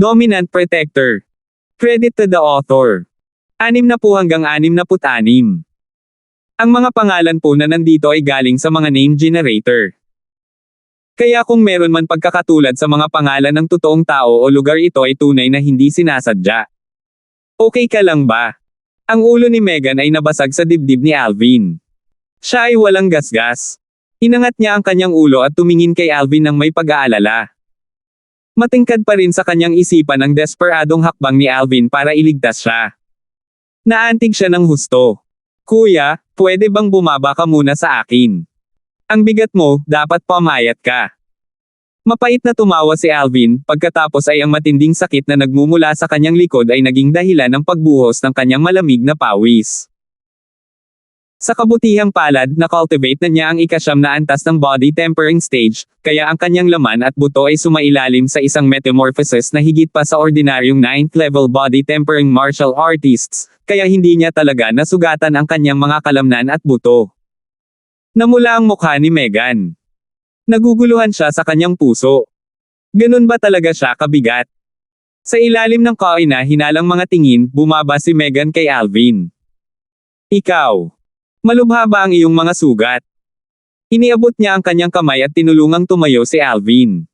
Dominant Protector. Credit to the author. 60 hanggang 66. Ang mga pangalan po na nandito ay galing sa mga name generator. Kaya kung meron man pagkakatulad sa mga pangalan ng totoong tao o lugar, ito ay tunay na hindi sinasadya. Okay ka lang ba? Ang ulo ni Megan ay nabasag sa dibdib ni Alvin. Siya ay walang gasgas. Inangat niya ang kanyang ulo at tumingin kay Alvin ng may pag-aalala. Matingkad pa rin sa kanyang isipan ang desperadong hakbang ni Alvin para iligtas siya. Naantig siya ng husto. Kuya, pwede bang bumaba ka muna sa akin? Ang bigat mo, dapat pamayat ka. Mapait na tumawa si Alvin, pagkatapos ay ang matinding sakit na nagmumula sa kanyang likod ay naging dahilan ng pagbuhos ng kanyang malamig na pawis. Sa kabutihang palad, na-cultivate na niya ang ika-9 na antas ng body tempering stage, kaya ang kanyang laman at buto ay sumailalim sa isang metamorphosis na higit pa sa ordinaryong 9th level body tempering martial artists, kaya hindi niya talaga nasugatan ang kanyang mga kalamnan at buto. Namula ang mukha ni Megan. Naguguluhan siya sa kanyang puso. Ganun ba talaga siya kabigat? Sa ilalim ng kaina-hinalang mga tingin, bumaba si Megan kay Alvin. Ikaw. Malubha ba ang iyong mga sugat? Iniabot niya ang kanyang kamay at tinulungang tumayo si Alvin.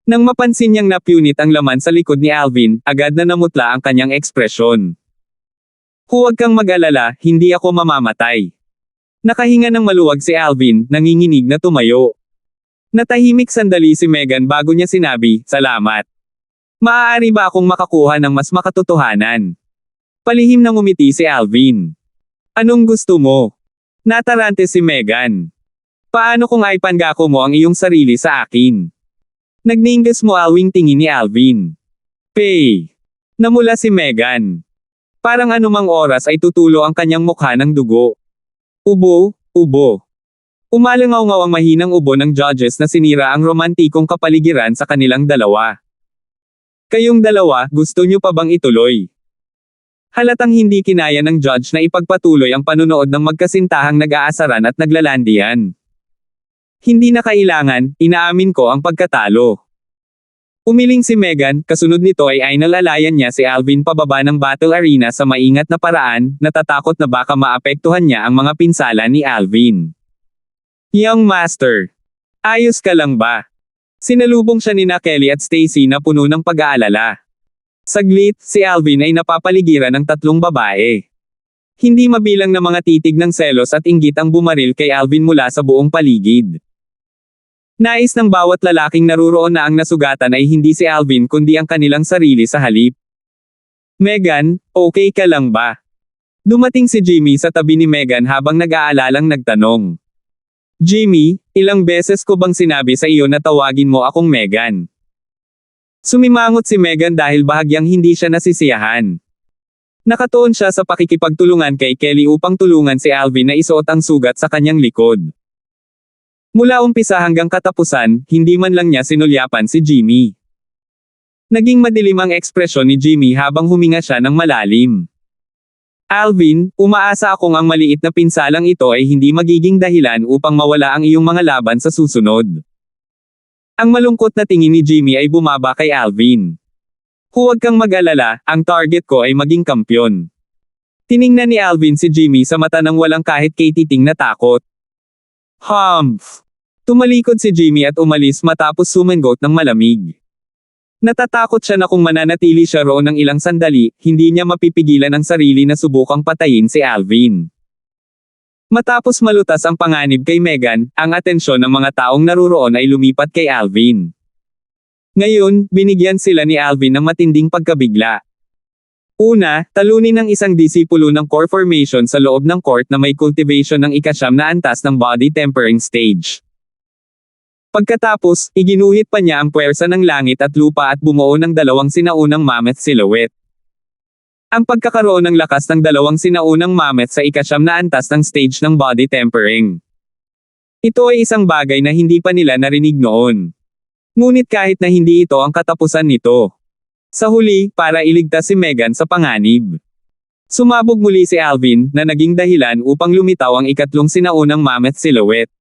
Nang mapansin niyang napunit ang laman sa likod ni Alvin, agad na namutla ang kanyang ekspresyon. Huwag kang mag-alala, hindi ako mamamatay. Nakahinga ng maluwag si Alvin, nanginginig na tumayo. Natahimik sandali si Megan bago niya sinabi, salamat. Maaari ba akong makakuha ng mas makatotohanan? Palihim na ngumiti si Alvin. Anong gusto mo? Natarante si Megan. Paano kung ipangako mo ang iyong sarili sa akin? Nagningas mo alwing tingin ni Alvin. Pay. Namula si Megan. Parang anumang oras ay tutulo ang kanyang mukha ng dugo. Ubo, ubo. Umalangaw-ngaw ang mahinang ubo ng judges na sinira ang romantikong kapaligiran sa kanilang dalawa. Kayong dalawa, gusto niyo pa bang ituloy? Halatang hindi kinaya ng judge na ipagpatuloy ang panunood ng magkasintahang nag-aasaran at naglalandian. Hindi na kailangan, inaamin ko ang pagkatalo. Umiling si Megan, kasunod nito ay inalalayan niya si Alvin pababa ng battle arena sa maingat na paraan, natatakot na baka maapektuhan niya ang mga pinsala ni Alvin. Young Master. Ayos ka lang ba? Sinalubong siya ni Kelly at Stacy na puno ng pag-aalala. Saglit, si Alvin ay napapaligiran ng 3 babae. Hindi mabilang na mga titig ng selos at inggit ang bumaril kay Alvin mula sa buong paligid. Nais ng bawat lalaking naruroon na ang nasugatan ay hindi si Alvin kundi ang kanilang sarili sa halip. Megan, okay ka lang ba? Dumating si Jimmy sa tabi ni Megan habang nag-aalalang nagtanong. Jimmy, ilang beses ko bang sinabi sa iyo na tawagin mo akong Megan? Sumimangot si Megan dahil bahagyang hindi siya nasisiyahan. Nakatuon siya sa pakikipagtulungan kay Kelly upang tulungan si Alvin na isuot ang sugat sa kanyang likod. Mula umpisa hanggang katapusan, hindi man lang niya sinulyapan si Jimmy. Naging madilim ang ekspresyon ni Jimmy habang huminga siya ng malalim. Alvin, umaasa akong ang maliit na pinsalang ito ay hindi magiging dahilan upang mawala ang iyong mga laban sa susunod. Ang malungkot na tingin ni Jimmy ay bumaba kay Alvin. Huwag kang mag-alala, ang target ko ay maging kampyon. Tiningnan ni Alvin si Jimmy sa mata ng walang kahit katiting na takot. Humph! Tumalikod si Jimmy at umalis matapos sumangot ng malamig. Natatakot siya na kung mananatili siya roon ng ilang sandali, hindi niya mapipigilan ang sarili na subukang patayin si Alvin. Matapos malutas ang panganib kay Megan, ang atensyon ng mga taong naruroon ay lumipat kay Alvin. Ngayon, binigyan sila ni Alvin ng matinding pagkabigla. Una, talunin ng isang disipulo ng core formation sa loob ng court na may cultivation ng ika-9 na antas ng body tempering stage. Pagkatapos, iginuhit pa niya ang puwersa ng langit at lupa at bumuo ng 2 sinaunang mammoth silhouette. Ang pagkakaroon ng lakas ng 2 sinaunang mammoth sa ika-9 na antas ng stage ng body tempering. Ito ay isang bagay na hindi pa nila narinig noon. Ngunit kahit na hindi ito ang katapusan nito. Sa huli, para iligtas si Megan sa panganib. Sumabog muli si Alvin, na naging dahilan upang lumitaw ang ika-3 sinaunang mammoth silhouette.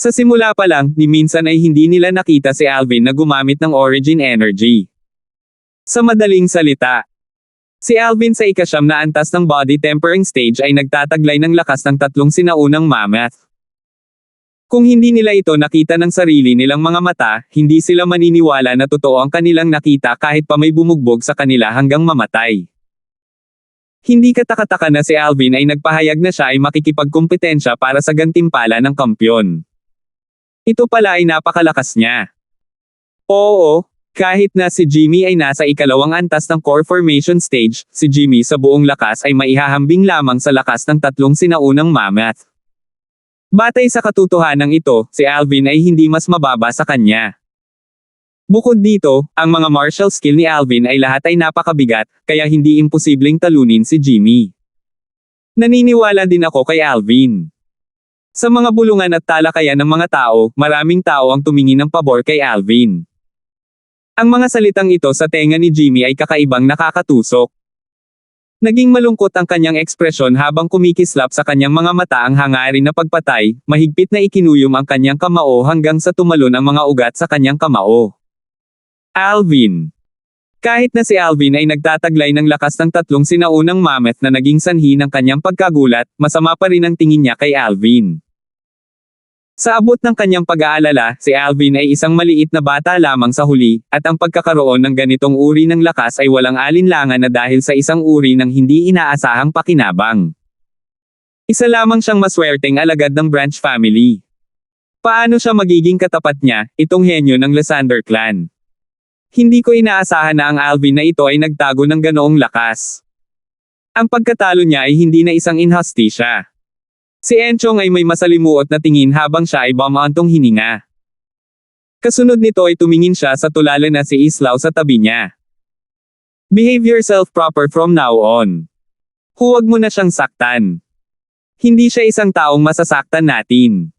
Sa simula pa lang, ni minsan ay hindi nila nakita si Alvin na gumamit ng origin energy. Sa madaling salita, si Alvin sa ika-9 na antas ng body tempering stage ay nagtataglay ng lakas ng tatlong sinaunang mammoth. Kung hindi nila ito nakita ng sarili nilang mga mata, hindi sila maniniwala na totoo ang kanilang nakita kahit pa may bumugbog sa kanila hanggang mamatay. Hindi katakataka na si Alvin ay nagpahayag na siya ay makikipagkumpetensya para sa gantimpala ng kampyon. Ito pala ay napakalakas niya. Oo, kahit na si Jimmy ay nasa ikalawang antas ng core formation stage, si Jimmy sa buong lakas ay maihahambing lamang sa lakas ng tatlong sinaunang mammoth. Batay sa katotohanan ito, si Alvin ay hindi mas mababa sa kanya. Bukod dito, ang mga martial skill ni Alvin ay lahat ay napakabigat, kaya hindi imposibleng talunin si Jimmy. Naniniwala din ako kay Alvin. Sa mga bulungan at talakayan ng mga tao, maraming tao ang tumingin ng pabor kay Alvin. Ang mga salitang ito sa tenga ni Jimmy ay kakaibang nakakatusok. Naging malungkot ang kanyang ekspresyon habang kumikislap sa kanyang mga mata ang hangarin na pagpatay, mahigpit na ikinuyom ang kanyang kamao hanggang sa tumalon ang mga ugat sa kanyang kamao. Alvin. Kahit na si Alvin ay nagtataglay ng lakas ng tatlong sinaunang mammoth na naging sanhi ng kanyang pagkagulat, masama pa rin ang tingin niya kay Alvin. Sa abot ng kanyang pag-aalala, si Alvin ay isang maliit na bata lamang sa huli, at ang pagkakaroon ng ganitong uri ng lakas ay walang alinlangan na dahil sa isang uri ng hindi inaasahang pakinabang. Isa lamang siyang maswerteng alagad ng Branch family. Paano siya magiging katapat niya, itong henyo ng Lysander clan? Hindi ko inaasahan na ang Alvin na ito ay nagtago ng ganoong lakas. Ang pagkatalo niya ay hindi na isang inhustisya. Si Enchong ay may masalimuot na tingin habang siya ay bumaantong hininga. Kasunod nito ay tumingin siya sa tulala na si Islaw sa tabi niya. Behave yourself proper from now on. Huwag mo na siyang saktan. Hindi siya isang taong masasaktan natin.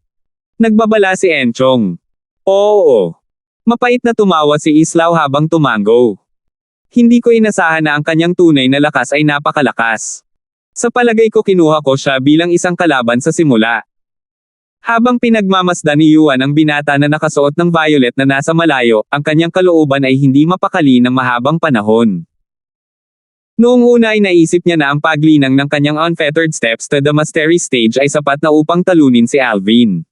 Nagbabala si Enchong. Oo. Mapait na tumawa si Islaw habang tumango. Hindi ko inasahan na ang kanyang tunay na lakas ay napakalakas. Sa palagay ko kinuha ko siya bilang isang kalaban sa simula. Habang pinagmamasdan ni Yuan ang binata na nakasuot ng violet na nasa malayo, ang kanyang kalooban ay hindi mapakali ng mahabang panahon. Noong una ay naisip niya na ang paglinang ng kanyang unfettered steps to the mastery stage ay sapat na upang talunin si Alvin.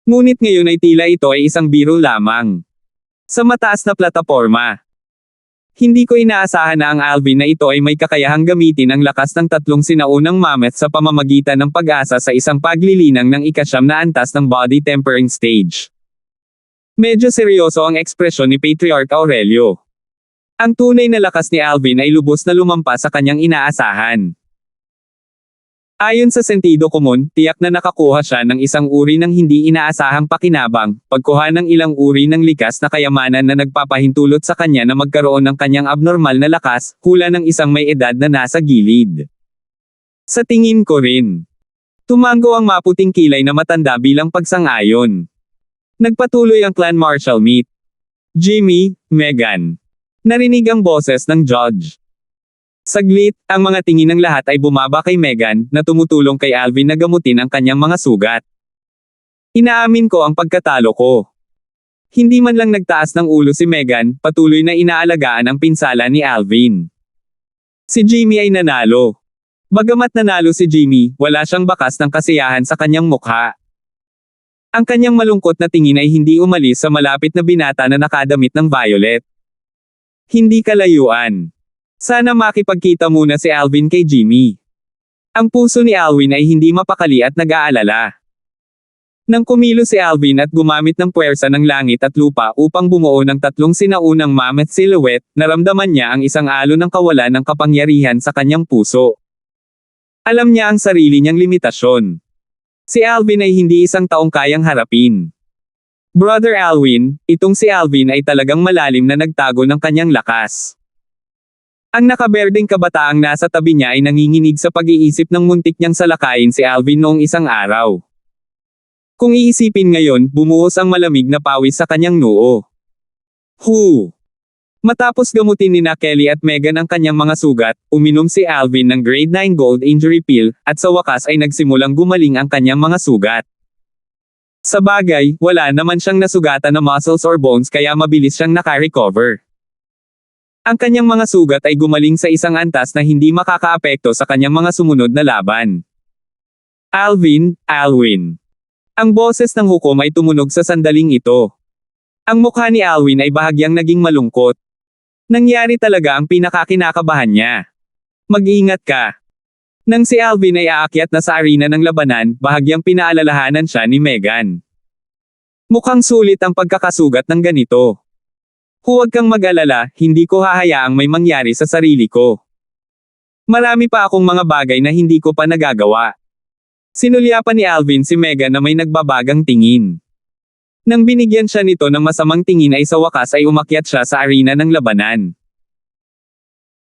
Ngunit ngayon ay tila ito ay isang biro lamang. Sa mataas na plataporma. Hindi ko inaasahan na ang Alvin na ito ay may kakayahang gamitin ang lakas ng tatlong sinaunang mammoth sa pamamagitan ng pag-asa sa isang paglilinang ng ika-9 na antas ng body tempering stage. Medyo seryoso ang ekspresyon ni Patriarch Aurelio. Ang tunay na lakas ni Alvin ay lubos na lumampas sa kanyang inaasahan. Ayon sa sentido komon, tiyak na nakakuha siya ng isang uri ng hindi inaasahang pakinabang, pagkuha ng ilang uri ng likas na kayamanan na nagpapahintulot sa kanya na magkaroon ng kanyang abnormal na lakas, hula ng isang may edad na nasa gilid. Sa tingin ko rin. Tumango ang maputing kilay na matanda bilang pagsang-ayon. Nagpatuloy ang clan martial meet. Jimmy, Megan. Narinig ang boses ng judge. Saglit, ang mga tingin ng lahat ay bumaba kay Megan, na tumutulong kay Alvin na gamutin ang kanyang mga sugat. Inaamin ko ang pagkatalo ko. Hindi man lang nagtaas ng ulo si Megan, patuloy na inaalagaan ang pinsala ni Alvin. Si Jimmy ay nanalo. Bagamat nanalo si Jimmy, wala siyang bakas ng kasiyahan sa kanyang mukha. Ang kanyang malungkot na tingin ay hindi umalis sa malapit na binata na nakadamit ng violet. Hindi kalayuan. Sana makipagkita muna si Alvin kay Jimmy. Ang puso ni Alvin ay hindi mapakali at nag-aalala. Nang kumilo si Alvin at gumamit ng puwersa ng langit at lupa upang bumuo ng tatlong sinaunang mammoth silhouette, naramdaman niya ang isang alon ng kawalan ng kapangyarihan sa kanyang puso. Alam niya ang sarili niyang limitasyon. Si Alvin ay hindi isang taong kayang harapin. Brother Alvin, itong si Alvin ay talagang malalim na nagtago ng kanyang lakas. Ang nakaberdeng kabataang nasa tabi niya ay nanginginig sa pag-iisip ng muntik niyang salakayin si Alvin noong isang araw. Kung iisipin ngayon, bumuhos ang malamig na pawis sa kanyang noo. Matapos gamutin ni Kelly at Megan ang kanyang mga sugat, uminom si Alvin ng grade 9 gold injury pill, at sa wakas ay nagsimulang gumaling ang kanyang mga sugat. Sa bagay, wala naman siyang nasugatan na muscles or bones kaya mabilis siyang nakarecover. Ang kanyang mga sugat ay gumaling sa isang antas na hindi makakaapekto sa kanyang mga sumunod na laban. Alwin. Ang boses ng hukom ay tumunog sa sandaling ito. Ang mukha ni Alwin ay bahagyang naging malungkot. Nangyari talaga ang pinakakinakabahan niya. Mag-ingat ka. Nang si Alvin ay aakyat na sa arena ng labanan, bahagyang pinaalalahanan siya ni Megan. Mukhang sulit ang pagkakasugat ng ganito. Huwag kang mag-alala, hindi ko hahayaang may mangyari sa sarili ko. Marami pa akong mga bagay na hindi ko pa nagagawa. Sinulyapan ni Alvin si Megan na may nagbabagang tingin. Nang binigyan siya nito ng masamang tingin ay sa wakas ay umakyat siya sa arena ng labanan.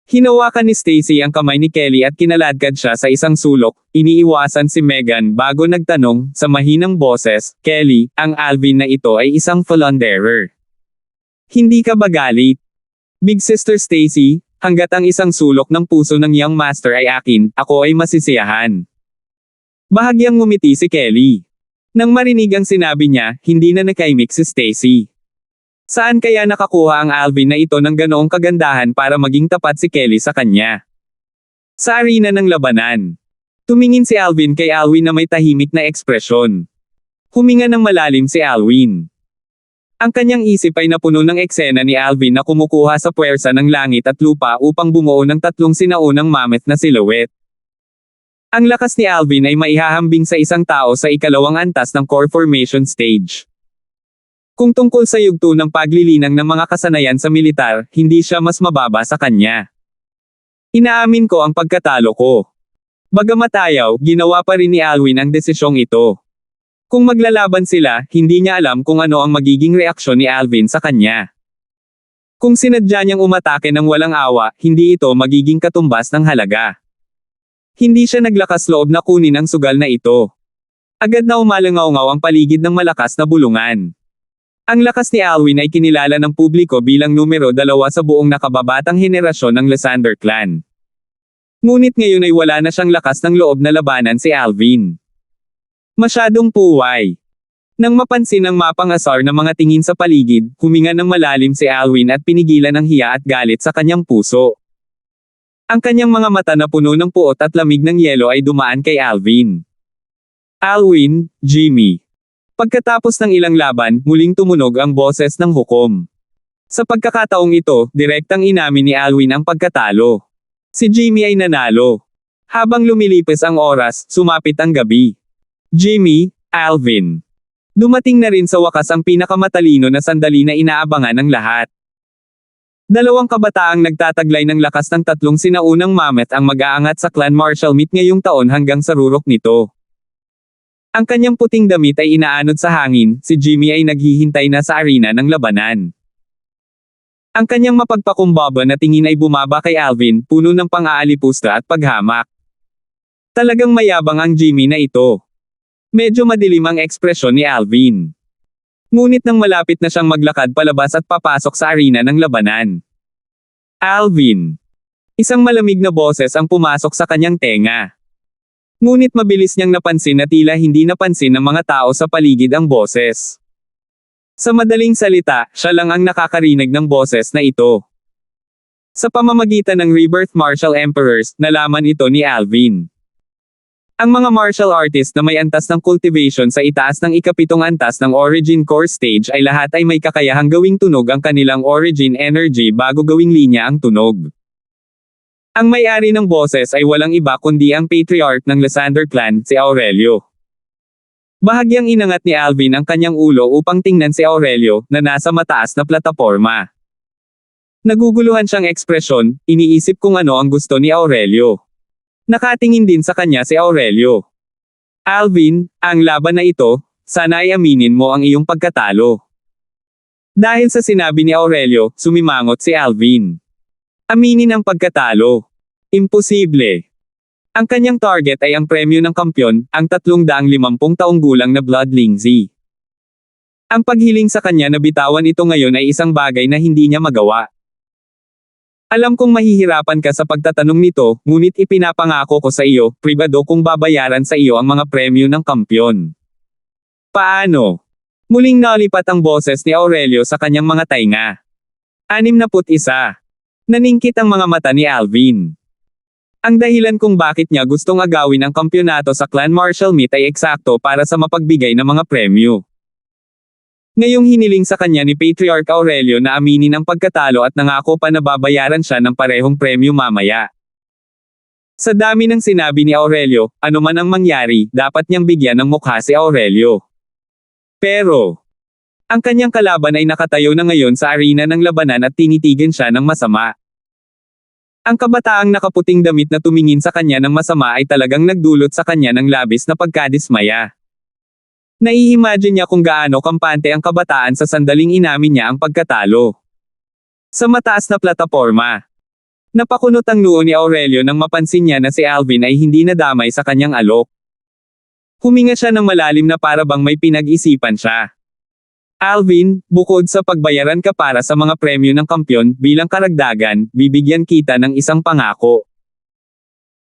Hinawakan ni Stacy ang kamay ni Kelly at kinaladkad siya sa isang sulok. Iniiwasan si Megan bago nagtanong, sa mahinang boses, Kelly, ang Alvin na ito ay isang philanderer. Hindi ka ba galit? Big Sister Stacy, hanggat ang isang sulok ng puso ng Young Master ay akin, ako ay masisiyahan. Bahagyang ngumiti si Kelly. Nang marinig ang sinabi niya, hindi na nakaimik si Stacy. Saan kaya nakakuha ang Alvin na ito ng ganoong kagandahan para maging tapat si Kelly sa kanya? Sa arena ng labanan. Tumingin si Alvin kay Alwin na may tahimik na ekspresyon. Huminga ng malalim si Alwin. Ang kanyang isip ay napuno ng eksena ni Alvin na kumukuha sa puwersa ng langit at lupa upang bumuo ng tatlong sinaunang mammoth na silhouette. Ang lakas ni Alvin ay maihahambing sa isang tao sa ikalawang antas ng core formation stage. Kung tungkol sa yugto ng paglilinang ng mga kasanayan sa militar, hindi siya mas mababa sa kanya. Inaamin ko ang pagkatalo ko. Bagamat ayaw, ginawa pa rin ni Alwin ang desisyong ito. Kung maglalaban sila, hindi niya alam kung ano ang magiging reaksyon ni Alvin sa kanya. Kung sinadya niyang umatake ng walang awa, hindi ito magiging katumbas ng halaga. Hindi siya naglakas loob na kunin ang sugal na ito. Agad na umalangaw-ngaw ang paligid ng malakas na bulungan. Ang lakas ni Alwin ay kinilala ng publiko bilang numero 2 sa buong nakababatang henerasyon ng Lysander clan. Ngunit ngayon ay wala na siyang lakas ng loob na labanan si Alvin. Masyadong puway. Nang mapansin ang mapangasar na mga tingin sa paligid, huminga ng malalim si Alwin at pinigilan ang hiya at galit sa kanyang puso. Ang kanyang mga mata na puno ng puot at lamig ng yelo ay dumaan kay Alvin. Alwin, Jimmy. Pagkatapos ng ilang laban, muling tumunog ang boses ng hukom. Sa pagkakataong ito, direktang inamin ni Alwin ang pagkatalo. Si Jimmy ay nanalo. Habang lumilipas ang oras, sumapit ang gabi. Jimmy, Alvin. Dumating na rin sa wakas ang pinakamatalino na sandali na inaabangan ng lahat. Dalawang kabataang nagtataglay ng lakas ng tatlong sinaunang mammoth ang mag-aangat sa Clan Marshall Meet ngayong taon hanggang sa rurok nito. Ang kanyang puting damit ay inaanod sa hangin, si Jimmy ay naghihintay na sa arena ng labanan. Ang kanyang mapagpakumbaba na tingin ay bumaba kay Alvin, puno ng pang-aalipusta at paghamak. Talagang mayabang ang Jimmy na ito. Medyo madilim ang ekspresyon ni Alvin. Ngunit nang malapit na siyang maglakad palabas at papasok sa arena ng labanan. Alvin. Isang malamig na boses ang pumasok sa kanyang tenga. Ngunit mabilis niyang napansin na tila hindi napansin ng mga tao sa paligid ang boses. Sa madaling salita, siya lang ang nakakarinig ng boses na ito. Sa pamamagitan ng Rebirth Martial Emperors, nalaman ito ni Alvin. Ang mga martial artist na may antas ng cultivation sa itaas ng ikapitong antas ng Origin Core Stage ay lahat ay may kakayahang gawing tunog ang kanilang Origin Energy bago gawing linya ang tunog. Ang may-ari ng boses ay walang iba kundi ang Patriarch ng Lysander clan, si Aurelio. Bahagyang inangat ni Alvin ang kanyang ulo upang tingnan si Aurelio, na nasa mataas na plataporma. Naguguluhan siyang ekspresyon, iniisip kung ano ang gusto ni Aurelio. Nakatingin din sa kanya si Aurelio. Alvin, ang laban na ito, sana ay aminin mo ang iyong pagkatalo. Dahil sa sinabi ni Aurelio, sumimangot si Alvin. Aminin ang pagkatalo. Imposible. Ang kanyang target ay ang premyo ng kampyon, ang 350 taong gulang na Bloodling Z. Ang paghiling sa kanya na bitawan ito ngayon ay isang bagay na hindi niya magawa. Alam kong mahihirapan ka sa pagtatanong nito, ngunit ipinapangako ko sa iyo, pribado kong babayaran sa iyo ang mga premyo ng kampyon. Paano? Muling nalipat ang boses ni Aurelio sa kanyang mga tainga. 61. Naningkit ang mga mata ni Alvin. Ang dahilan kung bakit niya gustong agawin ang kampyonato sa Clan Marshall Meet ay eksakto para sa mapagbigay ng mga premyo. Ngayong hiniling sa kanya ni Patriarch Aurelio na aminin ang pagkatalo at nangako pa na babayaran siya ng parehong premyo mamaya. Sa dami ng sinabi ni Aurelio, ano man ang mangyari, dapat niyang bigyan ng mukha si Aurelio. Pero, ang kanyang kalaban ay nakatayo na ngayon sa arena ng labanan at tinitigan siya ng masama. Ang kabataang nakaputing damit na tumingin sa kanya ng masama ay talagang nagdulot sa kanya ng labis na pagkadismaya. Nai-imagine niya kung gaano kampante ang kabataan sa sandaling inamin niya ang pagkatalo. Sa mataas na plataporma. Napakunot ang noo ni Aurelio nang mapansin niya na si Alvin ay hindi nadamay sa kanyang alok. Huminga siya ng malalim na para bang may pinag-isipan siya. Alvin, bukod sa pagbayaran ka para sa mga premyo ng kampyon, bilang karagdagan, bibigyan kita ng isang pangako.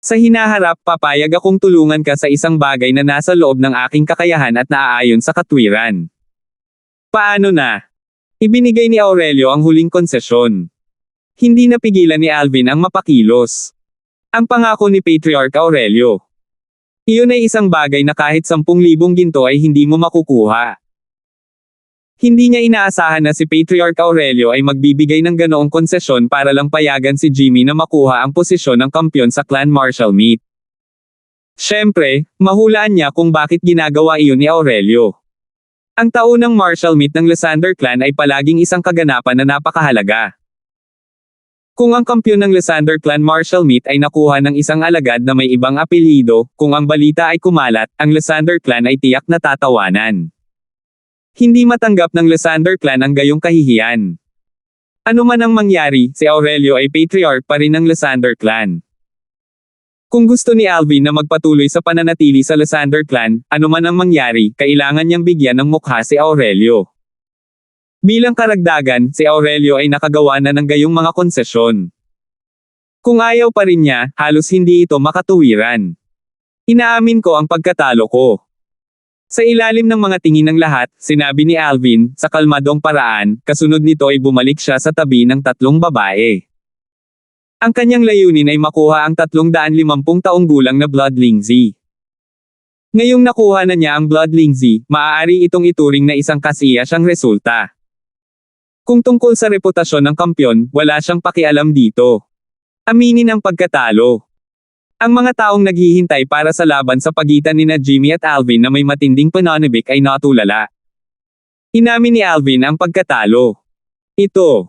Sa hinaharap, papayag akong tulungan ka sa isang bagay na nasa loob ng aking kakayahan at naaayon sa katwiran. Paano na? Ibinigay ni Aurelio ang huling konsesyon. Hindi napigilan ni Alvin ang mapakilos. Ang pangako ni Patriarch Aurelio. Iyon ay isang bagay na kahit 10,000 ginto ay hindi mo makukuha. Hindi niya inaasahan na si Patriarch Aurelio ay magbibigay ng ganoong konsesyon para lang payagan si Jimmy na makuha ang posisyon ng kampyon sa Clan Marshall Meet. Siyempre, mahulaan niya kung bakit ginagawa iyon ni Aurelio. Ang taunang Marshall Meet ng Lysander Clan ay palaging isang kaganapan na napakahalaga. Kung ang kampyon ng Lysander Clan Marshall Meet ay nakuha ng isang alagad na may ibang apelyido, kung ang balita ay kumalat, ang Lysander Clan ay tiyak na tatawanan. Hindi matanggap ng Lysander Clan ang gayong kahihiyan. Ano man ang mangyari, si Aurelio ay patriarch pa rin ng Lysander Clan. Kung gusto ni Alvin na magpatuloy sa pananatili sa Lysander Clan, ano man ang mangyari, kailangan niyang bigyan ng mukha si Aurelio. Bilang karagdagan, si Aurelio ay nakagawa na ng gayong mga konsesyon. Kung ayaw pa rin niya, halos hindi ito makatuwiran. Inaamin ko ang pagkatalo ko. Sa ilalim ng mga tingin ng lahat, sinabi ni Alvin, sa kalmadong paraan, kasunod nito ay bumalik siya sa tabi ng 3 babae. Ang kanyang layunin ay makuha ang 350 taong gulang na Blood Lingzi. Ngayong nakuha na niya ang Blood Lingzi, maaari itong ituring na isang kasiyasyang resulta. Kung tungkol sa reputasyon ng kampyon, wala siyang pakialam dito. Aminin ang pagkatalo. Ang mga taong naghihintay para sa laban sa pagitan nina Jimmy at Alvin na may matinding pananabik ay natulala. Inamin ni Alvin ang pagkatalo. Ito.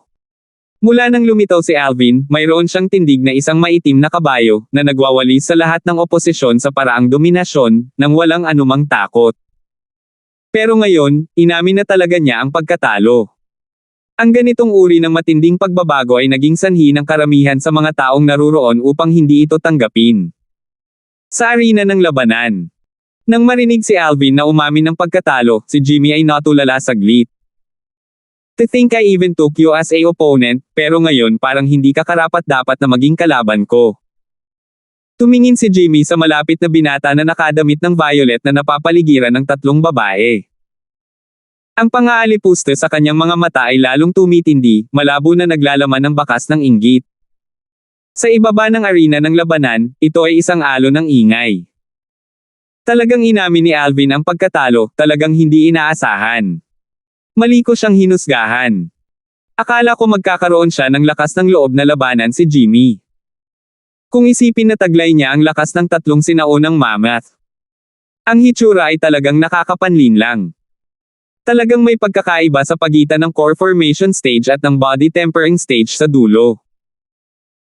Mula nang lumitaw si Alvin, mayroon siyang tindig na isang maitim na kabayo, na nagwawalis sa lahat ng oposisyon sa paraang dominasyon, nang walang anumang takot. Pero ngayon, inamin na talaga niya ang pagkatalo. Ang ganitong uri ng matinding pagbabago ay naging sanhi ng karamihan sa mga taong naruroon upang hindi ito tanggapin. Sa arena ng labanan. Nang marinig si Alvin na umamin ng pagkatalo, si Jimmy ay natulala saglit. To think I even took you as a opponent, pero ngayon parang hindi ka karapat-dapat na maging kalaban ko. Tumingin si Jimmy sa malapit na binata na nakadamit ng violet na napapaligiran ng 3 babae. Ang pang-aalipuste sa kanyang mga mata ay lalong tumitindi, malabo na naglalaman ng bakas ng inggit. Sa ibaba ng arena ng labanan, ito ay isang alon ng ingay. Talagang inamin ni Alvin ang pagkatalo, talagang hindi inaasahan. Mali ko siyang hinusgahan. Akala ko magkakaroon siya ng lakas ng loob na labanan si Jimmy. Kung isipin na taglay niya ang lakas ng 3 sinaunang mammoth. Ang hitsura ay talagang nakakapanlin lang. Talagang may pagkakaiba sa pagitan ng core formation stage at ng body tempering stage sa dulo.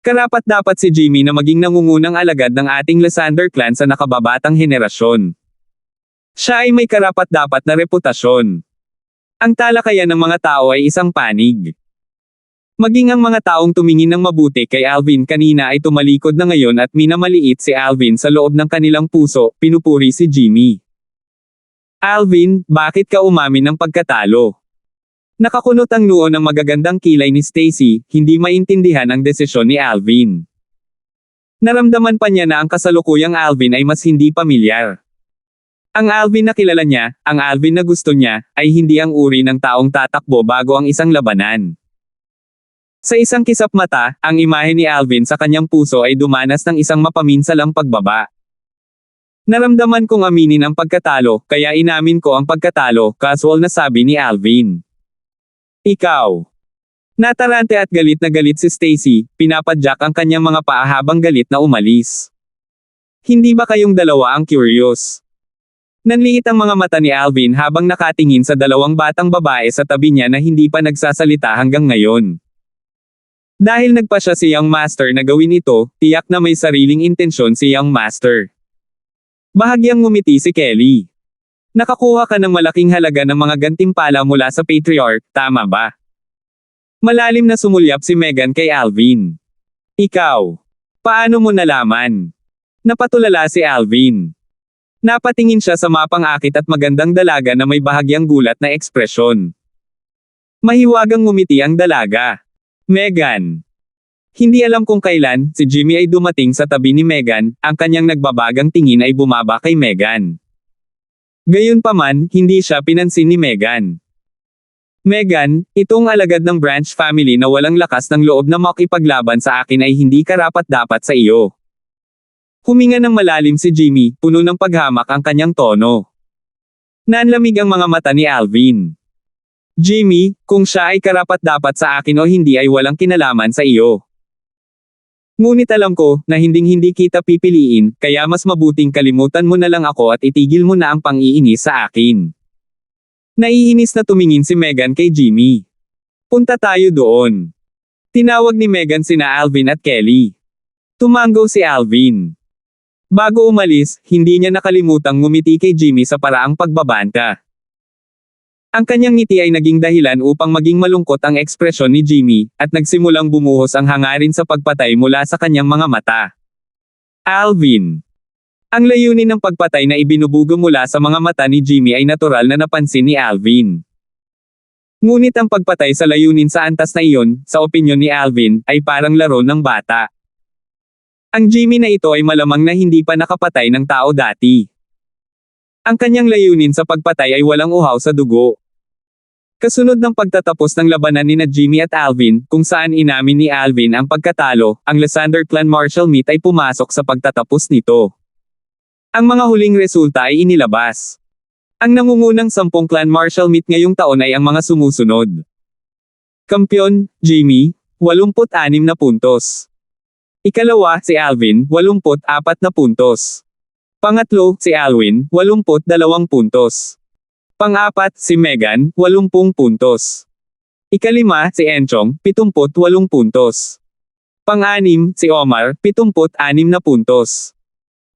Karapat-dapat si Jimmy na maging nangungunang alagad ng ating Lysander Clan sa nakababatang henerasyon. Siya ay may karapat-dapat na reputasyon. Ang talakayan ng mga tao ay isang panig. Maging ang mga taong tumingin ng mabuti kay Alvin kanina ay tumalikod na ngayon at minamaliit si Alvin sa loob ng kanilang puso, pinupuri si Jimmy. Alvin, bakit ka umamin ng pagkatalo? Nakakunot ang noo ng magagandang kilay ni Stacy, hindi maintindihan ang desisyon ni Alvin. Naramdaman pa niya na ang kasalukuyang Alvin ay mas hindi pamilyar. Ang Alvin na kilala niya, ang Alvin na gusto niya, ay hindi ang uri ng taong tatakbo bago ang isang labanan. Sa isang kisap mata, ang imahe ni Alvin sa kanyang puso ay dumanas ng isang mapaminsalang pagbaba. Naramdaman kong aminin ang pagkatalo, kaya inamin ko ang pagkatalo, casual na sabi ni Alvin. Ikaw. Natarante at galit na galit si Stacy, pinapadyak ang kanyang mga paa habang galit na umalis. Hindi ba kayong dalawa ang curious? Nanliit ang mga mata ni Alvin habang nakatingin sa dalawang batang babae sa tabi niya na hindi pa nagsasalita hanggang ngayon. Dahil nagpasya si Young Master na gawin ito, tiyak na may sariling intensyon si Young Master. Bahagyang ngumiti si Kelly. Nakakuha ka ng malaking halaga ng mga gantimpala mula sa Patriarch, tama ba? Malalim na sumulyap si Megan kay Alvin. Ikaw. Paano mo nalaman? Napatulala si Alvin. Napatingin siya sa mapang-akit at magandang dalaga na may bahagyang gulat na ekspresyon. Mahiwagang ngumiti ang dalaga. Megan. Hindi alam kung kailan, si Jimmy ay dumating sa tabi ni Megan, ang kanyang nagbabagang tingin ay bumaba kay Megan. Gayunpaman, hindi siya pinansin ni Megan. Megan, itong alagad ng Branch family na walang lakas ng loob na makipaglaban sa akin ay hindi karapat-dapat sa iyo. Huminga ng malalim si Jimmy, puno ng paghamak ang kanyang tono. Nanlamig ang mga mata ni Alvin. Jimmy, kung siya ay karapat-dapat sa akin o hindi ay walang kinalaman sa iyo. Ngunit alam ko, na hinding-hindi kita pipiliin, kaya mas mabuting kalimutan mo na lang ako at itigil mo na ang pang-iinis sa akin. Naiinis na tumingin si Megan kay Jimmy. Punta tayo doon. Tinawag ni Megan sina Alvin at Kelly. Tumango si Alvin. Bago umalis, hindi niya nakalimutang ngumiti kay Jimmy sa paraang pagbabanta. Ang kanyang ngiti ay naging dahilan upang maging malungkot ang ekspresyon ni Jimmy, at nagsimulang bumuhos ang hangarin sa pagpatay mula sa kanyang mga mata. Alvin. Ang layunin ng pagpatay na ibinubugo mula sa mga mata ni Jimmy ay natural na napansin ni Alvin. Ngunit ang pagpatay sa layunin sa antas na iyon, sa opinyon ni Alvin, ay parang laro ng bata. Ang Jimmy na ito ay malamang na hindi pa nakapatay ng tao dati. Ang kanyang layunin sa pagpatay ay walang uhaw sa dugo. Kasunod ng pagtatapos ng labanan ni Jimmy at Alvin, kung saan inamin ni Alvin ang pagkatalo, ang Lysander clan martial meet ay pumasok sa pagtatapos nito. Ang mga huling resulta ay inilabas. Ang nangungunang 10 clan martial meet ngayong taon ay ang mga sumusunod. Kampiyon, Jimmy, 86 na puntos. Ikalawa, si Alvin, 84 na puntos. Pangatlo, si Alwin, 82 puntos. Pang-apat, si Megan, 80 puntos. Ikalima, si Enchong, 78 puntos. Pang-anim, si Omar, 76 na puntos.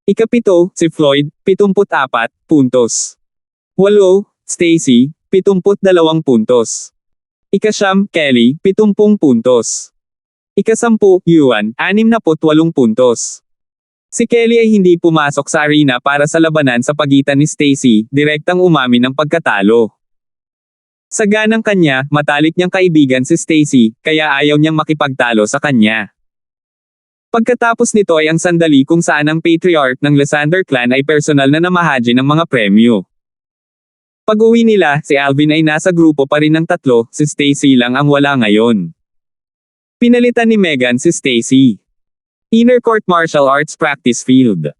Ikapito, si Floyd, 74 puntos. Walo, Stacy, 72 puntos. Ikasyam, Kelly, 70 puntos. Ikasampu, Yuan, 68 puntos. Si Kelly ay hindi pumasok sa arena para sa labanan sa pagitan ni Stacy, direktang umamin ng pagkatalo. Sa ganang kanya, matalik niyang kaibigan si Stacy, kaya ayaw niyang makipagtalo sa kanya. Pagkatapos nito ay ang sandali kung saan ang Patriarch ng Lysander clan ay personal na namahaji ng mga premyo. Pag-uwi nila, si Alvin ay nasa grupo pa rin ng 3, si Stacy lang ang wala ngayon. Pinalitan ni Megan si Stacy. Inner Court Martial Arts Practice Field.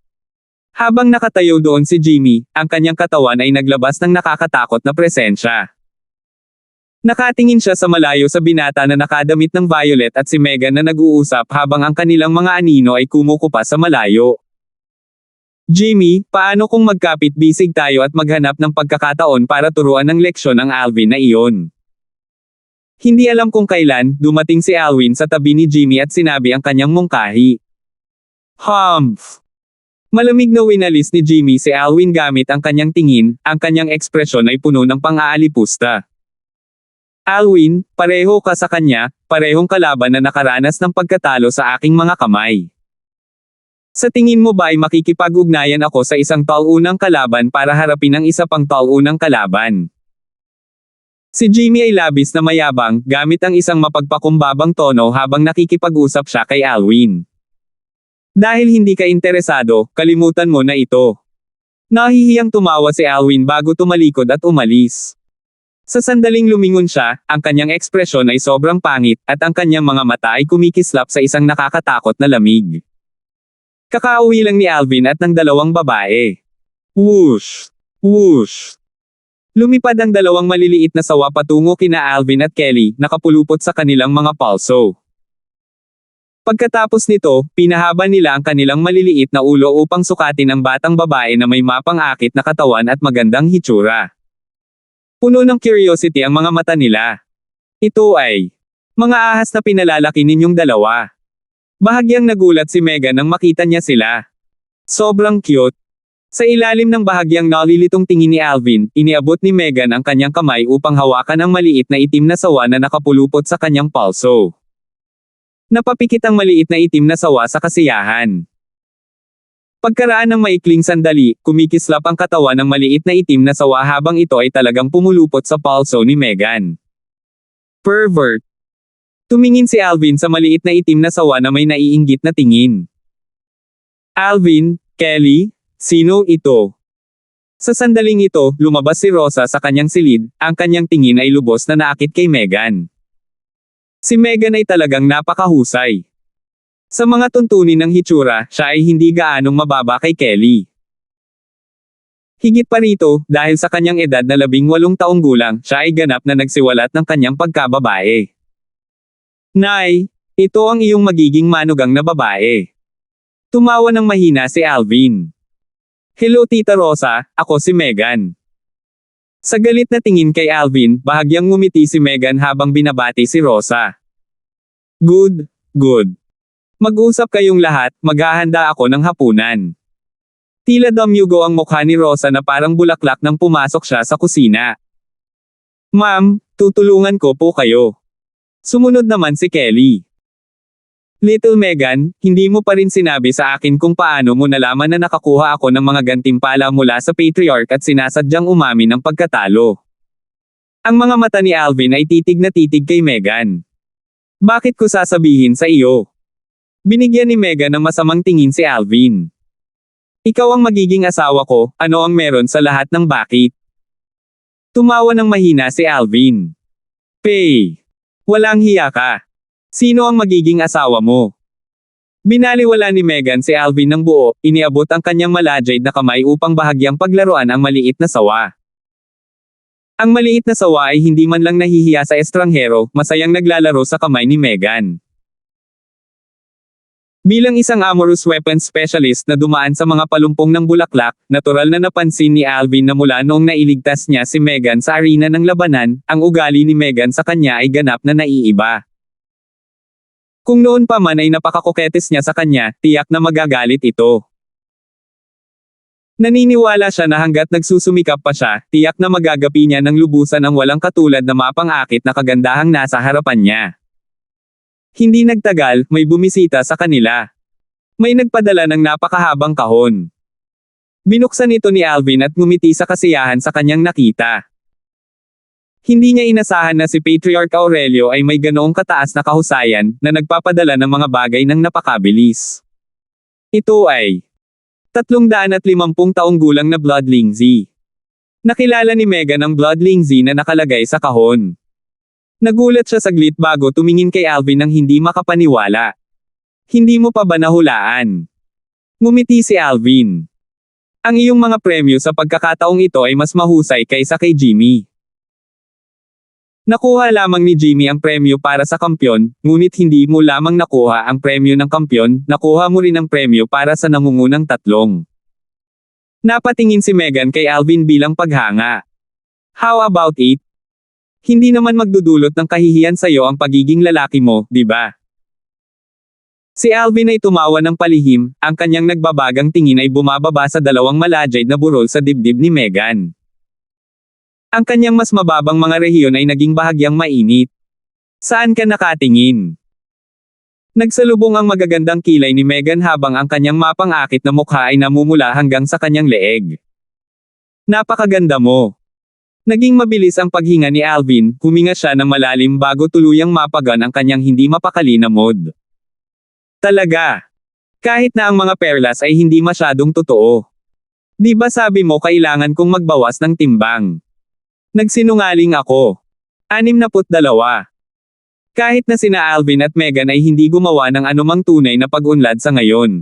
Habang nakatayo doon si Jimmy, ang kanyang katawan ay naglabas ng nakakatakot na presensya. Nakatingin siya sa malayo sa binata na nakadamit ng violet at si Megan na nag-uusap habang ang kanilang mga anino ay kumukupa sa malayo. Jimmy, paano kung magkapit-bisig tayo at maghanap ng pagkakataon para turuan ng leksyon ang Alvin na iyon? Hindi alam kung kailan, dumating si Alvin sa tabi ni Jimmy at sinabi ang kanyang mungkahi. Humph! Malamig na winalis ni Jimmy si Alvin gamit ang kanyang tingin, ang kanyang ekspresyon ay puno ng pang-aalipusta. Alvin, pareho ka sa kanya, parehong kalaban na nakaranas ng pagkatalo sa aking mga kamay. Sa tingin mo ba ay makikipag-ugnayan ako sa isang taunang kalaban para harapin ang isa pang taunang kalaban? Si Jimmy ay labis na mayabang, gamit ang isang mapagpakumbabang tono habang nakikipag-usap siya kay Alvin. Dahil hindi ka interesado, kalimutan mo na ito. Nahihiyang tumawa si Alvin bago tumalikod at umalis. Sa sandaling lumingon siya, ang kanyang ekspresyon ay sobrang pangit, at ang kanyang mga mata ay kumikislap sa isang nakakatakot na lamig. Kakauwi lang ni Alvin at ng dalawang babae. Whoosh! Whoosh! Lumipad ang dalawang maliliit na sawa patungo kina Alvin at Kelly, nakapulupot sa kanilang mga palso. Pagkatapos nito, pinahaba nila ang kanilang maliliit na ulo upang sukatin ang batang babae na may mapang-akit na katawan at magandang hitsura. Puno ng curiosity ang mga mata nila. Ito ay mga ahas na pinalalaki ninyong dalawa. Bahagyang nagulat si Megan nang makita niya sila. Sobrang cute. Sa ilalim ng bahagyang nalilitong tingin ni Alvin, iniabot ni Megan ang kanyang kamay upang hawakan ang maliit na itim na sawa na nakapulupot sa kanyang palso. Napapikit ang maliit na itim na sawa sa kasiyahan. Pagkaraan ng maikling sandali, kumikislap ang katawan ng maliit na itim na sawa habang ito ay talagang pumulupot sa palso ni Megan. Pervert. Tumingin si Alvin sa maliit na itim na sawa na may naiinggit na tingin. Alvin, Kelly, sino ito? Sa sandaling ito, lumabas si Rosa sa kanyang silid, ang kanyang tingin ay lubos na naakit kay Megan. Si Megan ay talagang napakahusay. Sa mga tuntunin ng hitsura, siya ay hindi gaanong mababa kay Kelly. Higit pa rito, dahil sa kanyang edad na 18 taong gulang, siya ay ganap na nagsiwalat ng kanyang pagkababae. Nay, ito ang iyong magiging manugang na babae. Tumawa ng mahina si Alvin. Hello Tita Rosa, ako si Megan. Sa galit na tingin kay Alvin, bahagyang ngumiti si Megan habang binabati si Rosa. Good, good. Mag-usap kayong lahat, maghahanda ako ng hapunan. Tila damyugo ang mukha ni Rosa na parang bulaklak nang pumasok siya sa kusina. Ma'am, tutulungan ko po kayo. Sumunod naman si Kelly. Little Megan, hindi mo pa rin sinabi sa akin kung paano mo nalaman na nakakuha ako ng mga gantimpala mula sa patriarch at sinasadyang umamin ng pagkatalo. Ang mga mata ni Alvin ay titig na titig kay Megan. Bakit ko sasabihin sa iyo? Binigyan ni Megan ng masamang tingin si Alvin. Ikaw ang magiging asawa ko, ano ang meron sa lahat ng bakit? Tumawa ng mahina si Alvin. Pay. Walang hiya ka. Sino ang magiging asawa mo? Binaliwala ni Megan si Alvin ng buo, iniabot ang kanyang malajade na kamay upang bahagyang paglaruan ang maliit na sawa. Ang maliit na sawa ay hindi man lang nahihiya sa estranghero, masayang naglalaro sa kamay ni Megan. Bilang isang amorous weapons specialist na dumaan sa mga palumpong ng bulaklak, natural na napansin ni Alvin na mula noong nailigtas niya si Megan sa arena ng labanan, ang ugali ni Megan sa kanya ay ganap na naiiba. Kung noon pa man ay napakakoketes niya sa kanya, tiyak na magagalit ito. Naniniwala siya na hanggat nagsusumikap pa siya, tiyak na magagapi niya ng lubusan ang walang katulad na mapang-akit na kagandahang nasa harapan niya. Hindi nagtagal, may bumisita sa kanila. May nagpadala ng napakahabang kahon. Binuksan ito ni Alvin at ngumiti sa kasiyahan sa kanyang nakita. Hindi niya inasahan na si Patriarch Aurelio ay may ganoong kataas na kahusayan, na nagpapadala ng mga bagay ng napakabilis. Ito ay 350 taong gulang na Bloodling Z. Nakilala ni Megan ang Bloodling Z na nakalagay sa kahon. Nagulat siya saglit bago tumingin kay Alvin nang hindi makapaniwala. Hindi mo pa ba nahulaan? Ngumiti si Alvin. Ang iyong mga premyo sa pagkakataong ito ay mas mahusay kaysa kay Jimmy. Nakuha lamang ni Jimmy ang premyo para sa kampyon, ngunit hindi mo lamang nakuha ang premyo ng kampyon, nakuha mo rin ang premyo para sa nangungunang tatlong. Napatingin si Megan kay Alvin bilang paghanga. How about it? Hindi naman magdudulot ng kahihiyan sa'yo ang pagiging lalaki mo, di ba? Si Alvin ay tumawa ng palihim, ang kanyang nagbabagang tingin ay bumababa sa dalawang malajade na burol sa dibdib ni Megan. Ang kanyang mas mababang mga rehiyon ay naging bahagyang mainit. Saan ka nakatingin? Nagsalubong ang magagandang kilay ni Megan habang ang kanyang mapang-akit na mukha ay namumula hanggang sa kanyang leeg. Napakaganda mo. Naging mabilis ang paghinga ni Alvin, huminga siya ng malalim bago tuluyang mapagan ang kanyang hindi mapakali na mood. Talaga. Kahit na ang mga perlas ay hindi masyadong totoo. Di ba sabi mo kailangan kong magbawas ng timbang? Nagsinungaling ako. 62. Kahit na sina Alvin at Megan ay hindi gumawa ng anumang tunay na pag-unlad sa ngayon.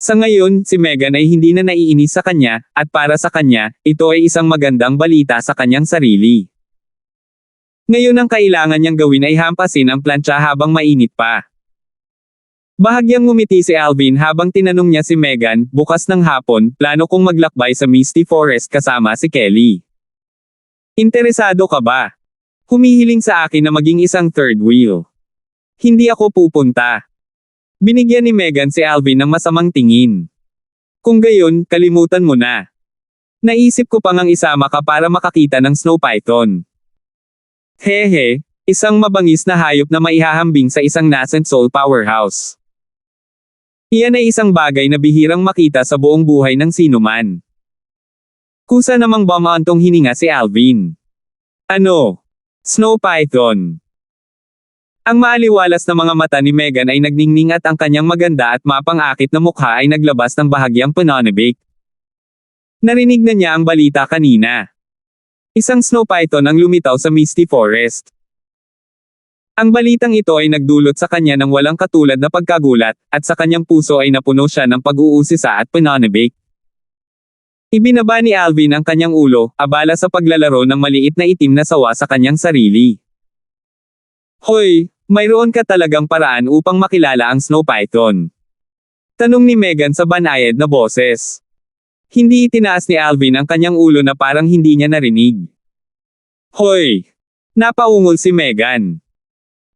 Sa ngayon, si Megan ay hindi na naiinis sa kanya, at para sa kanya, ito ay isang magandang balita sa kanyang sarili. Ngayon ang kailangan niyang gawin ay hampasin ang plantsa habang mainit pa. Bahagyang ngumiti si Alvin habang tinanong niya si Megan, bukas ng hapon, plano kong maglakbay sa Misty Forest kasama si Kelly. Interesado ka ba? Humihiling sa akin na maging isang third wheel. Hindi ako pupunta. Binigyan ni Megan si Alvin ng masamang tingin. Kung gayon, kalimutan mo na. Naisip ko pang ang isama ka para makakita ng snow python. Hehe, isang mabangis na hayop na maihahambing sa isang nascent soul powerhouse. Iyan ay isang bagay na bihirang makita sa buong buhay ng sinuman. Kusa namang bumantong hininga si Alvin. Ano? Snow python. Ang maaliwalas na mga mata ni Megan ay nagningning at ang kanyang maganda at mapang-akit na mukha ay naglabas ng bahagyang pananabik. Narinig na niya ang balita kanina. Isang snow python ang lumitaw sa Misty Forest. Ang balitang ito ay nagdulot sa kanya ng walang katulad na pagkagulat, at sa kanyang puso ay napuno siya ng pag-uusisa at pananabik. Ibinaba ni Alvin ang kanyang ulo, abala sa paglalaro ng maliit na itim na sawa sa kanyang sarili. Hoy, mayroon ka talagang paraan upang makilala ang snow python? Tanong ni Megan sa banayad na boses. Hindi itinaas ni Alvin ang kanyang ulo na parang hindi niya narinig. Hoy! Napaungol si Megan.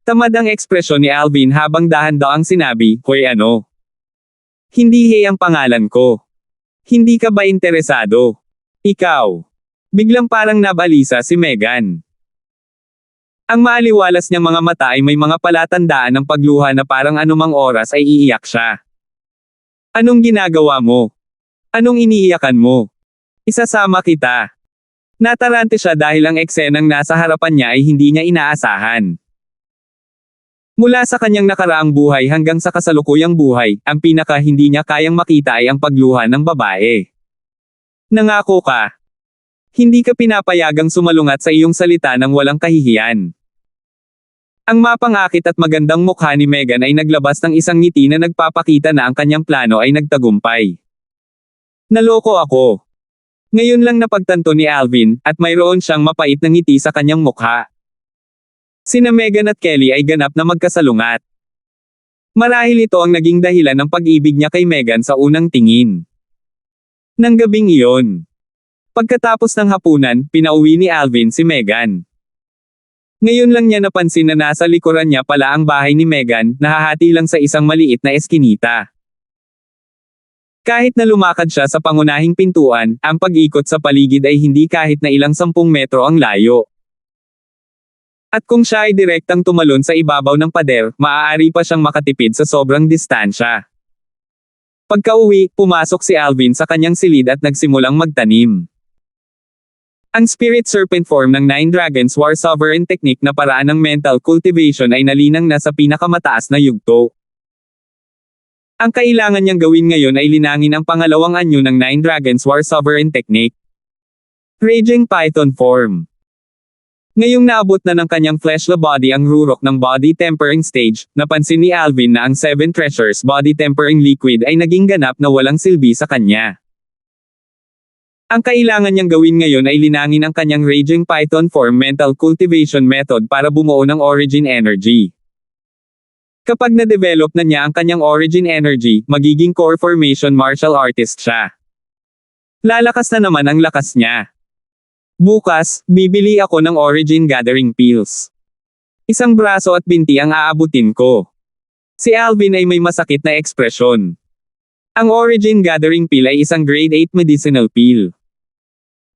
Tamad ang ekspresyon ni Alvin habang dahan-daang sinabi, Hoy ano? Hindi ang pangalan ko. Hindi ka ba interesado? Ikaw. Biglang parang nabalisa si Megan. Ang maaliwalas niyang mga mata ay may mga palatandaan ng pagluha na parang anumang oras ay iiyak siya. Anong ginagawa mo? Anong iniiyakan mo? Isasama kita. Natarante siya dahil ang eksenang nasa harapan niya ay hindi niya inaasahan. Mula sa kanyang nakaraang buhay hanggang sa kasalukuyang buhay, ang pinaka hindi niya kayang makita ay ang pagluha ng babae. Nangako ka. Hindi ka pinapayagang sumalungat sa iyong salita ng walang kahihiyan. Ang mapangakit at magandang mukha ni Megan ay naglabas ng isang ngiti na nagpapakita na ang kanyang plano ay nagtagumpay. Naloko ako. Ngayon lang napagtanto ni Alvin, at mayroon siyang mapait na ngiti sa kanyang mukha. Sina Megan at Kelly ay ganap na magkasalungat. Marahil ito ang naging dahilan ng pag-ibig niya kay Megan sa unang tingin. Nang gabing iyon. Pagkatapos ng hapunan, pinauwi ni Alvin si Megan. Ngayon lang niya napansin na nasa likuran niya pala ang bahay ni Megan, nahahati lang sa isang maliit na eskinita. Kahit na lumakad siya sa pangunahing pintuan, ang pag-ikot sa paligid ay hindi kahit na ilang 10 metro ang layo. At kung siya ay direktang tumalon sa ibabaw ng pader, maaari pa siyang makatipid sa sobrang distansya. Pagka-uwi, pumasok si Alvin sa kanyang silid at nagsimulang magtanim. Ang Spirit Serpent form ng Nine Dragons War Sovereign Technique na paraan ng mental cultivation ay nalinang na sa pinakamataas na yugto. Ang kailangan niyang gawin ngayon ay linangin ang pangalawang anyo ng Nine Dragons War Sovereign Technique. Raging Python form. Ngayong naabot na ng kanyang fleshly body ang rurok ng body tempering stage, napansin ni Alvin na ang 7 treasures body tempering liquid ay naging ganap na walang silbi sa kanya. Ang kailangan niyang gawin ngayon ay linangin ang kanyang Raging Python form mental cultivation method para bumuo ng origin energy. Kapag na-develop na niya ang kanyang origin energy, magiging core formation martial artist siya. Lalakas na naman ang lakas niya. Bukas, bibili ako ng Origin Gathering Pills. Isang braso at binti ang aabutin ko. Si Alvin ay may masakit na ekspresyon. Ang Origin Gathering Pill ay isang grade 8 medicinal pill.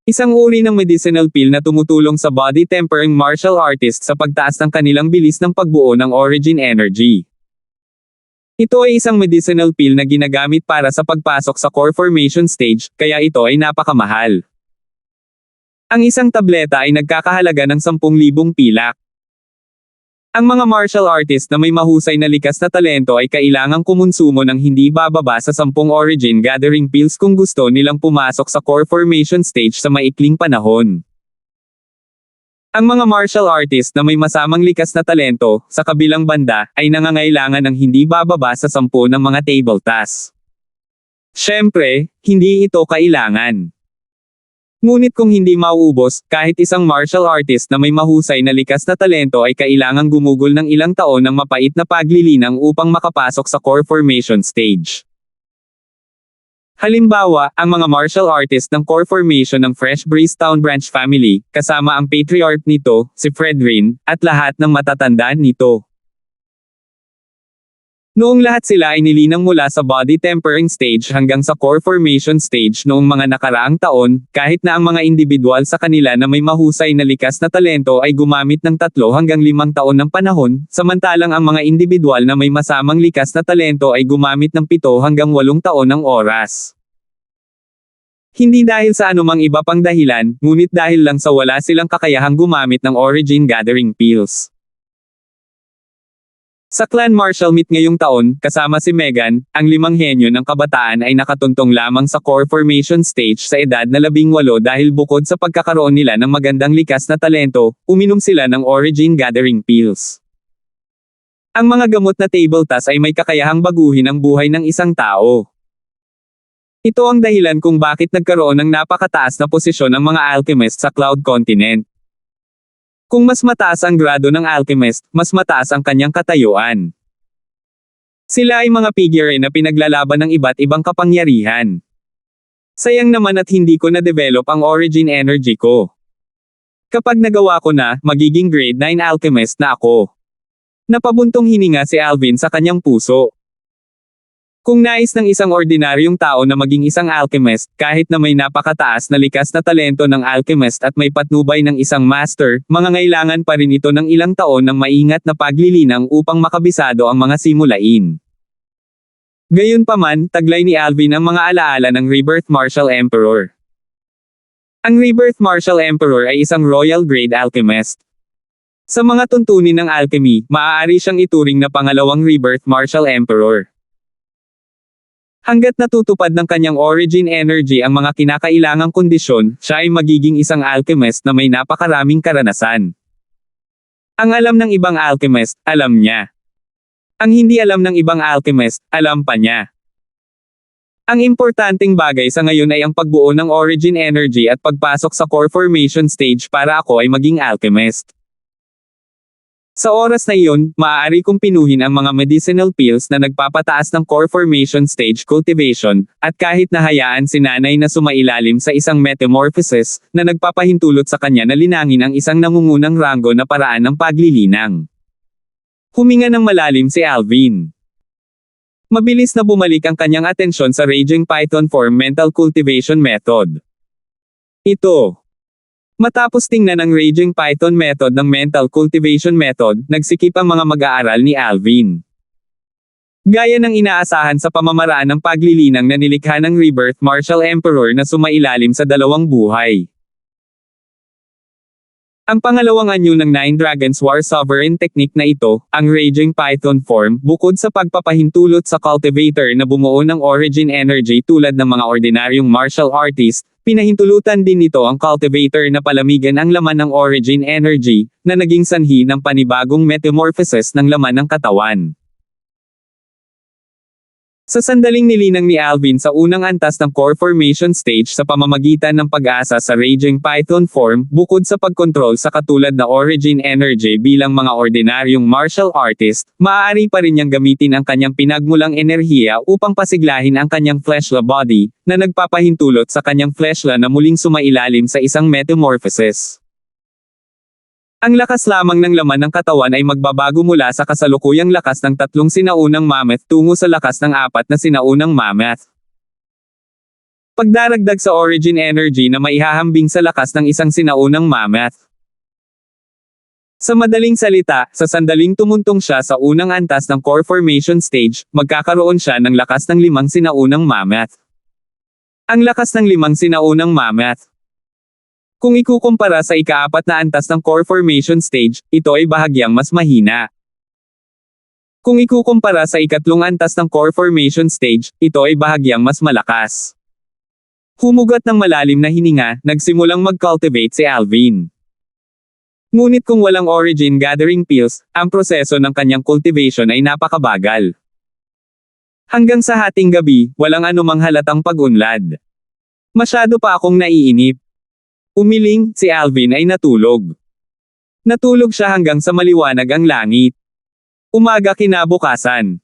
Isang uri ng medicinal pill na tumutulong sa body tempering martial artists sa pagtaas ng kanilang bilis ng pagbuo ng origin energy. Ito ay isang medicinal pill na ginagamit para sa pagpasok sa core formation stage, kaya ito ay napakamahal. Ang isang tableta ay nagkakahalaga ng 10,000 pilak. Ang mga martial artist na may mahusay na likas na talento ay kailangang kumonsumo ng hindi bababa sa 10 origin gathering pills kung gusto nilang pumasok sa core formation stage sa maikling panahon. Ang mga martial artist na may masamang likas na talento, sa kabilang banda, ay nangangailangan ng hindi bababa sa 10 ng mga table tasks. Siyempre, hindi ito kailangan. Ngunit kung hindi mauubos, kahit isang martial artist na may mahusay na likas na talento ay kailangang gumugol ng ilang taon ng mapait na paglilinang upang makapasok sa core formation stage. Halimbawa, ang mga martial artist ng core formation ng Fresh Breeze Town Branch family, kasama ang patriarch nito, si Fredrin, at lahat ng matatandaan nito. Noong lahat sila ay nilinang mula sa body tempering stage hanggang sa core formation stage noong mga nakaraang taon, kahit na ang mga individual sa kanila na may mahusay na likas na talento ay gumamit ng 3 hanggang 5 taon ng panahon, samantalang ang mga individual na may masamang likas na talento ay gumamit ng 7 hanggang 8 taon ng oras. Hindi dahil sa anumang iba pang dahilan, ngunit dahil lang sa wala silang kakayahang gumamit ng origin gathering pills. Sa Clan Martial Meet ngayong taon, kasama si Megan, ang 5 henyo ng kabataan ay nakatuntong lamang sa core formation stage sa edad na 18 dahil bukod sa pagkakaroon nila ng magandang likas na talento, uminom sila ng origin gathering pills. Ang mga gamot na table task ay may kakayahang baguhin ang buhay ng isang tao. Ito ang dahilan kung bakit nagkaroon ng napakataas na posisyon ang mga alchemist sa Cloud Continent. Kung mas mataas ang grado ng alchemist, mas mataas ang kanyang katayuan. Sila ay mga figure na pinaglalaban ng iba't ibang kapangyarihan. Sayang naman at hindi ko na-develop ang origin energy ko. Kapag nagawa ko na, magiging grade 9 alchemist na ako. Napabuntong hininga si Alvin sa kanyang puso. Kung nais ng isang ordinaryong tao na maging isang alchemist, kahit na may napakataas na likas na talento ng alchemist at may patnubay ng isang master, mangangailangan pa rin ito ng ilang taon ng maingat na paglilinang upang makabisado ang mga simulain. Gayunpaman, taglay ni Alvin ang mga alaala ng Rebirth Martial Emperor. Ang Rebirth Martial Emperor ay isang royal grade alchemist. Sa mga tuntunin ng alchemy, maaari siyang ituring na pangalawang Rebirth Martial Emperor. Hanggat natutupad ng kanyang origin energy ang mga kinakailangang kondisyon, siya ay magiging isang alchemist na may napakaraming karanasan. Ang alam ng ibang alchemist, alam niya. Ang hindi alam ng ibang alchemist, alam pa niya. Ang importanteng bagay sa ngayon ay ang pagbuo ng origin energy at pagpasok sa core formation stage para ako ay maging alchemist. Sa oras na iyon, maaari kong pinuhin ang mga medicinal pills na nagpapataas ng core formation stage cultivation, at kahit nahayaan si nanay na sumailalim sa isang metamorphosis, na nagpapahintulot sa kanya na linangin ang isang nangungunang ranggo na paraan ng paglilinang. Huminga ng malalim si Alvin. Mabilis na bumalik ang kanyang atensyon sa Raging Python Form Mental Cultivation Method. Ito. Matapos tingnan ang Raging Python method ng Mental Cultivation Method, nagsikip ang mga mag-aaral ni Alvin. Gaya ng inaasahan sa pamamaraan ng paglilinang na nilikha ng Rebirth Martial Emperor na sumailalim sa 2 buhay. Ang pangalawang anyo ng Nine Dragons War Sovereign technique na ito, ang Raging Python form, bukod sa pagpapahintulot sa cultivator na bumuo ng origin energy tulad ng mga ordinaryong martial artist, pinahintulutan din nito ang cultivator na palamigan ang laman ng origin energy, na naging sanhi ng panibagong metamorphosis ng laman ng katawan. Sa sandaling nilinang ni Alvin sa unang antas ng core formation stage sa pamamagitan ng pag-asa sa Raging Python form, bukod sa pagkontrol sa katulad na origin energy bilang mga ordinaryong martial artist, maaari pa rin niyang gamitin ang kanyang pinagmulang enerhiya upang pasiglahin ang kanyang fleshla body, na nagpapahintulot sa kanyang fleshla na muling sumailalim sa isang metamorphosis. Ang lakas lamang ng laman ng katawan ay magbabago mula sa kasalukuyang lakas ng 3 sinaunang mammoth tungo sa lakas ng 4 na sinaunang mammoth. Pagdaragdag sa origin energy na maihahambing sa lakas ng isang sinaunang mammoth. Sa madaling salita, sa sandaling tumuntong siya sa unang antas ng core formation stage, magkakaroon siya ng lakas ng 5 sinaunang mammoth. Ang lakas ng 5 sinaunang mammoth. Kung ikukumpara sa ika-4 na antas ng core formation stage, ito ay bahagyang mas mahina. Kung ikukumpara sa ika-3 antas ng core formation stage, ito ay bahagyang mas malakas. Humugat ng malalim na hininga, nagsimulang mag-cultivate si Alvin. Ngunit kung walang origin gathering pills, ang proseso ng kanyang cultivation ay napakabagal. Hanggang sa hating gabi, walang anumang halatang pag-unlad. Masyado pa akong naiinip. Umiling, si Alvin ay natulog. Natulog siya hanggang sa maliwanag ang langit. Umaga kinabukasan.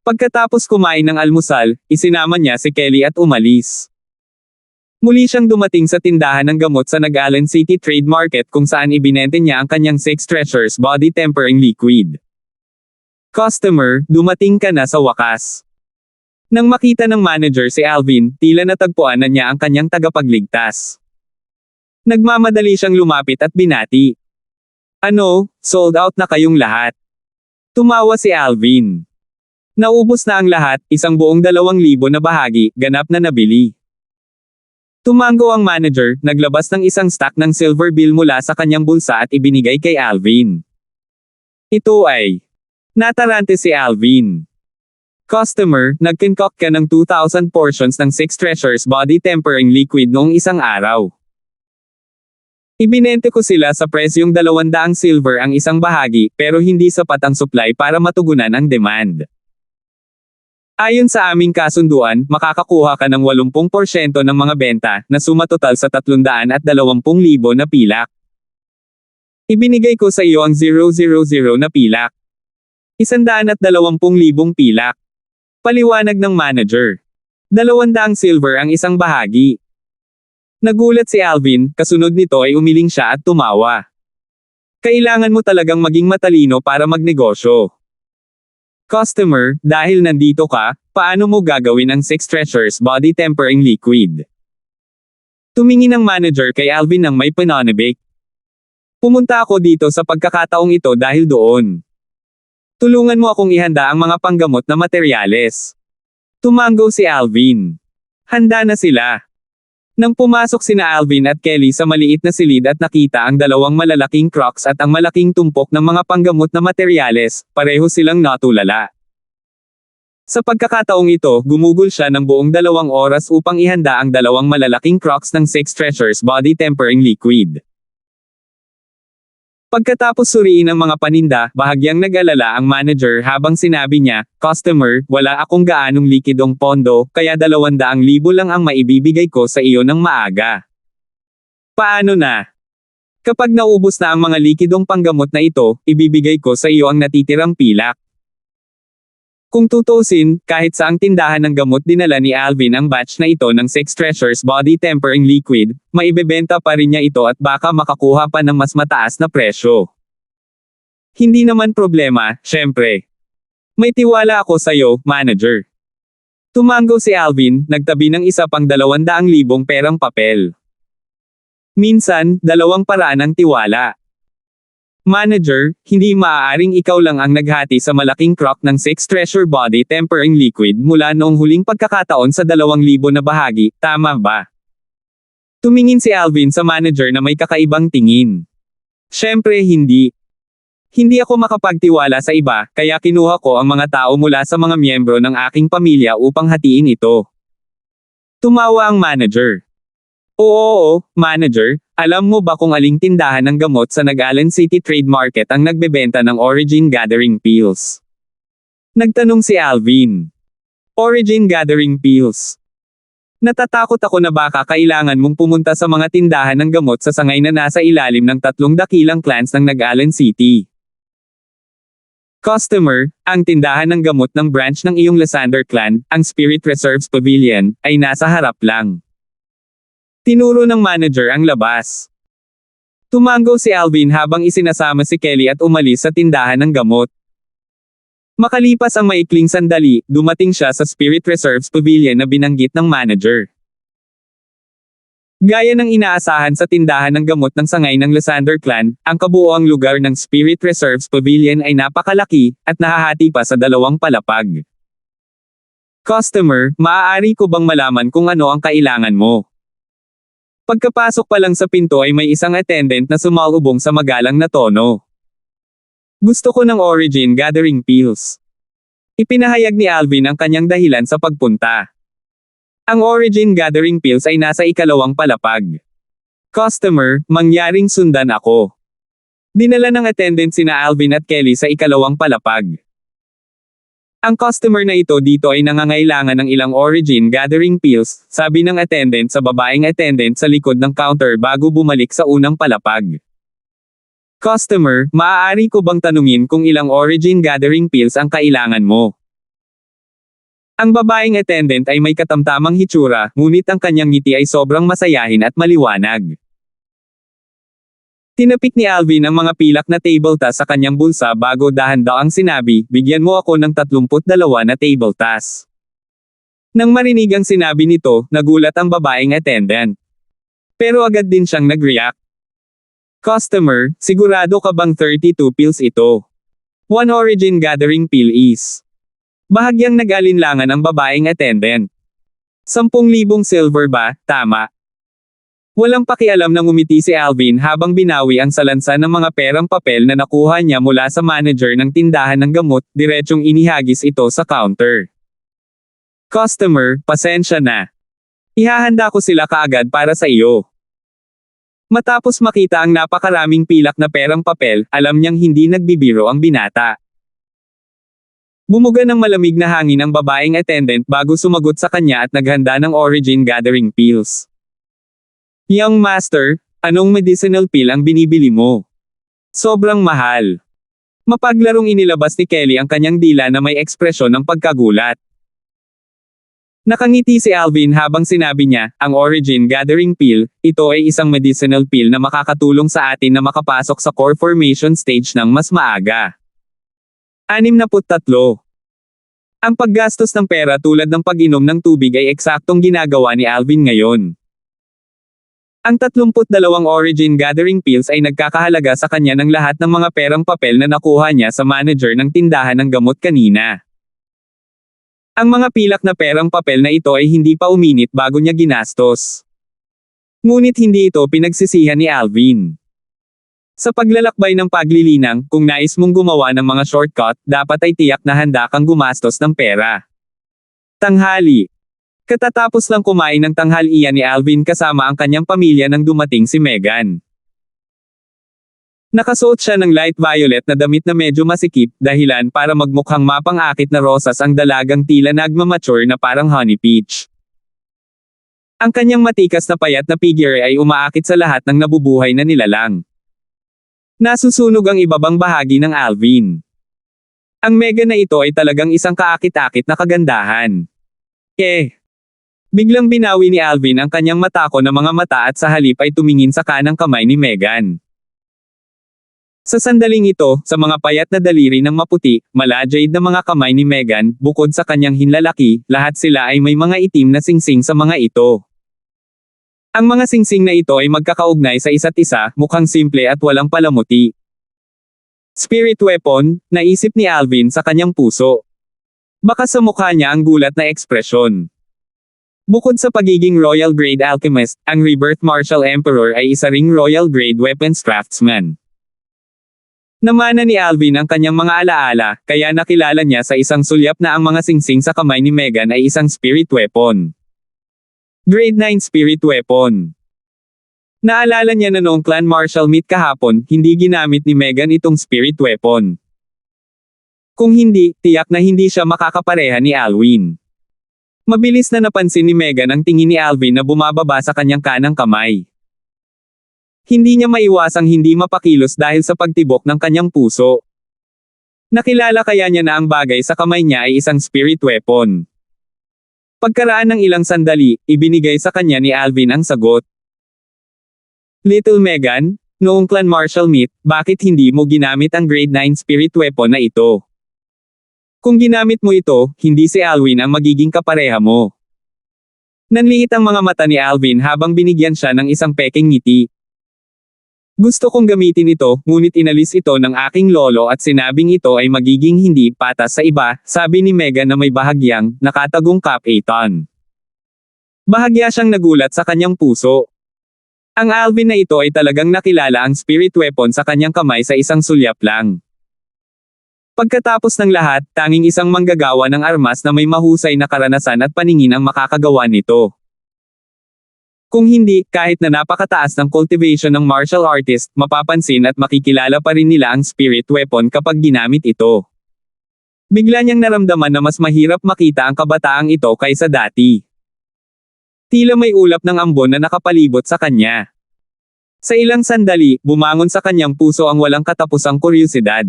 Pagkatapos kumain ng almusal, isinama niya si Kelly at umalis. Muli siyang dumating sa tindahan ng gamot sa Nag-Allen City Trade Market kung saan ibinente niya ang kanyang 6 Treasures Body Tempering Liquid. Customer, dumating ka na sa wakas. Nang makita ng manager si Alvin, tila natagpuan na niya ang kanyang tagapagligtas. Nagmamadali siyang lumapit at binati. Ano, sold out na kayong lahat? Tumawa si Alvin. Naubos na ang lahat, isang buong 2,000 na bahagi, ganap na nabili. Tumango ang manager, naglabas ng isang stack ng silver bill mula sa kanyang bulsa at ibinigay kay Alvin. Ito ay. Natarante si Alvin. Customer, nag-concoct ka ng 2,000 portions ng 6 Treasures Body Tempering Liquid noong isang araw. Ibinente ko sila sa presyong 200 silver ang isang bahagi, pero hindi sapat ang supply para matugunan ang demand. Ayon sa aming kasunduan, makakakuha ka ng 80% ng mga benta, na sumatotal sa 320,000 na pilak. Ibinigay ko sa iyo ang 000 na pilak. 120,000 pilak. Paliwanag ng manager. 200 silver ang isang bahagi. Nagulat si Alvin, kasunod nito ay umiling siya at tumawa. Kailangan mo talagang maging matalino para magnegosyo. Customer, dahil nandito ka, paano mo gagawin ang 6 Treasures Body Tempering Liquid? Tumingin ang manager kay Alvin ng may pananabik. Pumunta ako dito sa pagkakataong ito dahil doon. Tulungan mo akong ihanda ang mga panggamot na materyales. Tumango si Alvin. Handa na sila. Nang pumasok sina Alvin at Kelly sa maliit na silid at nakita ang 2 malalaking crocks at ang malaking tumpok ng mga panggamot na materyales, pareho silang natulala. Sa pagkakataong ito, gumugol siya ng buong 2 oras upang ihanda ang 2 malalaking crocks ng 6 Treasures Body Tempering Liquid. Pagkatapos suriin ang mga paninda, bahagyang nag-alala ang manager habang sinabi niya, Customer, wala akong gaanong likidong pondo, kaya 200,000 lang ang maibibigay ko sa iyo ng maaga. Paano na? Kapag naubos na ang mga likidong panggamot na ito, ibibigay ko sa iyo ang natitirang pilak. Kung tutuusin, kahit sa ang tindahan ng gamot dinala ni Alvin ang batch na ito ng 6 Treasures Body Tempering Liquid, maibebenta pa rin niya ito at baka makakuha pa ng mas mataas na presyo. Hindi naman problema, syempre. May tiwala ako sa iyo, manager. Tumango si Alvin, nagtabi ng isa pang 200,000 perang papel. Minsan, 2 paraan ng tiwala. Manager, hindi maaaring ikaw lang ang naghati sa malaking crock ng 6 Treasure Body Tempering Liquid mula noong huling pagkakataon sa 2,000 na bahagi, tama ba? Tumingin si Alvin sa manager na may kakaibang tingin. Syempre hindi. Hindi ako makapagtiwala sa iba, kaya kinuha ko ang mga tao mula sa mga miyembro ng aking pamilya upang hatiin ito. Tumawa ang manager. Oo, manager, alam mo ba kung aling tindahan ng gamot sa Nag-Allen City Trade Market ang nagbebenta ng Origin Gathering Pills? Nagtanong si Alvin. Origin Gathering Pills. Natatakot ako na baka kailangan mong pumunta sa mga tindahan ng gamot sa sangay na nasa ilalim ng 3 dakilang clans ng Nag-Allen City. Customer, ang tindahan ng gamot ng branch ng iyong Lysander clan, ang Spirit Reserves Pavilion, ay nasa harap lang. Tinuro ng manager ang labas. Tumango si Alvin habang isinasama si Kelly at umalis sa tindahan ng gamot. Makalipas ang maikling sandali, dumating siya sa Spirit Reserves Pavilion na binanggit ng manager. Gaya ng inaasahan sa tindahan ng gamot ng sangay ng Lysander clan, ang kabuoang lugar ng Spirit Reserves Pavilion ay napakalaki, at nahahati pa sa 2 palapag. Customer, maaari ko bang malaman kung ano ang kailangan mo? Pagkapasok pa lang sa pinto ay may isang attendant na sumalubong sa magalang na tono. Gusto ko ng Origin Gathering Pills. Ipinahayag ni Alvin ang kanyang dahilan sa pagpunta. Ang Origin Gathering Pills ay nasa ikalawang palapag. Customer, mangyaring sundan ako. Dinala ng attendant sina Alvin at Kelly sa ikalawang palapag. Ang customer na ito dito ay nangangailangan ng ilang Origin Gathering Pills, sabi ng attendant sa babaeng attendant sa likod ng counter bago bumalik sa unang palapag. Customer, maaari ko bang tanungin kung ilang Origin Gathering Pills ang kailangan mo? Ang babaeng attendant ay may katamtamang hitsura, ngunit ang kanyang ngiti ay sobrang masayahin at maliwanag. Tinapik ni Alvin ang mga pilak na table task sa kanyang bulsa bago dahan-daang sinabi, bigyan mo ako ng 32 na table task. Nang marinig ang sinabi nito, nagulat ang babaeng attendant. Pero agad din siyang nag-react. Customer, sigurado ka bang 32 pills ito? One Origin Gathering Pill is. Bahagyang nag-alinlangan ang babaeng attendant. 10,000 silver ba, tama? Walang pakialam na ngumiti si Alvin habang binawi ang salansa ng mga perang papel na nakuha niya mula sa manager ng tindahan ng gamot, diretsong inihagis ito sa counter. Customer, pasensya na. Ihahanda ko sila kaagad para sa iyo. Matapos makita ang napakaraming pilak na perang papel, alam niyang hindi nagbibiro ang binata. Bumuga ng malamig na hangin ang babaeng attendant bago sumagot sa kanya at naghanda ng Origin Gathering Pills. Young master, anong medicinal pill ang binibili mo? Sobrang mahal. Mapaglarong inilabas ni Kelly ang kanyang dila na may ekspresyon ng pagkagulat. Nakangiti si Alvin habang sinabi niya, ang Origin Gathering Pill, ito ay isang medicinal pill na makakatulong sa atin na makapasok sa core formation stage ng mas maaga. 63. Ang paggastos ng pera tulad ng pag-inom ng tubig ay eksaktong ginagawa ni Alvin ngayon. Ang 32 Origin Gathering Pills ay nagkakahalaga sa kanya ng lahat ng mga perang papel na nakuha niya sa manager ng tindahan ng gamot kanina. Ang mga pilak na perang papel na ito ay hindi pa uminit bago niya ginastos. Ngunit hindi ito pinagsisihan ni Alvin. Sa paglalakbay ng paglilinang, kung nais mong gumawa ng mga shortcut, dapat ay tiyak na handa kang gumastos ng pera. Tanghali. Katatapos lang kumain ng tanghalian ni Alvin kasama ang kanyang pamilya nang dumating si Megan. Nakasuot siya ng light violet na damit na medyo masikip, dahilan para magmukhang mapang-akit na rosas ang dalagang tila nagmamature na parang honey peach. Ang kanyang matikas na payat na figure ay umaakit sa lahat ng nabubuhay na nilalang. Nasusunog ang ibabang bahagi ng Alvin. Ang Megan na ito ay talagang isang kaakit-akit na kagandahan. Biglang binawi ni Alvin ang kanyang matako na mga mata at sa halip ay tumingin sa kanang kamay ni Megan. Sa sandaling ito, sa mga payat na daliri ng maputi, mala-jade na mga kamay ni Megan, bukod sa kanyang hinlalaki, lahat sila ay may mga itim na singsing sa mga ito. Ang mga singsing na ito ay magkakaugnay sa isa't isa, mukhang simple at walang palamuti. Spirit weapon, naisip ni Alvin sa kanyang puso. Baka sa mukha niya ang gulat na ekspresyon. Bukod sa pagiging Royal Grade Alchemist, ang Rebirth Martial Emperor ay isa ring Royal Grade Weapons Craftsman. Namana ni Alvin ang kanyang mga alaala, kaya nakilala niya sa isang sulyap na ang mga singsing sa kamay ni Megan ay isang spirit weapon. Grade 9 Spirit Weapon. Naalala niya na noong clan martial meet kahapon, hindi ginamit ni Megan itong spirit weapon. Kung hindi, tiyak na hindi siya makakapareha ni Alvin. Mabilis na napansin ni Megan ang tingin ni Alvin na bumababa sa kanyang kanang kamay. Hindi niya maiwasang hindi mapakilos dahil sa pagtibok ng kanyang puso. Nakilala kaya niya na ang bagay sa kamay niya ay isang spirit weapon. Pagkaraan ng ilang sandali, ibinigay sa kanya ni Alvin ang sagot. Little Megan, noong clan martial meet, bakit hindi mo ginamit ang grade 9 spirit weapon na ito? Kung ginamit mo ito, hindi si Alvin ang magiging kapareha mo. Nanliit ang mga mata ni Alvin habang binigyan siya ng isang peking ngiti. Gusto kong gamitin ito, ngunit inalis ito ng aking lolo at sinabing ito ay magiging hindi patas sa iba, sabi ni Megan na may bahagyang, nakatagong cap-a-ton. Bahagya siyang nagulat sa kanyang puso. Ang Alvin na ito ay talagang nakilala ang spirit weapon sa kanyang kamay sa isang sulyap lang. Pagkatapos ng lahat, tanging isang manggagawa ng armas na may mahusay na karanasan at paningin ang makakagawa nito. Kung hindi, kahit na napakataas ng cultivation ng martial artist, mapapansin at makikilala pa rin nila ang spirit weapon kapag ginamit ito. Bigla niyang naramdaman na mas mahirap makita ang kabataang ito kaysa dati. Tila may ulap ng ambon na nakapalibot sa kanya. Sa ilang sandali, bumangon sa kanyang puso ang walang katapusang kuryosidad.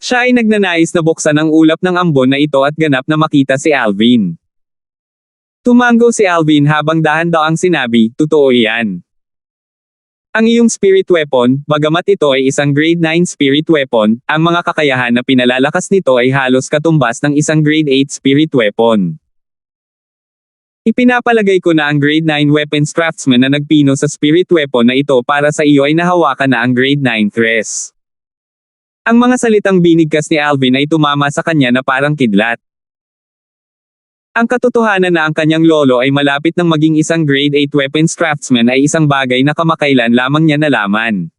Siya ay nagnanais na buksan ang ulap ng ambon na ito at ganap na makita si Alvin. Tumango si Alvin habang dahan-daang sinabi, "Totoo iyan. Ang iyong spirit weapon, bagamat ito ay isang grade 9 spirit weapon, ang mga kakayahan na pinalalakas nito ay halos katumbas ng isang grade 8 spirit weapon. Ipinapalagay ko na ang grade 9 weapons craftsman na nagpino sa spirit weapon na ito para sa iyo ay nahawakan na ang grade 9 Thres." Ang mga salitang binigkas ni Alvin ay tumama sa kanya na parang kidlat. Ang katotohanan na ang kanyang lolo ay malapit ng maging isang grade 8 weapons craftsman ay isang bagay na kamakailan lamang niya nalaman.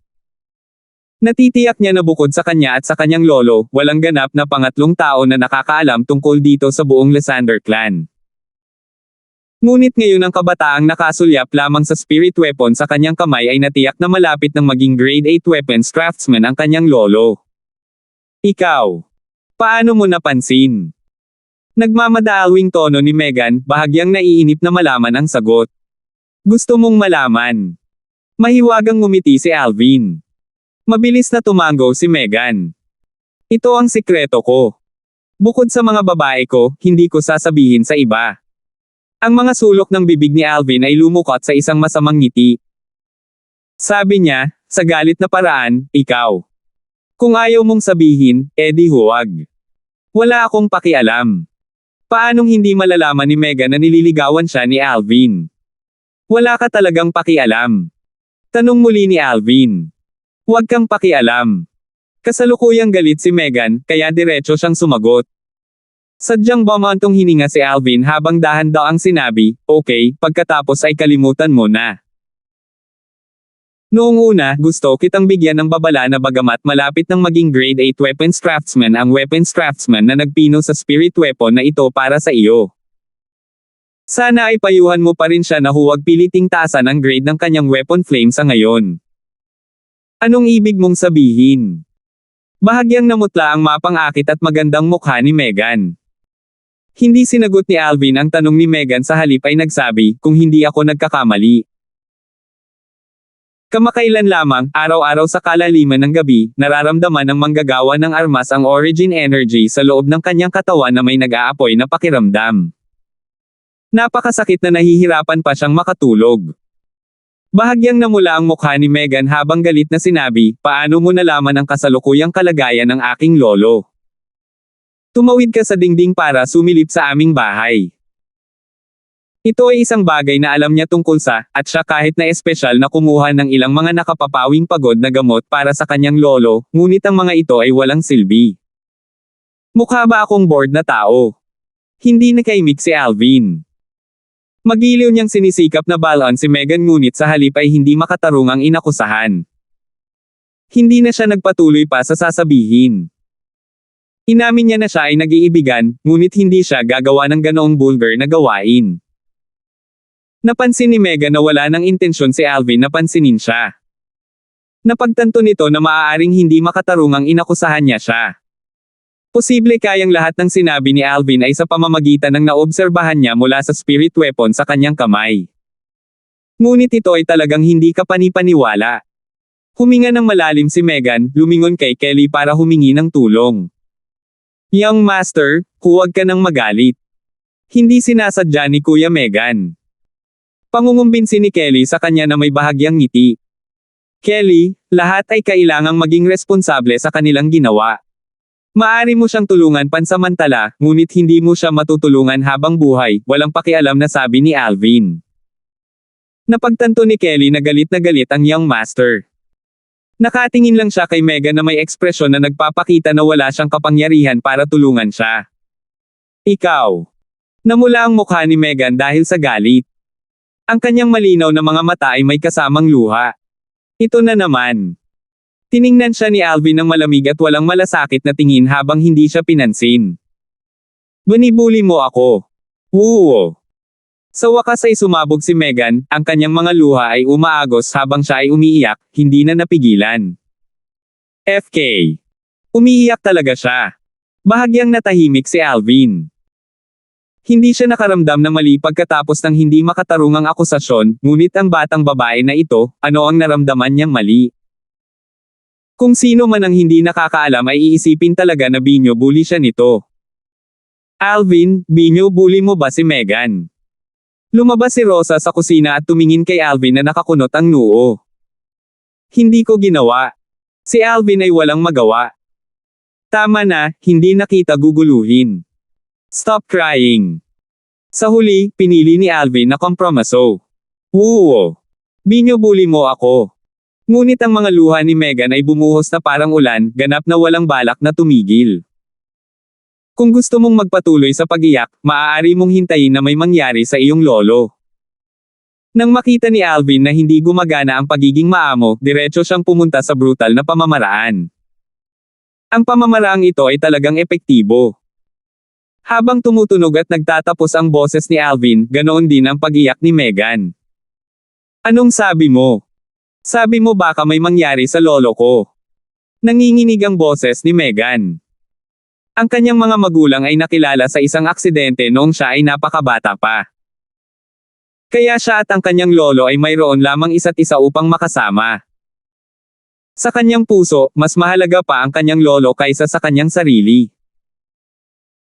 Natitiyak niya na bukod sa kanya at sa kanyang lolo, walang ganap na pangatlong tao na nakakaalam tungkol dito sa buong Lysander clan. Ngunit ngayon ang kabataang nakasulyap lamang sa spirit weapon sa kanyang kamay ay natiyak na malapit ng maging grade 8 weapons craftsman ang kanyang lolo. Ikaw. Paano mo napansin? Nagmamadaalwing tono ni Megan, bahagyang naiinip na malaman ang sagot. Gusto mong malaman. Mahiwagang ngumiti si Alvin. Mabilis na tumango si Megan. Ito ang sikreto ko. Bukod sa mga babae ko, hindi ko sasabihin sa iba. Ang mga sulok ng bibig ni Alvin ay lumukot sa isang masamang ngiti. Sabi niya, sa galit na paraan, ikaw. Kung ayaw mong sabihin, edi huwag. Wala akong pakialam. Paanong hindi malalaman ni Megan na nililigawan siya ni Alvin? Wala ka talagang pakialam. Tanong muli ni Alvin. Huwag kang pakialam. Kasalukuyang galit si Megan, kaya diretso siyang sumagot. Sadyang bumantong hininga si Alvin habang dahan-daang sinabi, "Okay, pagkatapos ay kalimutan mo na." Noong una, gusto kitang bigyan ng babala na bagamat malapit ng maging grade 8 weapons craftsman ang weapons craftsman na nagpino sa spirit weapon na ito para sa iyo. Sana ay payuhan mo pa rin siya na huwag piliting taasan ang grade ng kanyang weapon flame sa ngayon. Anong ibig mong sabihin? Bahagyang namutla ang mapangakit at magandang mukha ni Megan. Hindi sinagot ni Alvin ang tanong ni Megan, sa halip ay nagsabi, "Kung hindi ako nagkakamali." Kamakailan lamang, araw-araw sa kalaliman ng gabi, nararamdaman ng manggagawa ng armas ang origin energy sa loob ng kanyang katawan na may nag-aapoy na pakiramdam. Napakasakit na nahihirapan pa siyang makatulog. Bahagyang namula ang mukha ni Megan habang galit na sinabi, "Paano mo nalaman ang kasalukuyang kalagayan ng aking lolo? Tumawid ka sa dingding para sumilip sa aming bahay." Ito ay isang bagay na alam niya tungkol sa, at siya kahit na espesyal na kumuha ng ilang mga nakapapawing pagod na gamot para sa kanyang lolo, ngunit ang mga ito ay walang silbi. Mukha ba akong bored na tao? Hindi nakaimik si Alvin. Magiliw niyang sinisikap na balon si Megan, ngunit sa halip ay hindi makatarung ang inakusahan. Hindi na siya nagpatuloy pa sa sasabihin. Inamin niya na siya ay nag-iibigan, ngunit hindi siya gagawa ng ganoong bulgar na gawain. Napansin ni Megan na wala ng intensyon si Alvin na pansinin siya. Napagtanto nito na maaaring hindi makatarung ang inakusahan niya siya. Posible kayang lahat ng sinabi ni Alvin ay sa pamamagitan ng naobserbahan niya mula sa spirit weapon sa kanyang kamay. Ngunit ito ay talagang hindi kapanipaniwala. Huminga ng malalim si Megan, lumingon kay Kelly para humingi ng tulong. "Young Master, huwag ka nang magalit. Hindi sinasadya ni Kuya Megan." Pangungumbinsi ni Kelly sa kanya na may bahagyang ngiti. "Kelly, lahat ay kailangang maging responsable sa kanilang ginawa. Maaari mo siyang tulungan pansamantala, ngunit hindi mo siya matutulungan habang buhay," walang pakialam na sabi ni Alvin. Napagtanto ni Kelly na galit ang young master. Nakatingin lang siya kay Megan na may ekspresyon na nagpapakita na wala siyang kapangyarihan para tulungan siya. "Ikaw." Namula ang mukha ni Megan dahil sa galit. Ang kanyang malinaw na mga mata ay may kasamang luha. Ito na naman. Tiningnan siya ni Alvin ng malamig at walang malasakit na tingin habang hindi siya pinansin. Binibuli mo ako. Woo! Sa wakas ay sumabog si Megan, ang kanyang mga luha ay umaagos habang siya ay umiiyak, hindi na napigilan. FK. Umiiyak talaga siya. Bahagyang natahimik si Alvin. Hindi siya nakaramdam ng mali pagkatapos ng hindi makatarungang akusasyon, ngunit ang batang babae na ito, ano ang naramdaman niyang mali? Kung sino man ang hindi nakakaalam ay iisipin talaga na binyo-bully siya nito. Alvin, binyo-bully mo ba si Megan? Lumabas si Rosa sa kusina at tumingin kay Alvin na nakakunot ang noo. Hindi ko ginawa. Si Alvin ay walang magawa. Tama na, hindi na kita guguluhin. Stop crying. Sa huli, pinili ni Alvin na kompromiso. Woo! Binyo-bully mo ako. Ngunit ang mga luha ni Megan ay bumuhos na parang ulan, ganap na walang balak na tumigil. Kung gusto mong magpatuloy sa pag-iyak, maaari mong hintayin na may mangyari sa iyong lolo. Nang makita ni Alvin na hindi gumagana ang pagiging maamo, diretso siyang pumunta sa brutal na pamamaraan. Ang pamamaraang ito ay talagang epektibo. Habang tumutunog at nagtatapos ang boses ni Alvin, ganoon din ang pag-iyak ni Megan. Anong sabi mo? Sabi mo baka may mangyari sa lolo ko. Nanginginig ang boses ni Megan. Ang kanyang mga magulang ay nakilala sa isang aksidente noong siya ay napakabata pa. Kaya siya at ang kanyang lolo ay mayroon lamang isa't isa upang makasama. Sa kanyang puso, mas mahalaga pa ang kanyang lolo kaysa sa kanyang sarili.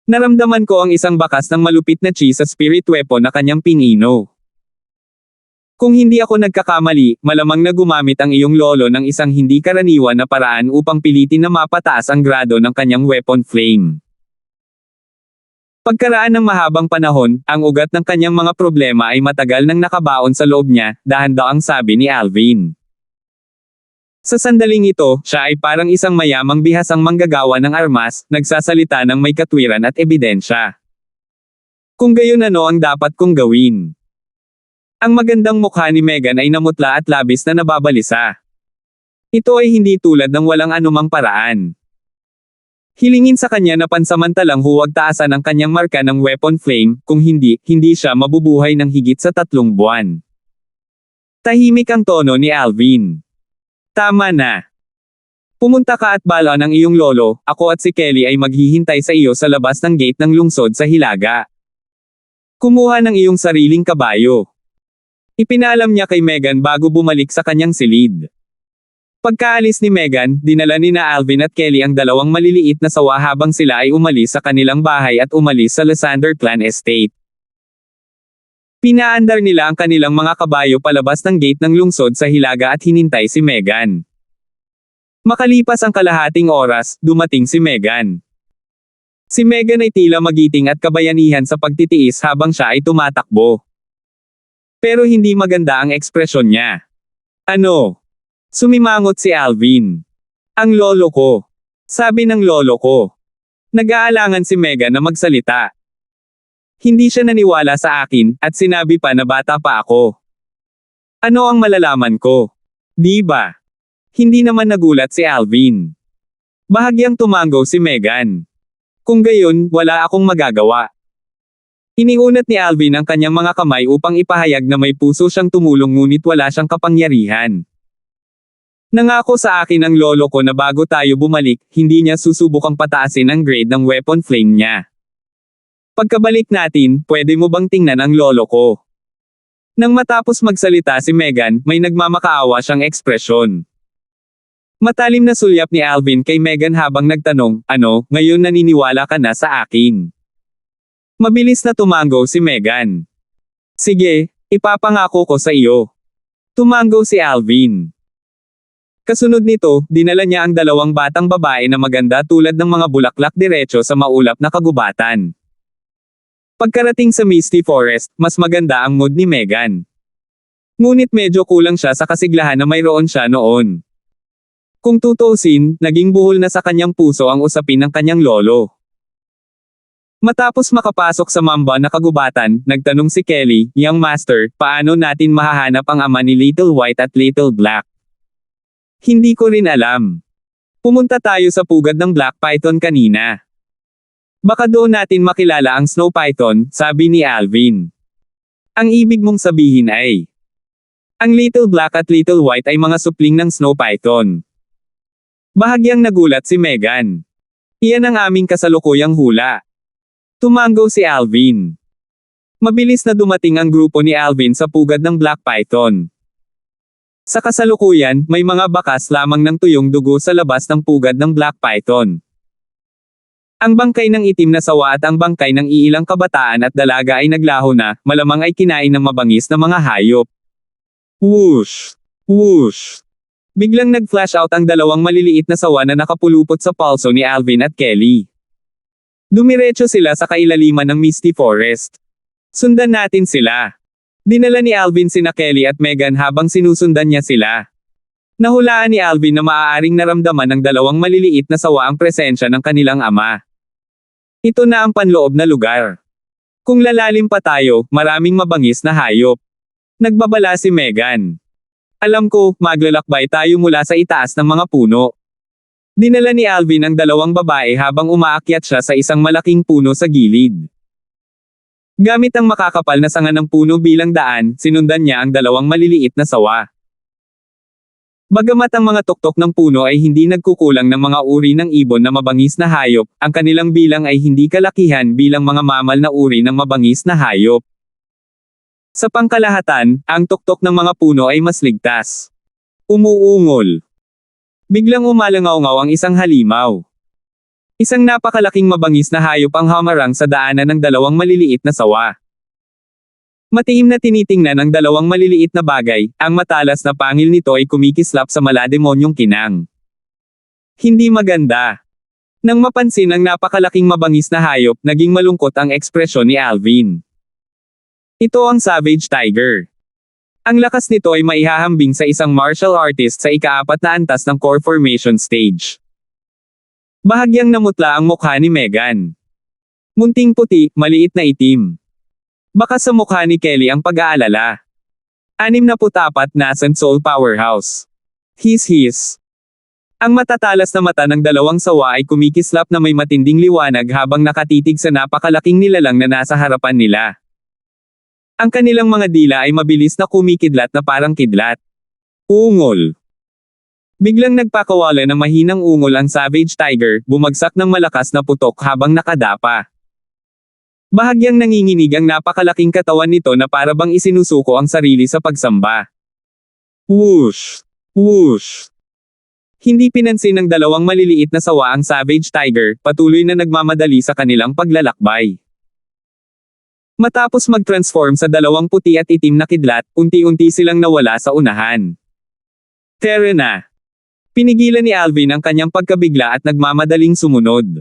Naramdaman ko ang isang bakas ng malupit na chi sa spirit weapon na kanyang pinino. Kung hindi ako nagkakamali, malamang na gumamit ang iyong lolo ng isang hindi karaniwan na paraan upang pilitin na mapataas ang grado ng kanyang weapon flame. Pagkaraan ng mahabang panahon, ang ugat ng kanyang mga problema ay matagal nang nakabaon sa loob niya, dahan-daang sabi ni Alvin. Sa sandaling ito, siya ay parang isang mayamang bihasang manggagawa ng armas, nagsasalita ng may katwiran at ebidensya. Kung gayon ano ang dapat kong gawin? Ang magandang mukha ni Megan ay namutla at labis na nababalisa. Ito ay hindi tulad ng walang anumang paraan. Hilingin sa kanya na pansamantalang huwag taasan ang kanyang marka ng weapon flame, kung hindi, hindi siya mabubuhay ng higit sa 3 buwan. Tahimik ang tono ni Alvin. Tama na. Pumunta ka at bala ng iyong lolo, ako at si Kelly ay maghihintay sa iyo sa labas ng gate ng lungsod sa Hilaga. Kumuha ng iyong sariling kabayo. Ipinalam niya kay Megan bago bumalik sa kanyang silid. Pagkaalis ni Megan, dinala ni na Alvin at Kelly ang dalawang maliliit na sawa habang sila ay umalis sa kanilang bahay at umalis sa Lysander Clan Estate. Pinaandar nila ang kanilang mga kabayo palabas ng gate ng lungsod sa Hilaga at hinintay si Megan. Makalipas ang kalahating oras, dumating si Megan. Si Megan ay tila magiting at kabayanihan sa pagtitiis habang siya ay tumatakbo. Pero hindi maganda ang ekspresyon niya. Ano? Sumimangot si Alvin. Ang lolo ko. Sabi ng lolo ko. Nag-aalangan si Megan na magsalita. Hindi siya naniwala sa akin, at sinabi pa na bata pa ako. Ano ang malalaman ko? Di ba? Hindi naman nagulat si Alvin. Bahagyang tumango si Megan. Kung gayon, wala akong magagawa. Iniunat ni Alvin ang kanyang mga kamay upang ipahayag na may puso siyang tumulong ngunit wala siyang kapangyarihan. Nangako sa akin ang lolo ko na bago tayo bumalik, hindi niya susubukang pataasin ang grade ng weapon flame niya. Pagkabalik natin, pwede mo bang tingnan ang lolo ko? Nang matapos magsalita si Megan, may nagmamakaawa siyang ekspresyon. Matalim na sulyap ni Alvin kay Megan habang nagtanong, ano, ngayon naniniwala ka na sa akin? Mabilis na tumango si Megan. Sige, ipapangako ko sa iyo. Tumango si Alvin. Kasunod nito, dinala niya ang dalawang batang babae na maganda tulad ng mga bulaklak diretso sa maulap na kagubatan. Pagkarating sa Misty Forest, mas maganda ang mood ni Megan. Ngunit medyo kulang siya sa kasiglahan na mayroon siya noon. Kung tutuusin, naging buhol na sa kanyang puso ang usapin ng kanyang lolo. Matapos makapasok sa mamba na kagubatan, nagtanong si Kelly, "Young Master, paano natin mahahanap ang ama ni Little White at Little Black?" "Hindi ko rin alam. Pumunta tayo sa pugad ng Black Python kanina. Baka doon natin makilala ang Snow Python," sabi ni Alvin. "Ang ibig mong sabihin ay, ang Little Black at Little White ay mga supling ng Snow Python." Bahagyang nagulat si Megan. "Iyan ang aming kasalukuyang hula." Tumango si Alvin. Mabilis na dumating ang grupo ni Alvin sa pugad ng Black Python. Sa kasalukuyan, may mga bakas lamang ng tuyong dugo sa labas ng pugad ng Black Python. Ang bangkay ng itim na sawa at ang bangkay ng iilang kabataan at dalaga ay naglaho na, malamang ay kinain ng mabangis na mga hayop. Whoosh! Whoosh! Biglang nag-flash out ang dalawang maliliit na sawa na nakapulupot sa palso ni Alvin at Kelly. Dumiretso sila sa kailaliman ng Misty Forest. "Sundan natin sila." Dinala ni Alvin sina Kelly at Megan habang sinusundan niya sila. Nahulaan ni Alvin na maaaring naramdaman ng dalawang maliliit na sawa ang presensya ng kanilang ama. Ito na ang panloob na lugar. Kung lalalim pa tayo, maraming mabangis na hayop. Nagbabala si Megan. "Alam ko, maglalakbay tayo mula sa itaas ng mga puno." Dinala ni Alvin ang dalawang babae habang umaakyat siya sa isang malaking puno sa gilid. Gamit ang makakapal na sanga ng puno bilang daan, sinundan niya ang dalawang maliliit na sawa. Bagamat ang mga tuktok ng puno ay hindi nagkukulang ng mga uri ng ibon na mabangis na hayop, ang kanilang bilang ay hindi kalakihan bilang mga mamal na uri ng mabangis na hayop. Sa pangkalahatan, ang tuktok ng mga puno ay mas ligtas. Umuungol. Biglang umalangaw-ngaw ang isang halimaw. Isang napakalaking mabangis na hayop ang hamarang sa daanan ng dalawang maliliit na sawa. Matiim na tinitingnan ng dalawang maliliit na bagay, ang matalas na pangil nito ay kumikislap sa malademonyong kinang. Hindi maganda. Nang mapansin ang napakalaking mabangis na hayop, naging malungkot ang ekspresyon ni Alvin. Ito ang Savage Tiger. Ang lakas nito ay maihahambing sa isang martial artist sa ika-4 na antas ng core formation stage. Bahagyang namutla ang mukha ni Megan. Munting puti, maliit na itim. Baka sa mukha ni Kelly ang pag-aalala. 64 nascent soul powerhouse. His. Ang matatalas na mata ng dalawang sawa ay kumikislap na may matinding liwanag habang nakatitig sa napakalaking nilalang na nasa harapan nila. Ang kanilang mga dila ay mabilis na kumikidlat na parang kidlat. Ungol. Biglang nagpakawala ng mahinang ungol ang Savage Tiger, bumagsak ng malakas na putok habang nakadapa. Bahagyang nanginginig ang napakalaking katawan nito na para bang isinusuko ang sarili sa pagsamba. Whoosh! Whoosh! Hindi pinansin ng dalawang maliliit na sawa ang Savage Tiger, patuloy na nagmamadali sa kanilang paglalakbay. Matapos mag-transform sa dalawang puti at itim na kidlat, unti-unti silang nawala sa unahan. Tara na! Pinigilan ni Alvin ang kanyang pagkabigla at nagmamadaling sumunod.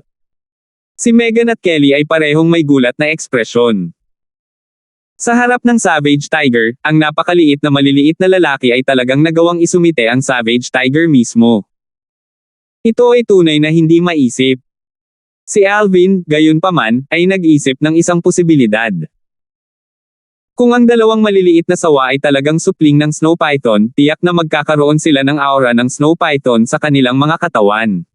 Si Megan at Kelly ay parehong may gulat na ekspresyon. Sa harap ng Savage Tiger, ang napakaliit na maliliit na lalaki ay talagang nagawang isumite ang Savage Tiger mismo. Ito ay tunay na hindi maisip. Si Alvin, gayunpaman, ay nag-isip ng isang posibilidad. Kung ang dalawang maliliit na sawa ay talagang supling ng Snow Python, tiyak na magkakaroon sila ng aura ng Snow Python sa kanilang mga katawan.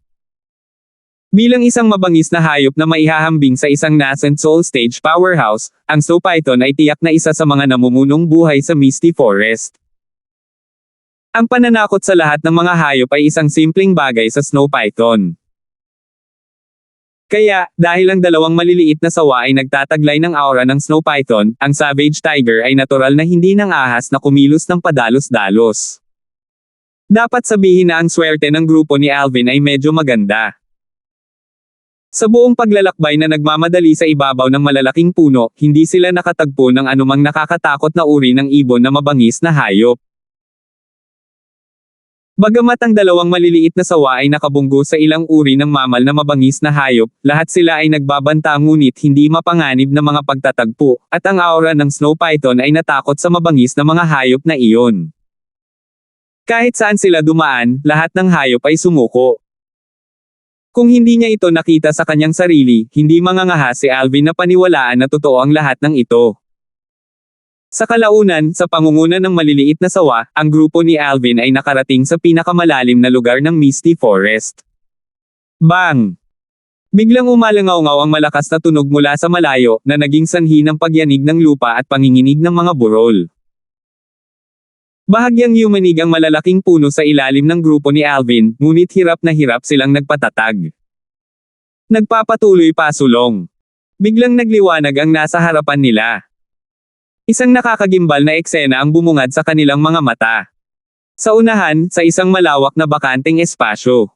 Bilang isang mabangis na hayop na maihahambing sa isang nascent soul stage powerhouse, ang Snow Python ay tiyak na isa sa mga namumunong buhay sa Misty Forest. Ang pananakot sa lahat ng mga hayop ay isang simpleng bagay sa Snow Python. Kaya, dahil ang dalawang maliliit na sawa ay nagtataglay ng aura ng Snow Python, ang Savage Tiger ay natural na hindi nang ahas na kumilos ng padalos-dalos. Dapat sabihin na ang swerte ng grupo ni Alvin ay medyo maganda. Sa buong paglalakbay na nagmamadali sa ibabaw ng malalaking puno, hindi sila nakatagpo ng anumang nakakatakot na uri ng ibon na mabangis na hayop. Bagamat ang dalawang maliliit na sawa ay nakabunggo sa ilang uri ng mamal na mabangis na hayop, lahat sila ay nagbabanta ngunit hindi mapanganib na mga pagtatagpo, at ang aura ng Snow Python ay natakot sa mabangis na mga hayop na iyon. Kahit saan sila dumaan, lahat ng hayop ay sumuko. Kung hindi niya ito nakita sa kanyang sarili, hindi mangangaha si Alvin na paniwalaan na totoo ang lahat ng ito. Sa kalaunan, sa pangunguna ng maliliit na sawa, ang grupo ni Alvin ay nakarating sa pinakamalalim na lugar ng Misty Forest. Bang! Biglang umalangaw-ngaw ang malakas na tunog mula sa malayo, na naging sanhi ng pagyanig ng lupa at panginginig ng mga burol. Bahagyang yumanig ang malalaking puno sa ilalim ng grupo ni Alvin, ngunit hirap na hirap silang nagpatatag. Nagpapatuloy pa sulong. Biglang nagliwanag ang nasa harapan nila. Isang nakakagimbal na eksena ang bumungad sa kanilang mga mata. Sa unahan, sa isang malawak na bakanteng espasyo.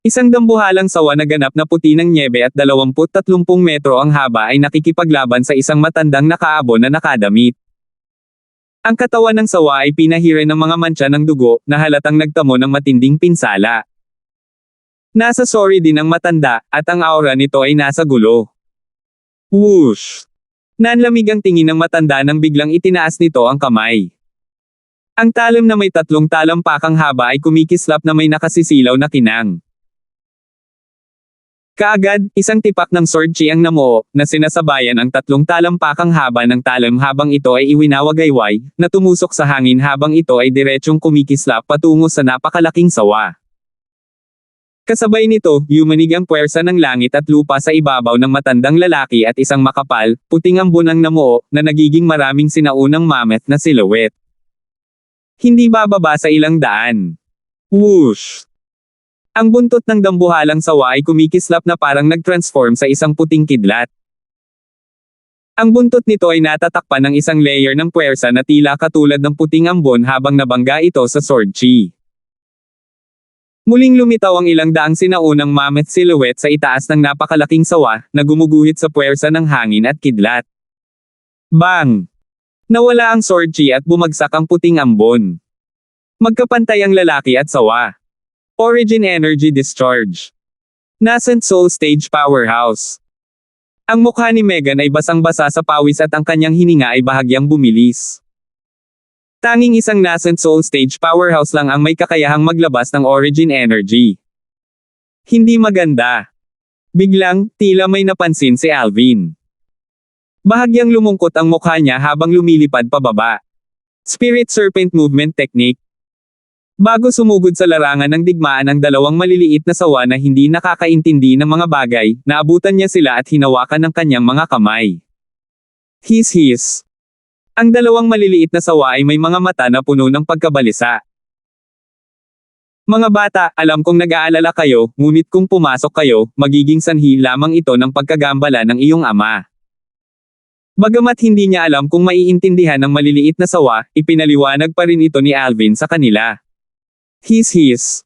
Isang dambuhalang sawa na ganap na puti ng nyebe at 20-30 metro ang haba ay nakikipaglaban sa isang matandang nakaabo na nakadamit. Ang katawan ng sawa ay pinahira ng mga mantsa ng dugo, na halatang nagtamo ng matinding pinsala. Nasa sorry din ang matanda, at ang aura nito ay nasa gulo. Whoosh! Nanlamig ang tingin ng matanda nang biglang itinaas nito ang kamay. Ang talim na may 3 talampakang haba ay kumikislap na may nakasisilaw na kinang. Kaagad, isang tipak ng sword chi ang namuo, na sinasabayan ang 3 talampakang haba ng talim habang ito ay iwinawagayway, na tumusok sa hangin habang ito ay diretsyong kumikislap patungo sa napakalaking sawa. Kasabay nito, yumanig ang puwersa ng langit at lupa sa ibabaw ng matandang lalaki at isang makapal, puting ambon ang namuo, na nagiging maraming sinaunang mammoth na silhouette. Hindi bababa sa ilang daan. Whoosh! Ang buntot ng dambuhalang sawa ay kumikislap na parang nag-transform sa isang puting kidlat. Ang buntot nito ay natatakpan ng isang layer ng puwersa na tila katulad ng puting ambon habang nabangga ito sa sword chi. Muling lumitaw ang ilang daang sinaunang mammoth silhouette sa itaas ng napakalaking sawa, na gumuguhit sa puwersa ng hangin at kidlat. Bang! Nawala ang sword chi at bumagsak ang puting ambon. Magkapantay ang lalaki at sawa. Origin Energy Discharge. Nascent Soul Stage Powerhouse. Ang mukha ni Megan ay basang-basa sa pawis at ang kanyang hininga ay bahagyang bumilis. Tanging isang Nascent Soul Stage Powerhouse lang ang may kakayahang maglabas ng Origin Energy. Hindi maganda. Biglang, tila may napansin si Alvin. Bahagyang lumungkot ang mukha niya habang lumilipad pababa. Spirit Serpent Movement Technique. Bago sumugod sa larangan ng digmaan ang 2 maliliit na sawa na hindi nakakaintindi ng mga bagay, naabutan niya sila at hinawakan ng kanyang mga kamay. His. Ang 2 maliliit na sawa ay may mga mata na puno ng pagkabalisa. Mga bata, alam kong nag-aalala kayo, ngunit kung pumasok kayo, magiging sanhi lamang ito ng pagkagambala ng iyong ama. Bagamat hindi niya alam kung maiintindihan ng maliliit na sawa, ipinaliwanag pa rin ito ni Alvin sa kanila. His.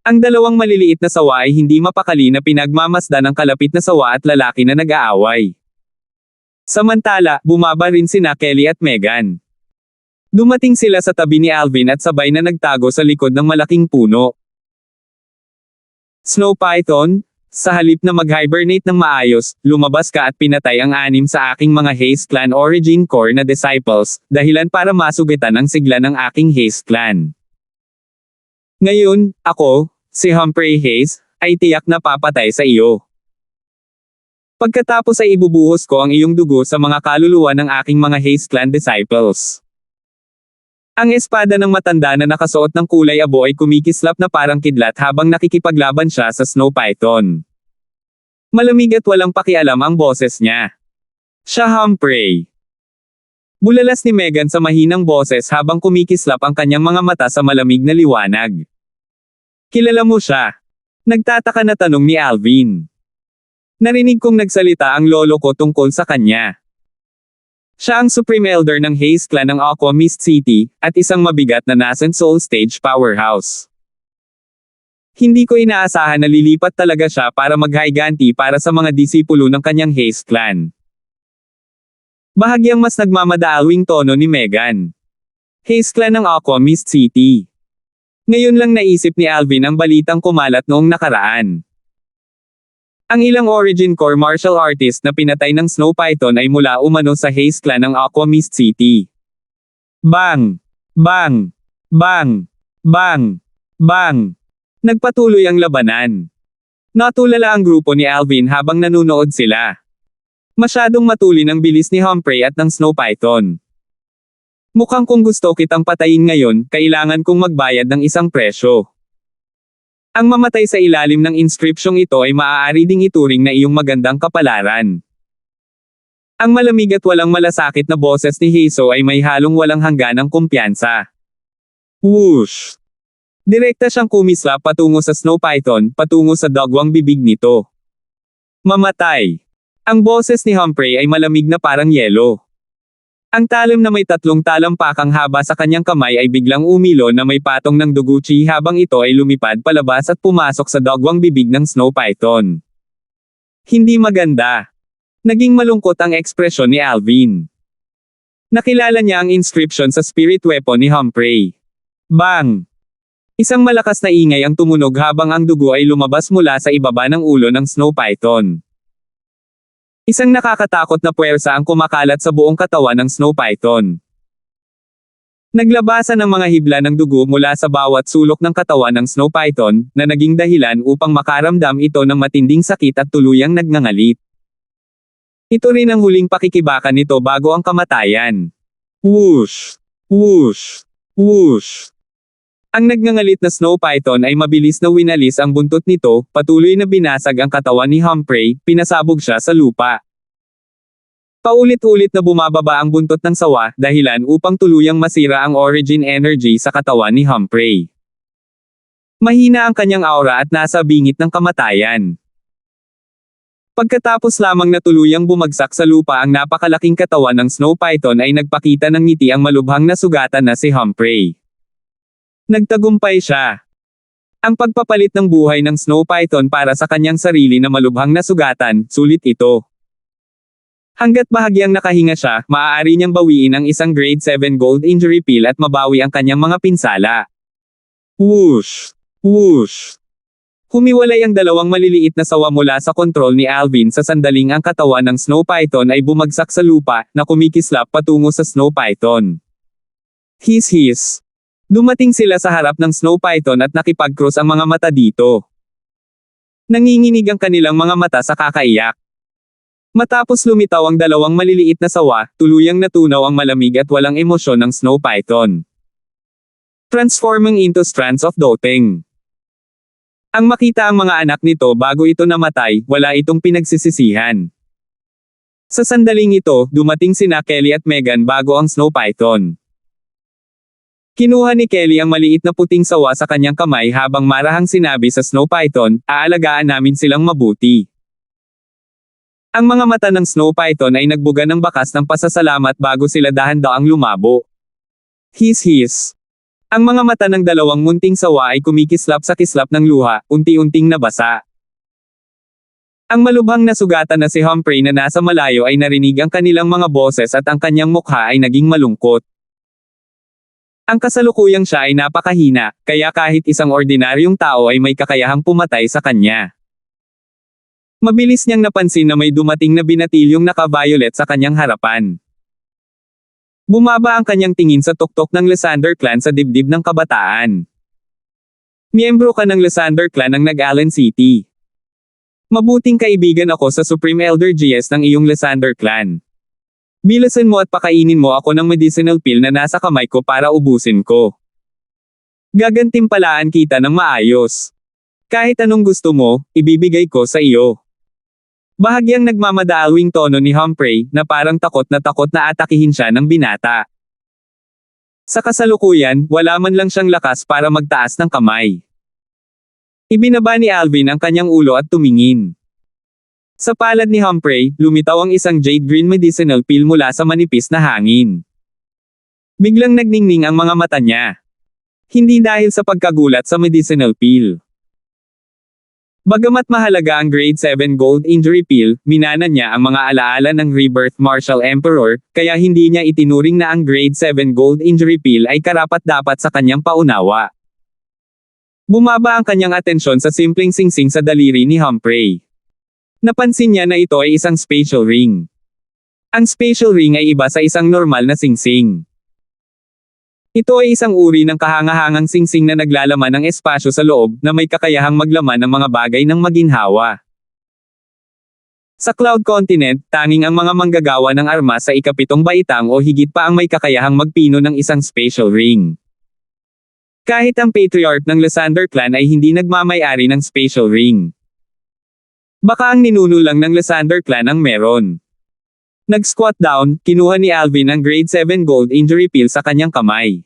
Ang 2 maliliit na sawa ay hindi mapakali na pinagmamasdan ng kalapit na sawa at lalaki na nag-aaway. Samantala, bumaba rin sina Kelly at Megan. Dumating sila sa tabi ni Alvin at sabay na nagtago sa likod ng malaking puno. Snow Python, sa halip na mag-hibernate ng maayos, lumabas ka at pinatay ang 6 sa aking mga Haze Clan Origin Core na disciples, dahilan para masugitan ang sigla ng aking Haze Clan. Ngayon, ako, si Humphrey Hayes, ay tiyak na papatay sa iyo. Pagkatapos ay ibubuhos ko ang iyong dugo sa mga kaluluwa ng aking mga Haze Clan disciples. Ang espada ng matanda na nakasuot ng kulay abo ay kumikislap na parang kidlat habang nakikipaglaban siya sa Snow Python. Malamig at walang pakialam ang boses niya. Siya Humphrey. Bulalas ni Megan sa mahinang boses habang kumikislap ang kanyang mga mata sa malamig na liwanag. Kilala mo siya? Nagtataka na tanong ni Alvin. Narinig kong nagsalita ang lolo ko tungkol sa kanya. Siya ang Supreme Elder ng Haze Clan ng Aqua Mist City, at isang mabigat na Nascent Soul Stage Powerhouse. Hindi ko inaasahan na lilipat talaga siya para maghiganti para sa mga disipulo ng kanyang Haze Clan. Bahagyang mas nagmamadaalwing tono ni Megan. Haze Clan ng Aqua Mist City. Ngayon lang naisip ni Alvin ang balitang kumalat noong nakaraan. Ang ilang Origin Core martial artist na pinatay ng Snow Python ay mula umano sa Haze Clan ng Aqua Mist City. Bang! Bang! Bang! Bang! Bang! Nagpatuloy ang labanan. Natulala ang grupo ni Alvin habang nanunood sila. Masyadong matulin ang bilis ni Humphrey at ng Snow Python. Mukhang kung gusto kitang patayin ngayon, kailangan kong magbayad ng isang presyo. Ang mamatay sa ilalim ng inskripsyong ito ay maaari ding ituring na iyong magandang kapalaran. Ang malamig at walang malasakit na boses ni Heiso ay may halong walang hangganang kumpiyansa. Whoosh! Direkta siyang kumislap patungo sa Snow Python, patungo sa dagwang bibig nito. Mamatay! Ang boses ni Humphrey ay malamig na parang yelo. Ang talim na may 3 talampakang haba sa kanyang kamay ay biglang umilo na may patong ng duguchi habang ito ay lumipad palabas at pumasok sa dagwang bibig ng Snow Python. Hindi maganda. Naging malungkot ang ekspresyon ni Alvin. Nakilala niya ang inscription sa spirit weapon ni Humphrey. Bang! Isang malakas na ingay ang tumunog habang ang dugo ay lumabas mula sa ibaba ng ulo ng Snow Python. Isang nakakatakot na puwersa ang kumakalat sa buong katawan ng Snow Python. Naglabasan ang mga hibla ng dugo mula sa bawat sulok ng katawan ng Snow Python, na naging dahilan upang makaramdam ito ng matinding sakit at tuluyang nagngangalit. Ito rin ang huling pakikibakan nito bago ang kamatayan. Whoosh! Whoosh! Whoosh! Ang nagngangalit na Snow Python ay mabilis na winalis ang buntot nito, patuloy na binasag ang katawan ni Humphrey, pinasabog siya sa lupa. Paulit-ulit na bumababa ang buntot ng sawa, dahilan upang tuluyang masira ang origin energy sa katawan ni Humphrey. Mahina ang kanyang aura at nasa bingit ng kamatayan. Pagkatapos lamang na tuluyang bumagsak sa lupa ang napakalaking katawan ng Snow Python ay nagpakita ng ngiti ang malubhang na sugatan na si Humphrey. Nagtagumpay siya. Ang pagpapalit ng buhay ng Snow Python para sa kanyang sarili na malubhang na sugatan, sulit ito. Hanggat bahagyang nakahinga siya, maaari niyang bawiin ang isang grade 7 gold injury pill at mabawi ang kanyang mga pinsala. Whoosh! Whoosh! Humiwalay ang 2 maliliit na sawa mula sa kontrol ni Alvin sa sandaling ang katawan ng Snow Python ay bumagsak sa lupa, na kumikislap patungo sa Snow Python. His. Dumating sila sa harap ng Snow Python at nakipag-cross ang mga mata dito. Nanginginig ang kanilang mga mata sa kakaiyak. Matapos lumitaw ang 2 maliliit na sawa, tuluyang natunaw ang malamig at walang emosyon ng Snow Python. Transforming into strands of doting. Ang makita ang mga anak nito bago ito namatay, wala itong pinagsisisihan. Sa sandaling ito, dumating sina Kelly at Megan bago ang Snow Python. Kinuha ni Kelly ang maliit na puting sawa sa kanyang kamay habang marahang sinabi sa Snow Python, aalagaan namin silang mabuti. Ang mga mata ng Snow Python ay nagbuga ng bakas ng pasasalamat bago sila dahan-daang lumabo. His. Ang mga mata ng 2 munting sawa ay kumikislap sa kislap ng luha, unti-unting nabasa. Ang malubhang na sugatan na si Humphrey na nasa malayo ay narinig ang kanilang mga boses at ang kanyang mukha ay naging malungkot. Ang kasalukuyang siya ay napakahina, kaya kahit isang ordinaryong tao ay may kakayahang pumatay sa kanya. Mabilis niyang napansin na may dumating na binatilyong naka-violet sa kanyang harapan. Bumaba ang kanyang tingin sa tuktok ng Lysander clan sa dibdib ng kabataan. Miyembro ka ng Lysander clan ng Nag-Allen City. Mabuting kaibigan ako sa Supreme Elder GS ng iyong Lysander clan. Bilasan mo at pakainin mo ako ng medicinal pill na nasa kamay ko para ubusin ko. Gagantimpalaan kita ng maayos. Kahit anong gusto mo, ibibigay ko sa iyo. Bahagyang nagmamadaalwing tono ni Humphrey, na parang takot na atakihin siya ng binata. Sa kasalukuyan, wala man lang siyang lakas para magtaas ng kamay. Ibinaba ni Alvin ang kanyang ulo at tumingin. Sa palad ni Humphrey, lumitaw ang isang jade green medicinal pill mula sa manipis na hangin. Biglang nagningning ang mga mata niya. Hindi dahil sa pagkagulat sa medicinal pill. Bagamat mahalaga ang grade 7 gold injury pill, minana niya ang mga alaala ng Rebirth Martial Emperor, kaya hindi niya itinuring na ang grade 7 gold injury pill ay karapat-dapat sa kanyang paunawa. Bumaba ang kanyang atensyon sa simpleng singsing sa daliri ni Humphrey. Napansin niya na ito ay isang spatial ring. Ang spatial ring ay iba sa isang normal na singsing. Ito ay isang uri ng kahangahangang singsing na naglalaman ng espasyo sa loob na may kakayahang maglaman ng mga bagay ng maginhawa. Sa Cloud Continent, tanging ang mga manggagawa ng armas sa ikapitong baitang o higit pa ang may kakayahang magpino ng isang spatial ring. Kahit ang Patriarch ng Lysander clan ay hindi nagmamay-ari ng spatial ring. Baka ang ninuno lang ng Lysander clan ang meron. Nag-squat down, kinuha ni Alvin ang grade 7 gold injury pill sa kanyang kamay.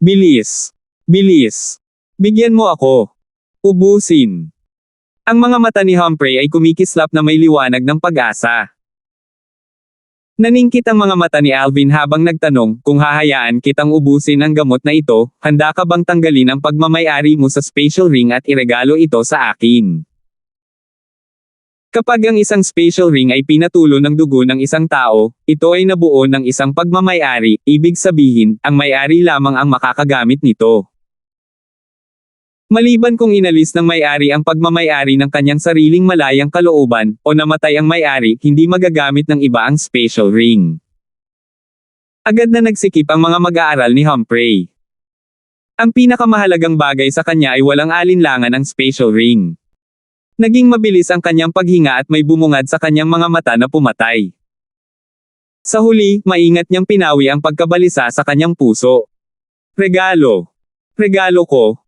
Bilis! Bilis! Bigyan mo ako! Ubusin! Ang mga mata ni Humphrey ay kumikislap na may liwanag ng pag-asa. Naningkit ang mga mata ni Alvin habang nagtanong, kung hahayaan kitang ubusin ang gamot na ito, handa ka bang tanggalin ang pagmamay-ari mo sa spatial ring at iregalo ito sa akin? Kapag ang isang spatial ring ay pinatulo ng dugo ng isang tao, ito ay nabuo ng isang pagmamay-ari, ibig sabihin, ang may-ari lamang ang makakagamit nito. Maliban kung inalis ng may-ari ang pagmamay-ari ng kanyang sariling malayang kalooban, o namatay ang may-ari, hindi magagamit ng iba ang spatial ring. Agad na nagsikip ang mga mag-aaral ni Humphrey. Ang pinakamahalagang bagay sa kanya ay walang alinlangan ang spatial ring. Naging mabilis ang kanyang paghinga at may bumungad sa kanyang mga mata na pumatay. Sa huli, maingat niyang pinawi ang pagkabalisa sa kanyang puso. Regalo. Regalo ko.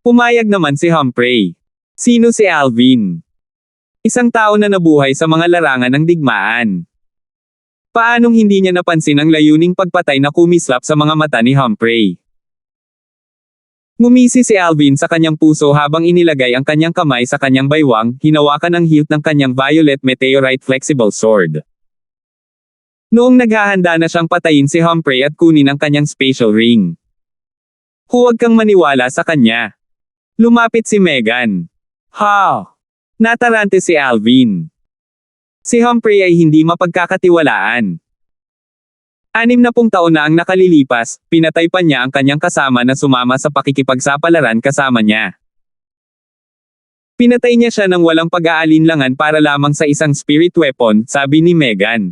Pumayag naman si Humphrey. Sino si Alvin? Isang tao na nabuhay sa mga larangan ng digmaan. Paanong hindi niya napansin ang layuning pagpatay na kumislap sa mga mata ni Humphrey? Ngumisi si Alvin sa kanyang puso habang inilagay ang kanyang kamay sa kanyang baywang, hinawakan ang hilt ng kanyang violet meteorite flexible sword. Noong naghahanda na siyang patayin si Humphrey at kunin ang kanyang spatial ring. Huwag kang maniwala sa kanya. Lumapit si Megan. Ha! Natarante si Alvin. Si Humphrey ay hindi mapagkakatiwalaan. 60 taon na ang nakalilipas, pinatay pa niya ang kanyang kasama na sumama sa pakikipagsapalaran kasama niya. Pinatay niya siya ng walang pag-aalinlangan para lamang sa isang spirit weapon, sabi ni Megan.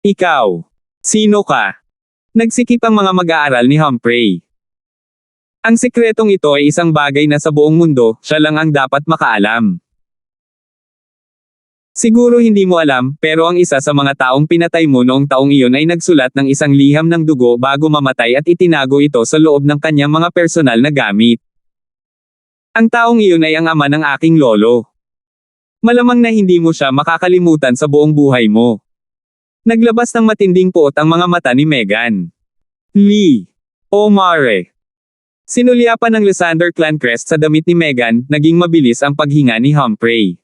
Ikaw. Sino ka? Nagsikip ang mga mag-aaral ni Humphrey. Ang sikretong ito ay isang bagay na sa buong mundo, siya lang ang dapat makaalam. Siguro hindi mo alam, pero ang isa sa mga taong pinatay mo noong taong iyon ay nagsulat ng isang liham ng dugo bago mamatay at itinago ito sa loob ng kanyang mga personal na gamit. Ang taong iyon ay ang ama ng aking lolo. Malamang na hindi mo siya makakalimutan sa buong buhay mo. Naglabas ng matinding puot ang mga mata ni Megan. Lee. O Mare. Sinulyapan ng Lysander clan crest sa damit ni Megan, naging mabilis ang paghinga ni Humphrey.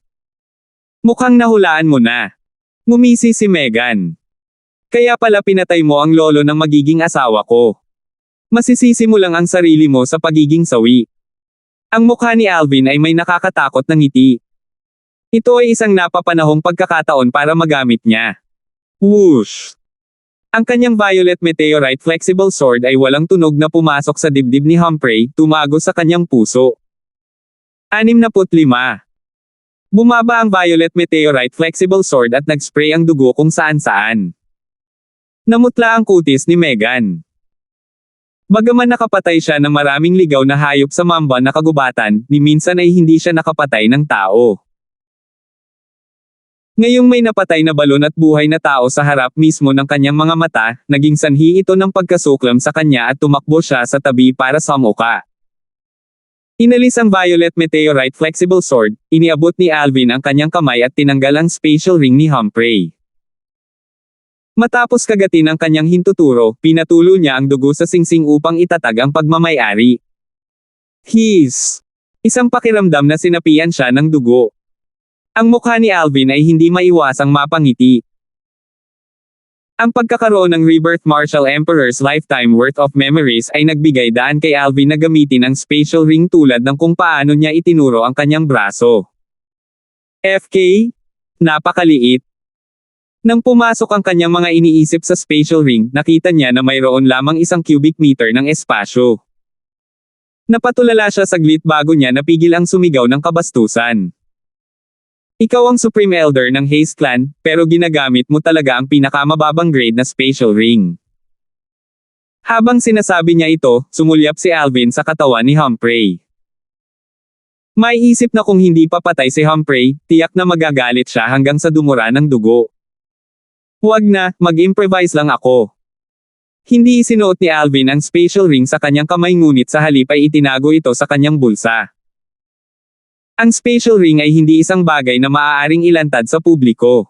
Mukhang nahulaan mo na. Ngumisi si Megan. Kaya pala pinatay mo ang lolo ng magiging asawa ko. Masisisi mo lang ang sarili mo sa pagiging sawi. Ang mukha ni Alvin ay may nakakatakot na ngiti. Ito ay isang napapanahong pagkakataon para magamit niya. Whoosh! Ang kanyang violet meteorite flexible sword ay walang tunog na pumasok sa dibdib ni Humphrey, tumago sa kanyang puso. 65. Bumaba ang violet meteorite flexible sword at nagspray ang dugo kung saan-saan. Namutla ang kutis ni Megan. Bagaman nakapatay siya ng maraming ligaw na hayop sa mamba na kagubatan, ni minsan ay hindi siya nakapatay ng tao. Ngayong may napatay na balon at buhay na tao sa harap mismo ng kanyang mga mata, naging sanhi ito ng pagkasuklam sa kanya at tumakbo siya sa tabi para sumuka. Inalis ang violet meteorite flexible sword, iniabot ni Alvin ang kanyang kamay at tinanggal ang spatial ring ni Humphrey. Matapos kagatin ang kanyang hintuturo, pinatulo niya ang dugo sa singsing upang itatag ang pagmamay-ari. Hiss! Isang pakiramdam na sinapian siya ng dugo. Ang mukha ni Alvin ay hindi maiwasang mapangiti. Ang pagkakaroon ng Rebirth Martial Emperor's lifetime worth of memories ay nagbigay daan kay Alvin na gamitin ang spatial ring tulad ng kung paano niya itinuro ang kanyang braso. FK? Napakaliit. Nang pumasok ang kanyang mga iniisip sa spatial ring, nakita niya na mayroon lamang 1 cubic meter ng espasyo. Napatulala siya saglit bago niya napigil ang sumigaw ng kabastusan. Ikaw ang Supreme Elder ng Haze Clan, pero ginagamit mo talaga ang pinakamababang grade na spatial ring. Habang sinasabi niya ito, sumulyap si Alvin sa katawan ni Humphrey. May isip na kung hindi papatay si Humphrey, tiyak na magagalit siya hanggang sa dumura ng dugo. Huwag na, mag-improvise lang ako. Hindi isinuot ni Alvin ang spatial ring sa kanyang kamay ngunit sa halip ay itinago ito sa kanyang bulsa. Ang spatial ring ay hindi isang bagay na maaaring ilantad sa publiko.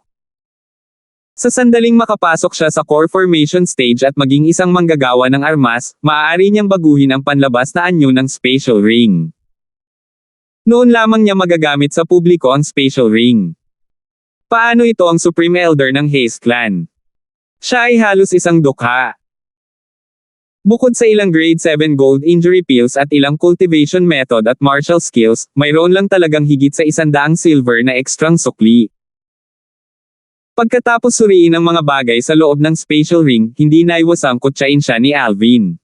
Sa sandaling makapasok siya sa core formation stage at maging isang manggagawa ng armas, maaari niyang baguhin ang panlabas na anyo ng spatial ring. Noon lamang niya magagamit sa publiko ang spatial ring. Paano ito ang Supreme Elder ng Haze Clan? Siya ay halos isang dukha. Bukod sa ilang grade 7 gold injury pills at ilang cultivation method at martial skills, mayroon lang talagang higit sa 100 silver na ekstrang sukli. Pagkatapos suriin ang mga bagay sa loob ng spatial ring, hindi naiwasang kutsain siya ni Alvin.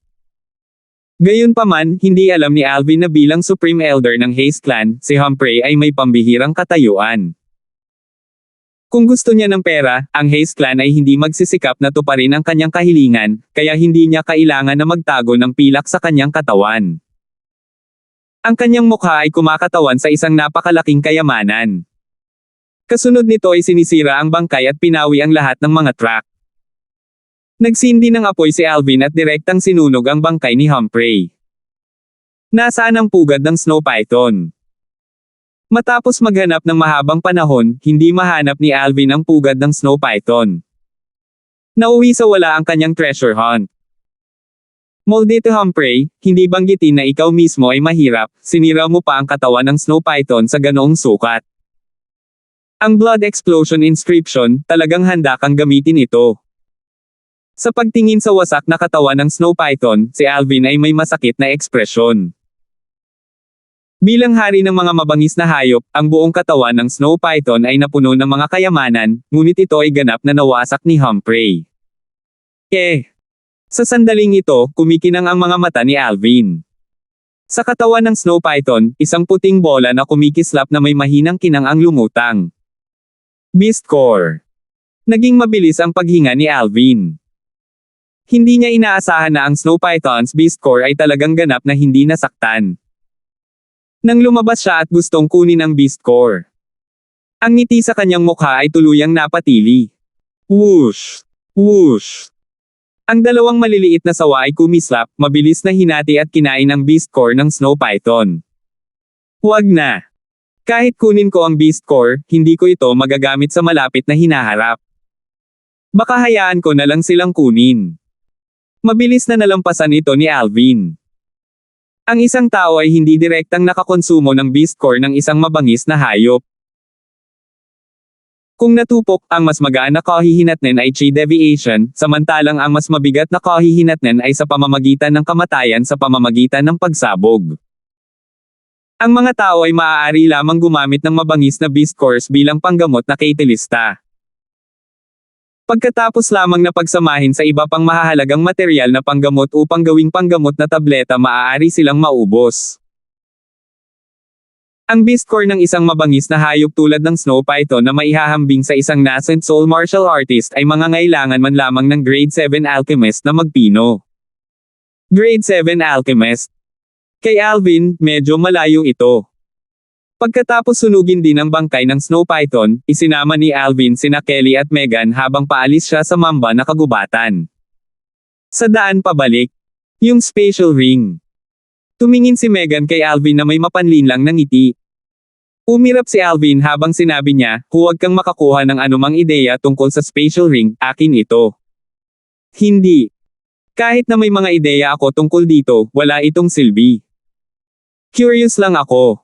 Gayunpaman, hindi alam ni Alvin na bilang Supreme Elder ng Haze Clan, si Humphrey ay may pambihirang katayuan. Kung gusto niya ng pera, ang Haze Clan ay hindi magsisikap na tuparin ang kanyang kahilingan, kaya hindi niya kailangan na magtago ng pilak sa kanyang katawan. Ang kanyang mukha ay kumakatawan sa isang napakalaking kayamanan. Kasunod nito ay sinisira ang bangkay at pinawi ang lahat ng mga truck. Nagsindi ng apoy si Alvin at direktang sinunog ang bangkay ni Humphrey. Nasaan ang pugad ng Snow Python? Matapos maghanap ng mahabang panahon, hindi mahanap ni Alvin ang pugad ng Snow Python. Nauwi sa wala ang kanyang treasure hunt. Maldito Humphrey, hindi banggitin na ikaw mismo ay mahirap, sinira mo pa ang katawan ng Snow Python sa ganoong sukat. Ang Blood Explosion inscription, talagang handa kang gamitin ito. Sa pagtingin sa wasak na katawan ng Snow Python, si Alvin ay may masakit na ekspresyon. Bilang hari ng mga mabangis na hayop, ang buong katawan ng Snow Python ay napuno ng mga kayamanan, ngunit ito ay ganap na nawasak ni Humphrey. Sa sandaling ito, kumikinang ang mga mata ni Alvin. Sa katawan ng Snow Python, isang puting bola na kumikislap na may mahinang kinang ang lumutang. Beast Core. Naging mabilis ang paghinga ni Alvin. Hindi niya inaasahan na ang Snow Python's Beast Core ay talagang ganap na hindi nasaktan. Nang lumabas siya at gustong kunin ang Beast Core. Ang ngiti sa kanyang mukha ay tuluyang napatili. Whoosh! Whoosh! Ang dalawang maliliit na sawa ay kumislap, mabilis na hinati at kinain ang Beast Core ng Snow Python. Huwag na! Kahit kunin ko ang Beast Core, hindi ko ito magagamit sa malapit na hinaharap. Baka hayaan ko na lang silang kunin. Mabilis na nalampasan ito ni Alvin. Ang isang tao ay hindi direktang nakakonsumo ng Beast Core ng isang mabangis na hayop. Kung natupok, ang mas magaan na kahihinatnan ay chi deviation, samantalang ang mas mabigat na kahihinatnan ay sa pamamagitan ng kamatayan sa pamamagitan ng pagsabog. Ang mga tao ay maaari lamang gumamit ng mabangis na Beast Cores bilang panggamot na catalysta. Pagkatapos lamang na pagsamahin sa iba pang mahahalagang material na panggamot upang gawing panggamot na tableta maaari silang maubos. Ang Beast Core ng isang mabangis na hayop tulad ng Snow Python na maihahambing sa isang nascent soul martial artist ay mangangailangan man lamang ng Grade 7 Alchemist na magpino. Grade 7 Alchemist. Kay Alvin, medyo malayo ito. Pagkatapos sunugin din ang bangkay ng Snow Python, isinama ni Alvin sina Kelly at Megan habang paalis siya sa mamba na kagubatan. Sa daan pabalik, yung spatial ring. Tumingin si Megan kay Alvin na may mapanlinlang na ngiti. Umirap si Alvin habang sinabi niya, huwag kang makakuha ng anumang ideya tungkol sa spatial ring, akin ito. Hindi. Kahit na may mga ideya ako tungkol dito, wala itong silbi. Curious lang ako.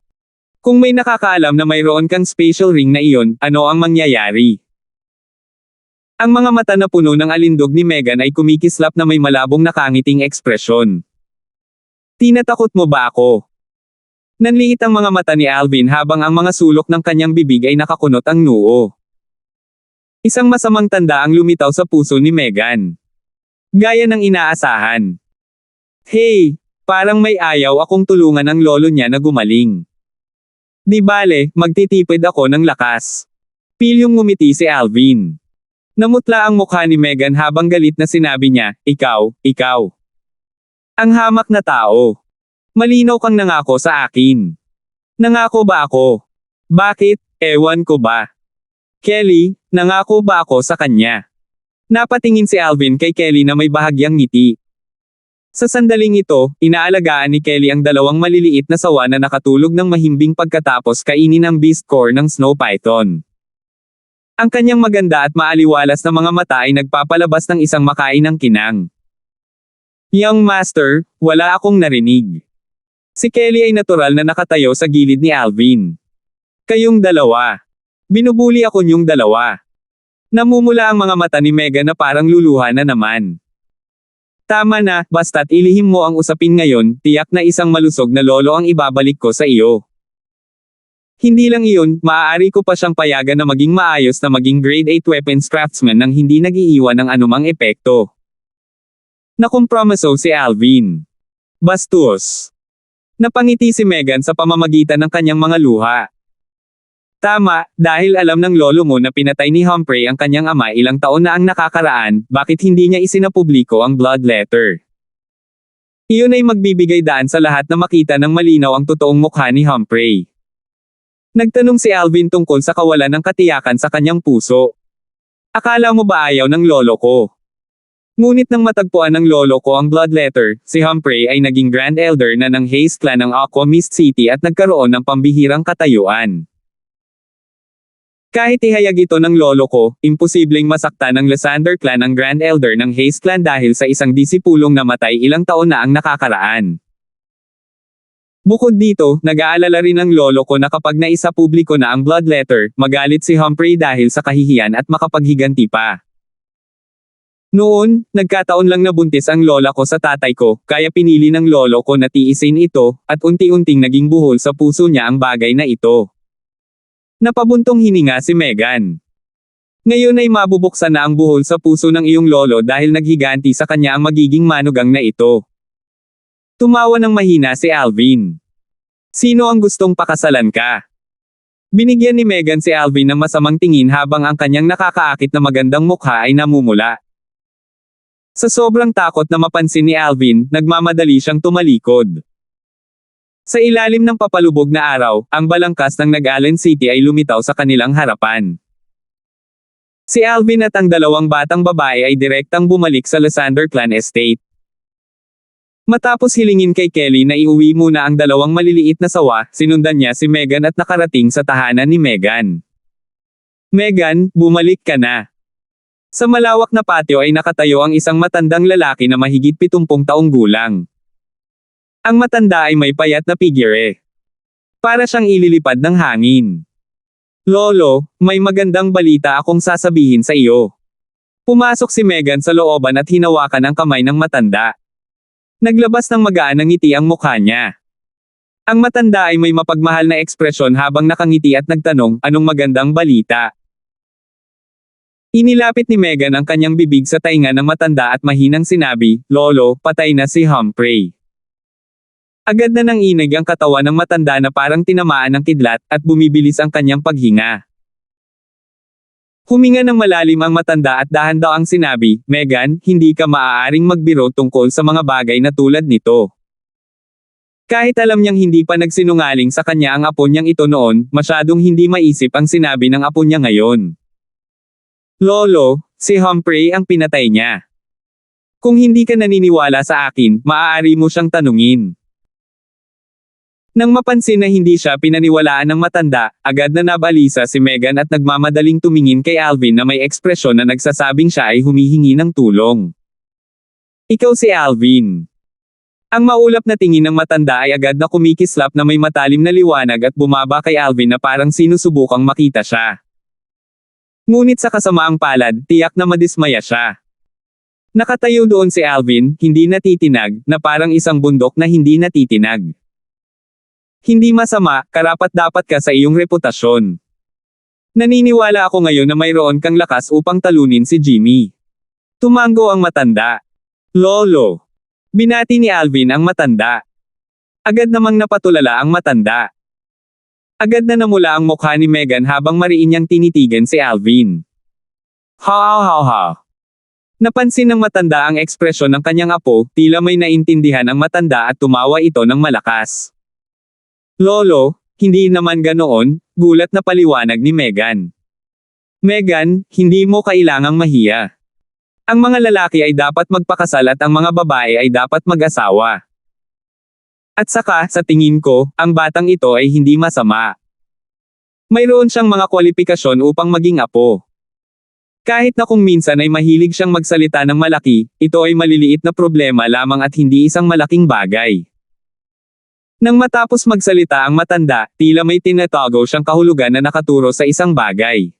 Kung may nakakaalam na mayroon kang spatial ring na iyon, ano ang mangyayari? Ang mga mata na puno ng alindog ni Megan ay kumikislap na may malabong nakangiting ekspresyon. Tinatakot mo ba ako? Nanliit ang mga mata ni Alvin habang ang mga sulok ng kanyang bibig ay nakakunot ang noo. Isang masamang tanda ang lumitaw sa puso ni Megan. Gaya ng inaasahan. Hey, parang may ayaw akong tulungan ang lolo niya na gumaling. Di bale, magtitipid ako ng lakas. Pilyong ngumiti si Alvin. Namutla ang mukha ni Megan habang galit na sinabi niya, ikaw. Ang hamak na tao. Malinaw kang nangako sa akin. Nangako ba ako? Bakit? Ewan ko ba. Kelly, nangako ba ako sa kanya? Napatingin si Alvin kay Kelly na may bahagyang ngiti. Sa sandaling ito, inaalagaan ni Kelly ang dalawang maliliit na sawa na nakatulog ng mahimbing pagkatapos kainin ang beast core ng snow python. Ang kanyang maganda at maaliwalas na mga mata ay nagpapalabas ng isang makainang kinang. Young Master, wala akong narinig. Si Kelly ay natural na nakatayo sa gilid ni Alvin. Kayong dalawa. Binubuli ako niyong dalawa. Namumula ang mga mata ni Megan na parang luluha na naman. Tama na, basta't ilihim mo ang usapin ngayon, tiyak na isang malusog na lolo ang ibabalik ko sa iyo. Hindi lang iyon, maaari ko pa siyang payagan na maging maayos na maging grade 8 weapons craftsman nang hindi nag-iiwan ng anumang epekto. Nakompromiso si Alvin. Bastos. Napangiti si Megan sa pamamagitan ng kanyang mga luha. Tama, dahil alam ng lolo mo na pinatay ni Humphrey ang kanyang ama ilang taon na ang nakakaraan, bakit hindi niya isinapubliko ang blood letter? Iyon ay magbibigay daan sa lahat na makita ng malinaw ang totoong mukha ni Humphrey. Nagtanong si Alvin tungkol sa kawalan ng katiyakan sa kanyang puso. Akala mo ba ayaw ng lolo ko? Ngunit nang matagpuan ng lolo ko ang blood letter, si Humphrey ay naging Grand Elder na ng Haze Clan ng Aqua Mist City at nagkaroon ng pambihirang katayuan. Kahit ihayag ito ng lolo ko, imposibleng masaktan ng Lysander Clan ang Grand Elder ng Haze Clan dahil sa isang disipulong namatay ilang taon na ang nakakaraan. Bukod dito, nag-aalala rin ang lolo ko na kapag naisapubliko na ang blood letter, magalit si Humphrey dahil sa kahihiyan at makapaghiganti pa. Noon, nagkataon lang nabuntis ang lola ko sa tatay ko, kaya pinili ng lolo ko na tiisin ito, at unti-unting naging buhol sa puso niya ang bagay na ito. Napabuntong hininga si Megan. Ngayon ay mabubuksan na ang buhol sa puso ng iyong lolo dahil naghiganti sa kanya ang magiging manugang na ito. Tumawa ng mahina si Alvin. Sino ang gustong pakasalan ka? Binigyan ni Megan si Alvin ng masamang tingin habang ang kanyang nakakaakit na magandang mukha ay namumula. Sa sobrang takot na mapansin ni Alvin, nagmamadali siyang tumalikod. Sa ilalim ng papalubog na araw, ang balangkas ng Nag-Allen City ay lumitaw sa kanilang harapan. Si Alvin at ang dalawang batang babae ay direktang bumalik sa Lysander Clan Estate. Matapos hilingin kay Kelly na iuwi muna ang dalawang maliliit na sawa, sinundan niya si Megan at nakarating sa tahanan ni Megan. Megan, bumalik ka na. Sa malawak na patio ay nakatayo ang isang matandang lalaki na mahigit 70 taong gulang. Ang matanda ay may payat na figure. Para siyang ililipad ng hangin. Lolo, may magandang balita akong sasabihin sa iyo. Pumasok si Megan sa looban at hinawakan ang kamay ng matanda. Naglabas ng magaan na ngiti ang mukha niya. Ang matanda ay may mapagmahal na ekspresyon habang nakangiti at nagtanong, anong magandang balita? Inilapit ni Megan ang kanyang bibig sa tainga ng matanda at mahinang sinabi, Lolo, patay na si Humphrey. Agad na nanginig ang katawan ng matanda na parang tinamaan ng kidlat, at bumibilis ang kanyang paghinga. Huminga ng malalim ang matanda at dahan-dahang sinabi, Megan, hindi ka maaaring magbiro tungkol sa mga bagay na tulad nito. Kahit alam niyang hindi pa nagsinungaling sa kanya ang apo niyang ito noon, masyadong hindi maisip ang sinabi ng apo niya ngayon. Lolo, si Humphrey ang pinatay niya. Kung hindi ka naniniwala sa akin, maaari mo siyang tanungin. Nang mapansin na hindi siya pinaniwalaan ng matanda, agad na nabalisa si Megan at nagmamadaling tumingin kay Alvin na may ekspresyon na nagsasabing siya ay humihingi ng tulong. Ikaw si Alvin. Ang maulap na tingin ng matanda ay agad na kumikislap na may matalim na liwanag at bumaba kay Alvin na parang sinusubukang makita siya. Ngunit sa kasamaang palad, tiyak na madismaya siya. Nakatayo doon si Alvin, hindi natitinag, na parang isang bundok na hindi natitinag. Hindi masama, karapat-dapat ka sa iyong reputasyon. Naniniwala ako ngayon na mayroon kang lakas upang talunin si Jimmy. Tumango ang matanda. Lolo. Binati ni Alvin ang matanda. Agad namang napatulala ang matanda. Agad na namula ang mukha ni Megan habang mariin niyang tinitigan si Alvin. Ha ha ha ha. Napansin ng matanda ang ekspresyon ng kanyang apo, tila may naintindihan ang matanda at tumawa ito ng malakas. Lolo, hindi naman ganoon, gulat na paliwanag ni Megan. Megan, hindi mo kailangang mahiya. Ang mga lalaki ay dapat magpakasal at ang mga babae ay dapat mag-asawa. At saka, sa tingin ko, ang batang ito ay hindi masama. Mayroon siyang mga kwalifikasyon upang maging apo. Kahit na kung minsan ay mahilig siyang magsalita ng malaki, ito ay maliliit na problema lamang at hindi isang malaking bagay. Nang matapos magsalita ang matanda, tila may tinatago siyang kahulugan na nakaturo sa isang bagay.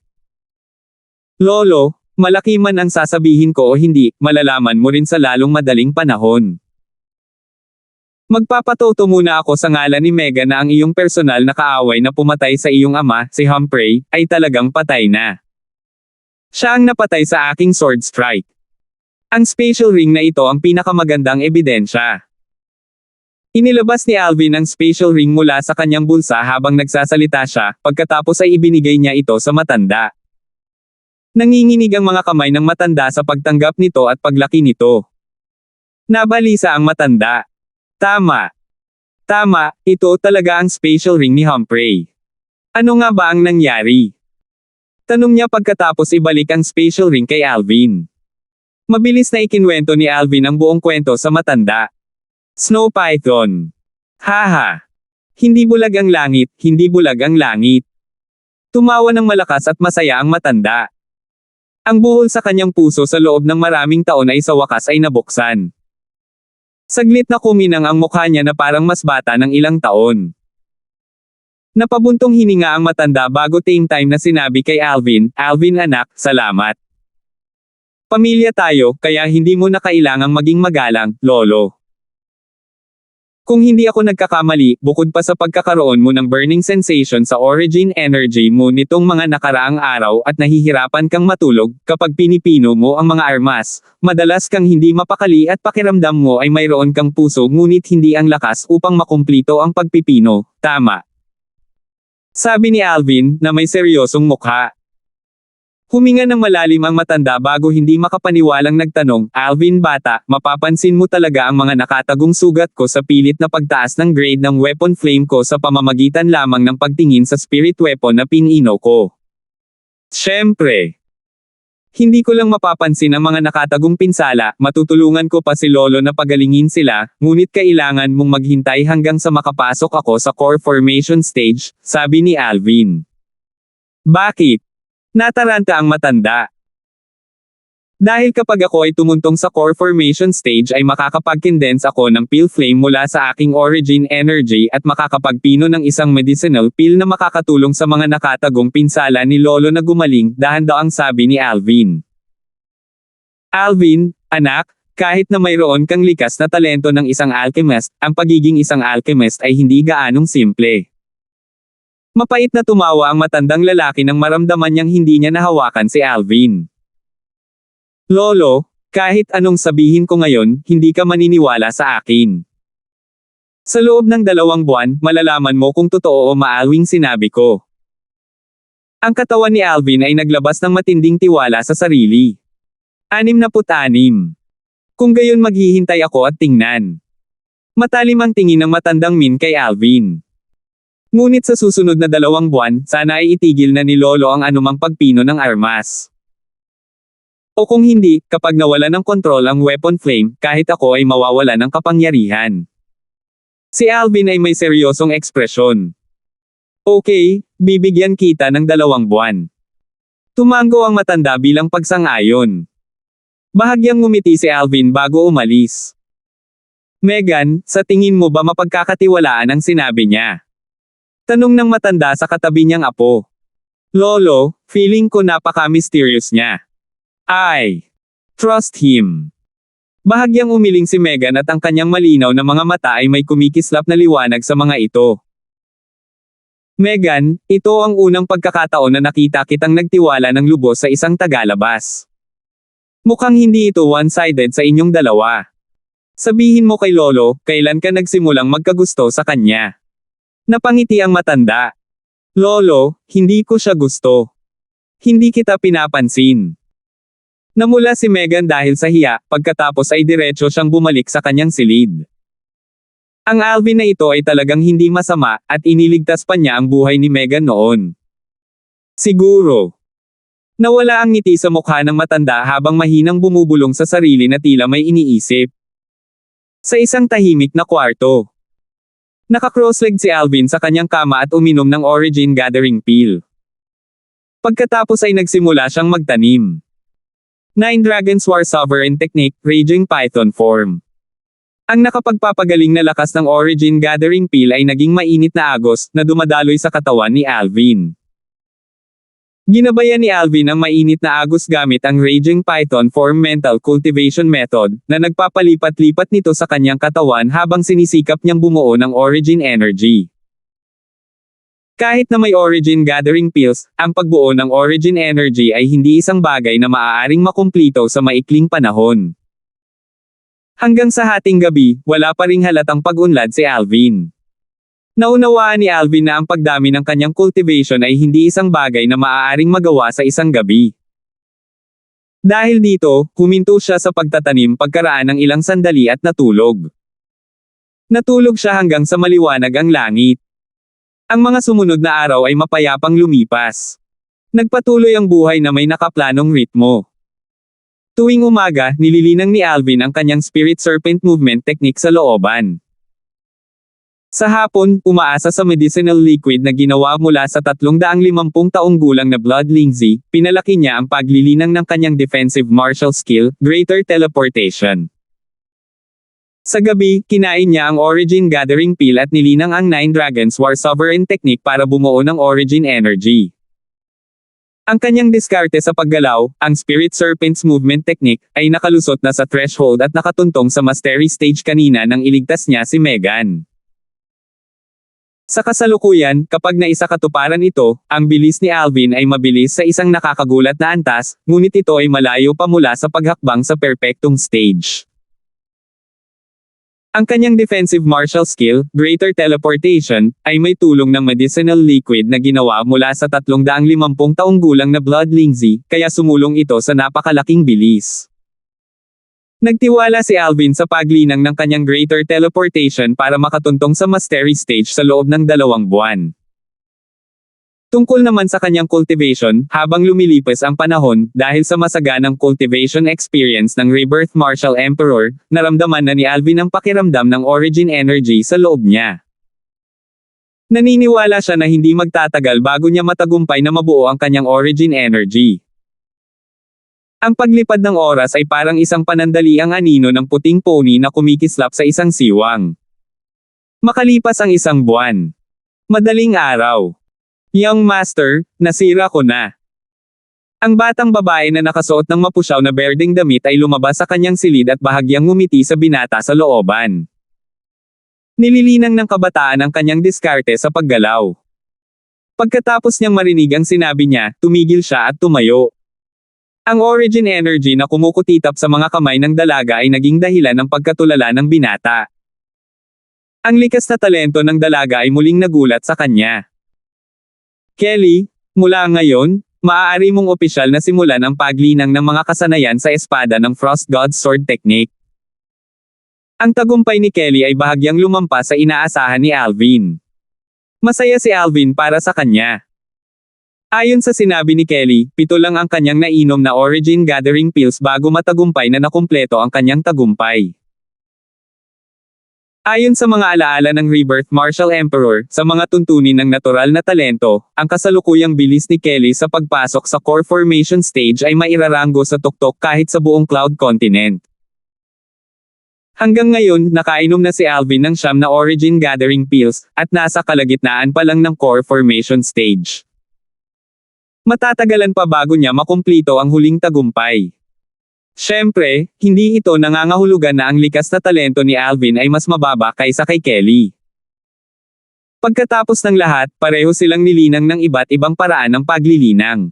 Lolo, malaki man ang sasabihin ko o hindi, malalaman mo rin sa lalong madaling panahon. Magpapatoto muna ako sa ngalan ni Megan na ang iyong personal na kaaway na pumatay sa iyong ama, si Humphrey, ay talagang patay na. Siya ang napatay sa aking sword strike. Ang special ring na ito ang pinakamagandang ebidensya. Inilabas ni Alvin ang special ring mula sa kanyang bulsa habang nagsasalita siya, pagkatapos ay ibinigay niya ito sa matanda. Nanginginig ang mga kamay ng matanda sa pagtanggap nito at paglaki nito. Nabalisa ang matanda. Tama. Tama, ito talaga ang special ring ni Humphrey. Ano nga ba ang nangyari? Tanong niya pagkatapos ibalik ang special ring kay Alvin. Mabilis na ikinwento ni Alvin ang buong kwento sa matanda. Snow Python. Haha. Hindi bulag ang langit, hindi bulag ang langit. Tumawa ng malakas at masaya ang matanda. Ang buhol sa kanyang puso sa loob ng maraming taon ay sa wakas ay nabuksan. Saglit na kuminang ang mukha niya na parang mas bata ng ilang taon. Napabuntong hininga ang matanda bago time na sinabi kay Alvin, Alvin anak, salamat. Pamilya tayo, kaya hindi mo na kailangang maging magalang, lolo. Kung hindi ako nagkakamali, bukod pa sa pagkakaroon mo ng burning sensation sa origin energy mo nitong mga nakaraang araw at nahihirapan kang matulog, kapag pinipino mo ang mga armas, madalas kang hindi mapakali at pakiramdam mo ay mayroon kang puso ngunit hindi ang lakas upang makumplito ang pagpipino, tama. Sabi ni Alvin, na may seryosong mukha. Huminga ng malalim ang matanda bago hindi makapaniwalang nagtanong, Alvin bata, mapapansin mo talaga ang mga nakatagong sugat ko sa pilit na pagtaas ng grade ng weapon flame ko sa pamamagitan lamang ng pagtingin sa spirit weapon na pinino ko. Siyempre. Hindi ko lang mapapansin ang mga nakatagong pinsala, matutulungan ko pa si Lolo na pagalingin sila, ngunit kailangan mong maghintay hanggang sa makapasok ako sa core formation stage, sabi ni Alvin. Bakit? Nataranta ang matanda. Dahil kapag ako ay tumuntong sa core formation stage ay makakapag-condense ako ng peel flame mula sa aking origin energy at makakapagpino ng isang medicinal pill na makakatulong sa mga nakatagong pinsala ni Lolo na gumaling, dahan-daang sabi ni Alvin. Alvin, anak, kahit na mayroon kang likas na talento ng isang alchemist, ang pagiging isang alchemist ay hindi gaanong simple. Mapait na tumawa ang matandang lalaki nang maramdaman niyang hindi niya nahawakan si Alvin. Lolo, kahit anong sabihin ko ngayon, hindi ka maniniwala sa akin. Sa loob ng 2 buwan, malalaman mo kung totoo o maalwing sinabi ko. Ang katawan ni Alvin ay naglabas ng matinding tiwala sa sarili. 66. Kung gayon maghihintay ako at tingnan. Matalim ang tingin ng matandang Min kay Alvin. Ngunit sa susunod na 2 buwan, sana ay itigil na ni Lolo ang anumang pagpino ng armas. O kung hindi, kapag nawala ng kontrol ang weapon flame, kahit ako ay mawawala ng kapangyarihan. Si Alvin ay may seryosong ekspresyon. Okay, bibigyan kita ng 2 buwan. Tumango ang matanda bilang pagsang-ayon. Bahagyang ngumiti si Alvin bago umalis. Megan, sa tingin mo ba mapagkakatiwalaan ang sinabi niya? Tanong ng matanda sa katabi niyang apo. Lolo, feeling ko napaka-mysterious niya. I trust him. Bahagyang umiling si Megan at ang kanyang malinaw na mga mata ay may kumikislap na liwanag sa mga ito. Megan, ito ang unang pagkakataon na nakita kitang nagtiwala ng lubos sa isang tagalabas. Mukhang hindi ito one-sided sa inyong dalawa. Sabihin mo kay Lolo, kailan ka nagsimulang magkagusto sa kanya? Napangiti ang matanda. Lolo, hindi ko siya gusto. Hindi kita pinapansin. Namula si Megan dahil sa hiya, pagkatapos ay diretso siyang bumalik sa kanyang silid. Ang Alvin na ito ay talagang hindi masama, at iniligtas pa niya ang buhay ni Megan noon. Siguro. Nawala ang ngiti sa mukha ng matanda habang mahinang bumubulong sa sarili na tila may iniisip. Sa isang tahimik na kwarto. Naka-cross-legged si Alvin sa kanyang kama at uminom ng Origin Gathering Pill. Pagkatapos ay nagsimula siyang magtanim. 9 Dragons War Sovereign Technique, Raging Python Form. Ang nakapagpapagaling na lakas ng Origin Gathering Pill ay naging mainit na agos na dumadaloy sa katawan ni Alvin. Ginabayan ni Alvin ang mainit na agos gamit ang Raging Python Form Mental Cultivation Method, na nagpapalipat-lipat nito sa kanyang katawan habang sinisikap niyang bumuo ng Origin Energy. Kahit na may Origin Gathering Pills, ang pagbuo ng Origin Energy ay hindi isang bagay na maaaring makumplito sa maikling panahon. Hanggang sa hating gabi, wala pa ring halatang pag-unlad si Alvin. Naunawaan ni Alvin na ang pagdami ng kanyang cultivation ay hindi isang bagay na maaaring magawa sa isang gabi. Dahil dito, huminto siya sa pagtatanim pagkaraan ng ilang sandali at natulog. Natulog siya hanggang sa maliwanag ang langit. Ang mga sumunod na araw ay mapayapang lumipas. Nagpatuloy ang buhay na may nakaplanong ritmo. Tuwing umaga, nililinang ni Alvin ang kanyang Spirit Serpent Movement Technique sa looban. Sa hapon, umaasa sa medicinal liquid na ginawa mula sa 350 taong gulang na Blood Lindsay, pinalaki niya ang paglilinang ng kanyang defensive martial skill, Greater Teleportation. Sa gabi, kinain niya ang Origin Gathering Pill at nilinang ang 9 Dragons War Sovereign Technique para bumuo ng Origin Energy. Ang kanyang diskarte sa paggalaw, ang Spirit Serpent's Movement Technique, ay nakalusot na sa threshold at nakatuntong sa Mastery Stage kanina nang iligtas niya si Megan. Sa kasalukuyan, kapag naisakatuparan ito, ang bilis ni Alvin ay mabilis sa isang nakakagulat na antas, ngunit ito ay malayo pa mula sa paghakbang sa perpektong stage. Ang kanyang defensive martial skill, Greater Teleportation, ay may tulong ng medicinal liquid na ginawa mula sa 350 taong gulang na Blood Lindsay, kaya sumulong ito sa napakalaking bilis. Nagtiwala si Alvin sa paglinang ng kanyang Greater Teleportation para makatuntong sa Mastery Stage sa loob ng 2 buwan. Tungkol naman sa kanyang cultivation, habang lumilipas ang panahon, dahil sa masaganang cultivation experience ng Rebirth Martial Emperor, naramdaman na ni Alvin ang pakiramdam ng Origin Energy sa loob niya. Naniniwala siya na hindi magtatagal bago niya matagumpay na mabuo ang kanyang Origin Energy. Ang paglipad ng oras ay parang isang panandaliang anino ng puting pony na kumikislap sa isang siwang. Makalipas ang 1 buwan. Madaling araw. Young Master, nasira ko na. Ang batang babae na nakasuot ng mapusyaw na berdeng damit ay lumabas sa kanyang silid at bahagyang ngumiti sa binata sa looban. Nililinang ng kabataan ang kanyang diskarte sa paggalaw. Pagkatapos niyang marinig ang sinabi niya, tumigil siya at tumayo. Ang Origin Energy na kumukutitap sa mga kamay ng dalaga ay naging dahilan ng pagkatulala ng binata. Ang likas na talento ng dalaga ay muling nagulat sa kanya. Kelly, mula ngayon, maaari mong opisyal na simulan ang paglinang ng mga kasanayan sa espada ng Frost God's Sword Technique. Ang tagumpay ni Kelly ay bahagyang lumampas sa inaasahan ni Alvin. Masaya si Alvin para sa kanya. Ayon sa sinabi ni Kelly, 7 lang ang kanyang nainom na Origin Gathering Pills bago matagumpay na nakumpleto ang kanyang tagumpay. Ayon sa mga alaala ng Rebirth Martial Emperor, sa mga tuntunin ng natural na talento, ang kasalukuyang bilis ni Kelly sa pagpasok sa Core Formation Stage ay mairaranggo sa tuktok kahit sa buong Cloud Continent. Hanggang ngayon, nakainom na si Alvin ng 9 na Origin Gathering Pills, at nasa kalagitnaan pa lang ng Core Formation Stage. Matatagalan pa bago niya makumplito ang huling tagumpay. Siyempre, hindi ito nangangahulugan na ang likas na talento ni Alvin ay mas mababa kaysa kay Kelly. Pagkatapos ng lahat, pareho silang nilinang ng iba't ibang paraan ng paglilinang.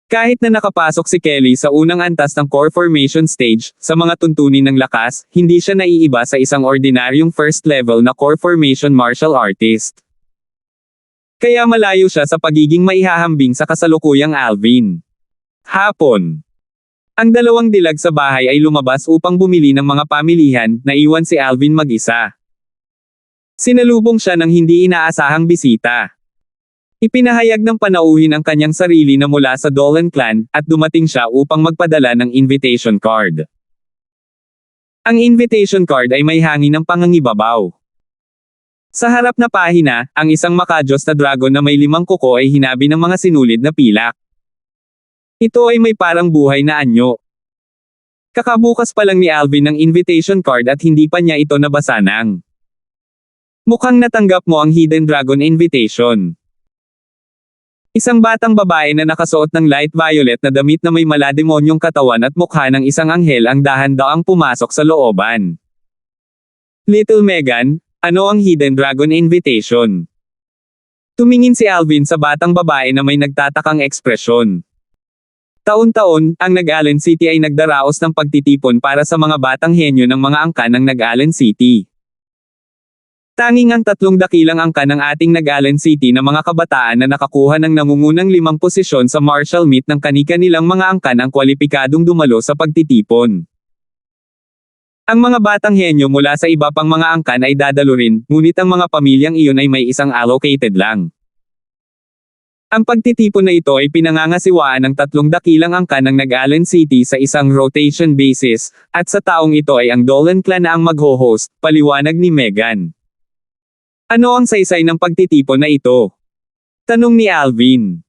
Kahit na nakapasok si Kelly sa unang antas ng Core Formation Stage, sa mga tuntunin ng lakas, hindi siya naiiba sa isang ordinaryong first level na Core Formation Martial Artist. Kaya malayo siya sa pagiging maihahambing sa kasalukuyang Alvin. Hapon. Ang dalawang dilag sa bahay ay lumabas upang bumili ng mga pamilihan, naiwan si Alvin mag-isa. Sinalubong siya ng hindi inaasahang bisita. Ipinahayag ng panauhin ang kanyang sarili na mula sa Dolan clan, at dumating siya upang magpadala ng invitation card. Ang invitation card ay may hangin ng pangangibabaw. Sa harap na pahina, ang isang makajos na dragon na may 5 kuko ay hinabi ng mga sinulid na pilak. Ito ay may parang buhay na anyo. Kakabukas pa lang ni Alvin ng invitation card at hindi pa niya ito nabasa nang. Mukhang natanggap mo ang Hidden Dragon invitation. Isang batang babae na nakasuot ng light violet na damit na may malademonyong katawan at mukha ng isang anghel ang dahan-daang pumasok sa looban. Little Megan, ano ang Hidden Dragon invitation? Tumingin si Alvin sa batang babae na may nagtatakang ekspresyon. Taon-taon, ang Nag-Allen City ay nagdaraos ng pagtitipon para sa mga batang henyo ng mga angkan ng Nag-Allen City. Tanging ang 3 dakilang angkan ng ating Nag-Allen City na mga kabataan na nakakuha ng nangungunang 5 posisyon sa Marshall Meet ng kani-kanilang mga angkan ang kwalipikadong dumalo sa pagtitipon. Ang mga batang henyo mula sa iba pang mga angkan ay dadalo rin, ngunit ang mga pamilyang iyon ay may isang allocated lang. Ang pagtitipon na ito ay pinangangasiwaan ng 3 dakilang angkan ng Nag-Allen City sa isang rotation basis, at sa taong ito ay ang Dolan clan na ang magho-host, paliwanag ni Megan. Ano ang saysay ng pagtitipon na ito? Tanong ni Alvin.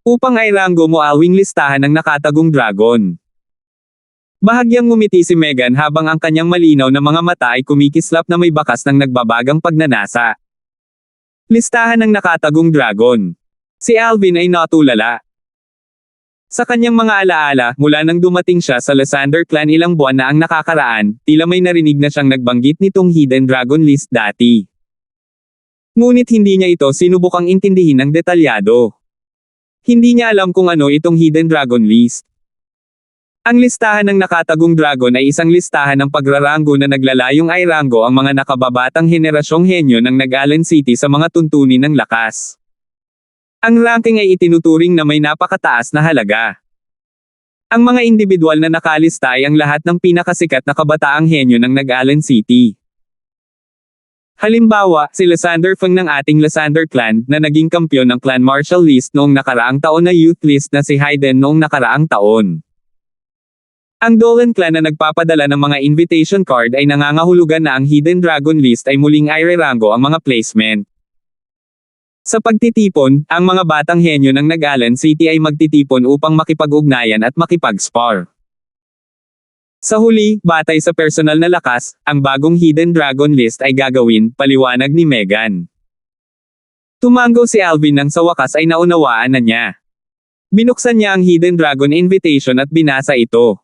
Upang airango mo alwing listahan ng nakatagong dragon. Bahagyang ngumiti si Megan habang ang kanyang malinaw na mga mata ay kumikislap na may bakas ng nagbabagang pagnanasa. Listahan ng nakatagong dragon. Si Alvin ay natulala. Sa kanyang mga alaala, mula nang dumating siya sa Lysander clan ilang buwan na ang nakakaraan, tila may narinig na siyang nagbanggit nitong Hidden Dragon list dati. Ngunit hindi niya ito sinubukang intindihin ng detalyado. Hindi niya alam kung ano itong Hidden Dragon list. Ang listahan ng nakatagong dragon ay isang listahan ng pagrarango na naglalayong airango ang mga nakababatang henerasyong henyo ng Nag-Allen City sa mga tuntunin ng lakas. Ang ranking ay itinuturing na may napakataas na halaga. Ang mga individual na nakalista ay ang lahat ng pinakasikat na kabataang henyo ng Nag-Allen City. Halimbawa, si Lysander Feng ng ating Lysander clan, na naging kampyon ng Clan Marshall list noong nakaraang taon na youth list na si Hayden noong nakaraang taon. Ang Dolan clan na nagpapadala ng mga invitation card ay nangangahulugan na ang Hidden Dragon list ay muling airerango ang mga placement. Sa pagtitipon, ang mga batang henyo ng Nag-Allen City ay magtitipon upang makipag-ugnayan at makipag-spar. Sa huli, batay sa personal na lakas, ang bagong Hidden Dragon list ay gagawin, paliwanag ni Megan. Tumango si Alvin nang sa wakas ay naunawaan na niya. Binuksan niya ang Hidden Dragon invitation at binasa ito.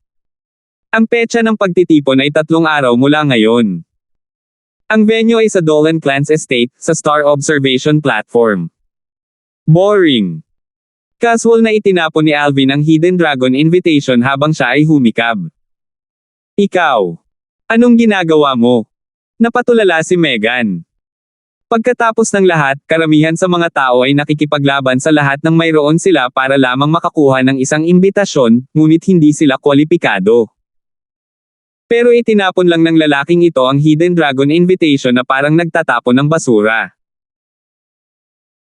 Ang petsa ng pagtitipon ay 3 araw mula ngayon. Ang venue ay sa Dolan Clan's estate, sa Star Observation Platform. Boring. Casual na itinapon ni Alvin ang Hidden Dragon invitation habang siya ay humikab. Ikaw. Anong ginagawa mo? Napatulala si Megan. Pagkatapos ng lahat, karamihan sa mga tao ay nakikipaglaban sa lahat ng mayroon sila para lamang makakuha ng isang imbitasyon, ngunit hindi sila kwalipikado. Pero itinapon lang ng lalaking ito ang Hidden Dragon invitation na parang nagtatapon ng basura.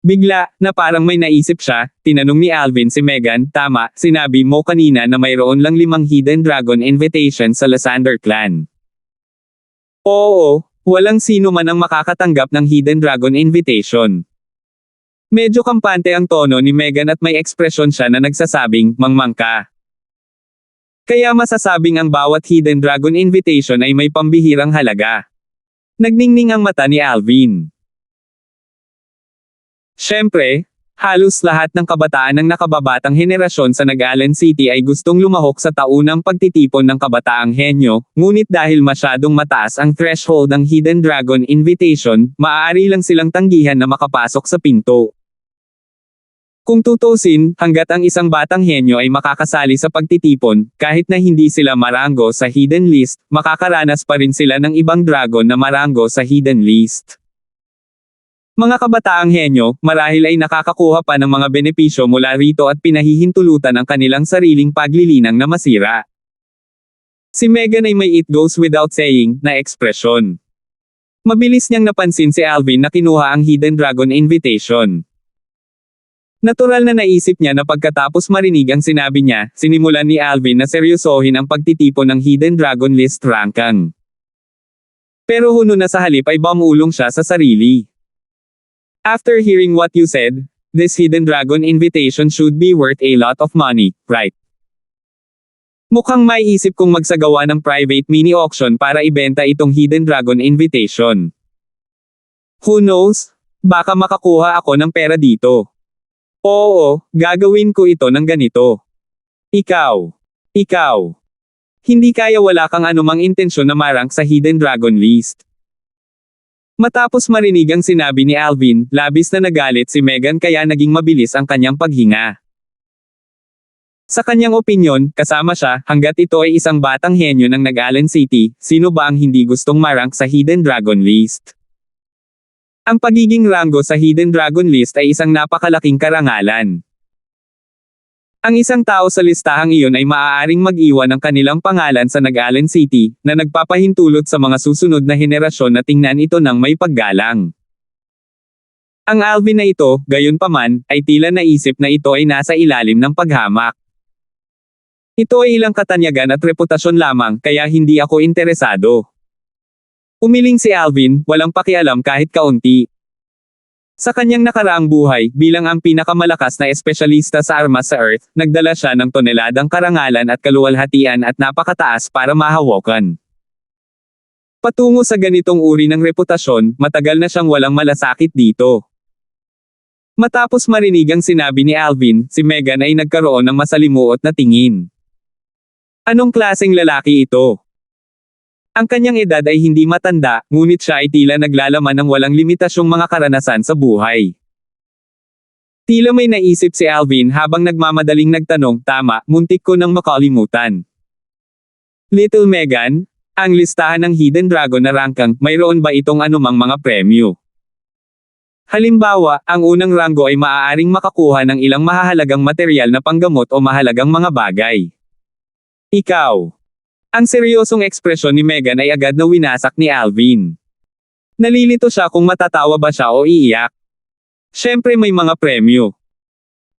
Bigla, na parang may naisip siya, tinanong ni Alvin si Megan, tama, sinabi mo kanina na mayroon lang 5 Hidden Dragon invitation sa Lysander clan. Oo, walang sino man ang makakatanggap ng Hidden Dragon invitation. Medyo kampante ang tono ni Megan at may ekspresyon siya na nagsasabing, mangmang ka. Kaya masasabing ang bawat Hidden Dragon invitation ay may pambihirang halaga. Nagningning ang mata ni Alvin. Siyempre, halos lahat ng kabataan ng nakababatang henerasyon sa Nag-Allen City ay gustong lumahok sa taunang pagtitipon ng kabataang henyo, ngunit dahil masyadong mataas ang threshold ng Hidden Dragon invitation, maaari lang silang tanggihan na makapasok sa pinto. Kung tutusin, hanggat ang isang batang henyo ay makakasali sa pagtitipon, kahit na hindi sila marango sa hidden list, makakaranas pa rin sila ng ibang dragon na marango sa hidden list. Mga kabataang henyo, marahil ay nakakakuha pa ng mga benepisyo mula rito at pinahihintulutan ang kanilang sariling paglilinang na masira. Si Megan ay may "it goes without saying" na ekspresyon. Mabilis niyang napansin si Alvin na kinuha ang Hidden Dragon Invitation. Natural na naisip niya na pagkatapos marinig ang sinabi niya, sinimulan ni Alvin na seryosohin ang pagtitipon ng Hidden Dragon List ranking. Pero huno na sa halip ay bumulong siya sa sarili. After hearing what you said, this Hidden Dragon Invitation should be worth a lot of money, right? Mukhang may isip kong magsagawa ng private mini-auction para ibenta itong Hidden Dragon Invitation. Who knows? Baka makakuha ako ng pera dito. Oo, gagawin ko ito ng ganito. Ikaw. Hindi kaya wala kang anumang intensyon na marang sa Hidden Dragon List. Matapos marinig ang sinabi ni Alvin, labis na nagalit si Megan kaya naging mabilis ang kanyang paghinga. Sa kanyang opinyon, kasama siya, hanggat ito ay isang batang henyo ng Nag-Allen City, sino ba ang hindi gustong marang sa Hidden Dragon List? Ang pagiging ranggo sa Hidden Dragon List ay isang napakalaking karangalan. Ang isang tao sa listahang iyon ay maaaring mag-iwan ng kanilang pangalan sa Nag-Allen City, na nagpapahintulot sa mga susunod na henerasyon na tingnan ito ng may paggalang. Ang Alvin na ito, gayunpaman, ay tila naisip na ito ay nasa ilalim ng paghamak. Ito ay ilang katanyagan at reputasyon lamang, kaya hindi ako interesado. Umiling si Alvin, walang pakialam kahit kaunti. Sa kanyang nakaraang buhay, bilang ang pinakamalakas na espesyalista sa armas sa Earth, nagdala siya ng toneladang karangalan at kaluwalhatian at napakataas para mahawakan. Patungo sa ganitong uri ng reputasyon, matagal na siyang walang malasakit dito. Matapos marinig ang sinabi ni Alvin, si Megan ay nagkaroon ng masalimuot na tingin. Anong klaseng lalaki ito? Ang kanyang edad ay hindi matanda, ngunit siya ay tila naglalaman ng walang limitasyong mga karanasan sa buhay. Tila may naisip si Alvin habang nagmamadaling nagtanong, tama, muntik ko nang makalimutan. Little Megan, ang listahan ng Hidden Dragon na ranking, mayroon ba itong anumang mga premyo? Halimbawa, ang unang ranggo ay maaaring makakuha ng ilang mahahalagang material na panggamot o mahalagang mga bagay. Ikaw. Ang seryosong ekspresyon ni Megan ay agad na winasak ni Alvin. Nalilito siya kung matatawa ba siya o iiyak. Siyempre may mga premyo.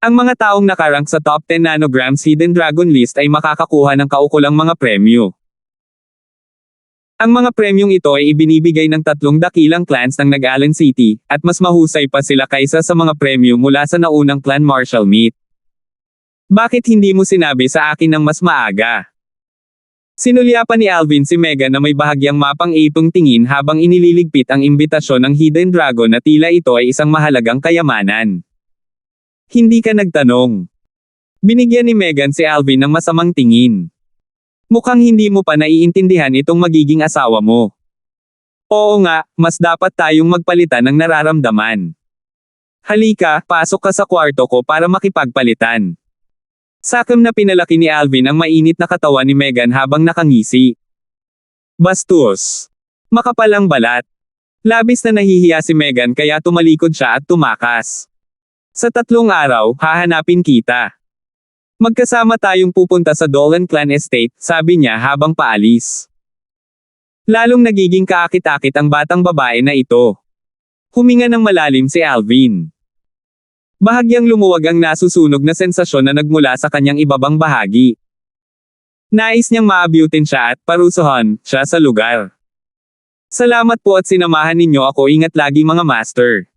Ang mga taong nakarank sa top 10 nanograms Hidden Dragon List ay makakakuha ng kaukulang mga premyo. Ang mga premyong ito ay ibinibigay ng 3 dakilang clans ng Nag-Allen City, at mas mahusay pa sila kaysa sa mga premyo mula sa naunang clan Marshall Meet. Bakit hindi mo sinabi sa akin ng mas maaga? Sinulyapan ni Alvin si Megan na may bahagyang mapang-ipong tingin habang inililigpit ang imbitasyon ng Hidden Dragon na tila ito ay isang mahalagang kayamanan. Hindi ka nagtanong. Binigyan ni Megan si Alvin ng masamang tingin. Mukhang hindi mo pa naiintindihan itong magiging asawa mo. Oo nga, mas dapat tayong magpalitan ng nararamdaman. Halika, pasok ka sa kwarto ko para makipagpalitan. Sakam na pinalaki ni Alvin ang mainit na katawan ni Megan habang nakangisi. Bastos. Makapal ang balat. Labis na nahihiya si Megan kaya tumalikod siya at tumakas. Sa 3 araw, hahanapin kita. Magkasama tayong pupunta sa Dolan Clan Estate, sabi niya habang paalis. Lalong nagiging kaakit-akit ang batang babae na ito. Huminga ng malalim si Alvin. Bahagyang lumuwag ang nasusunog na sensasyon na nagmula sa kanyang ibabang bahagi. Nais niyang maabyutin siya at parusahan siya sa lugar. Salamat po at sinamahan ninyo ako, ingat lagi mga master.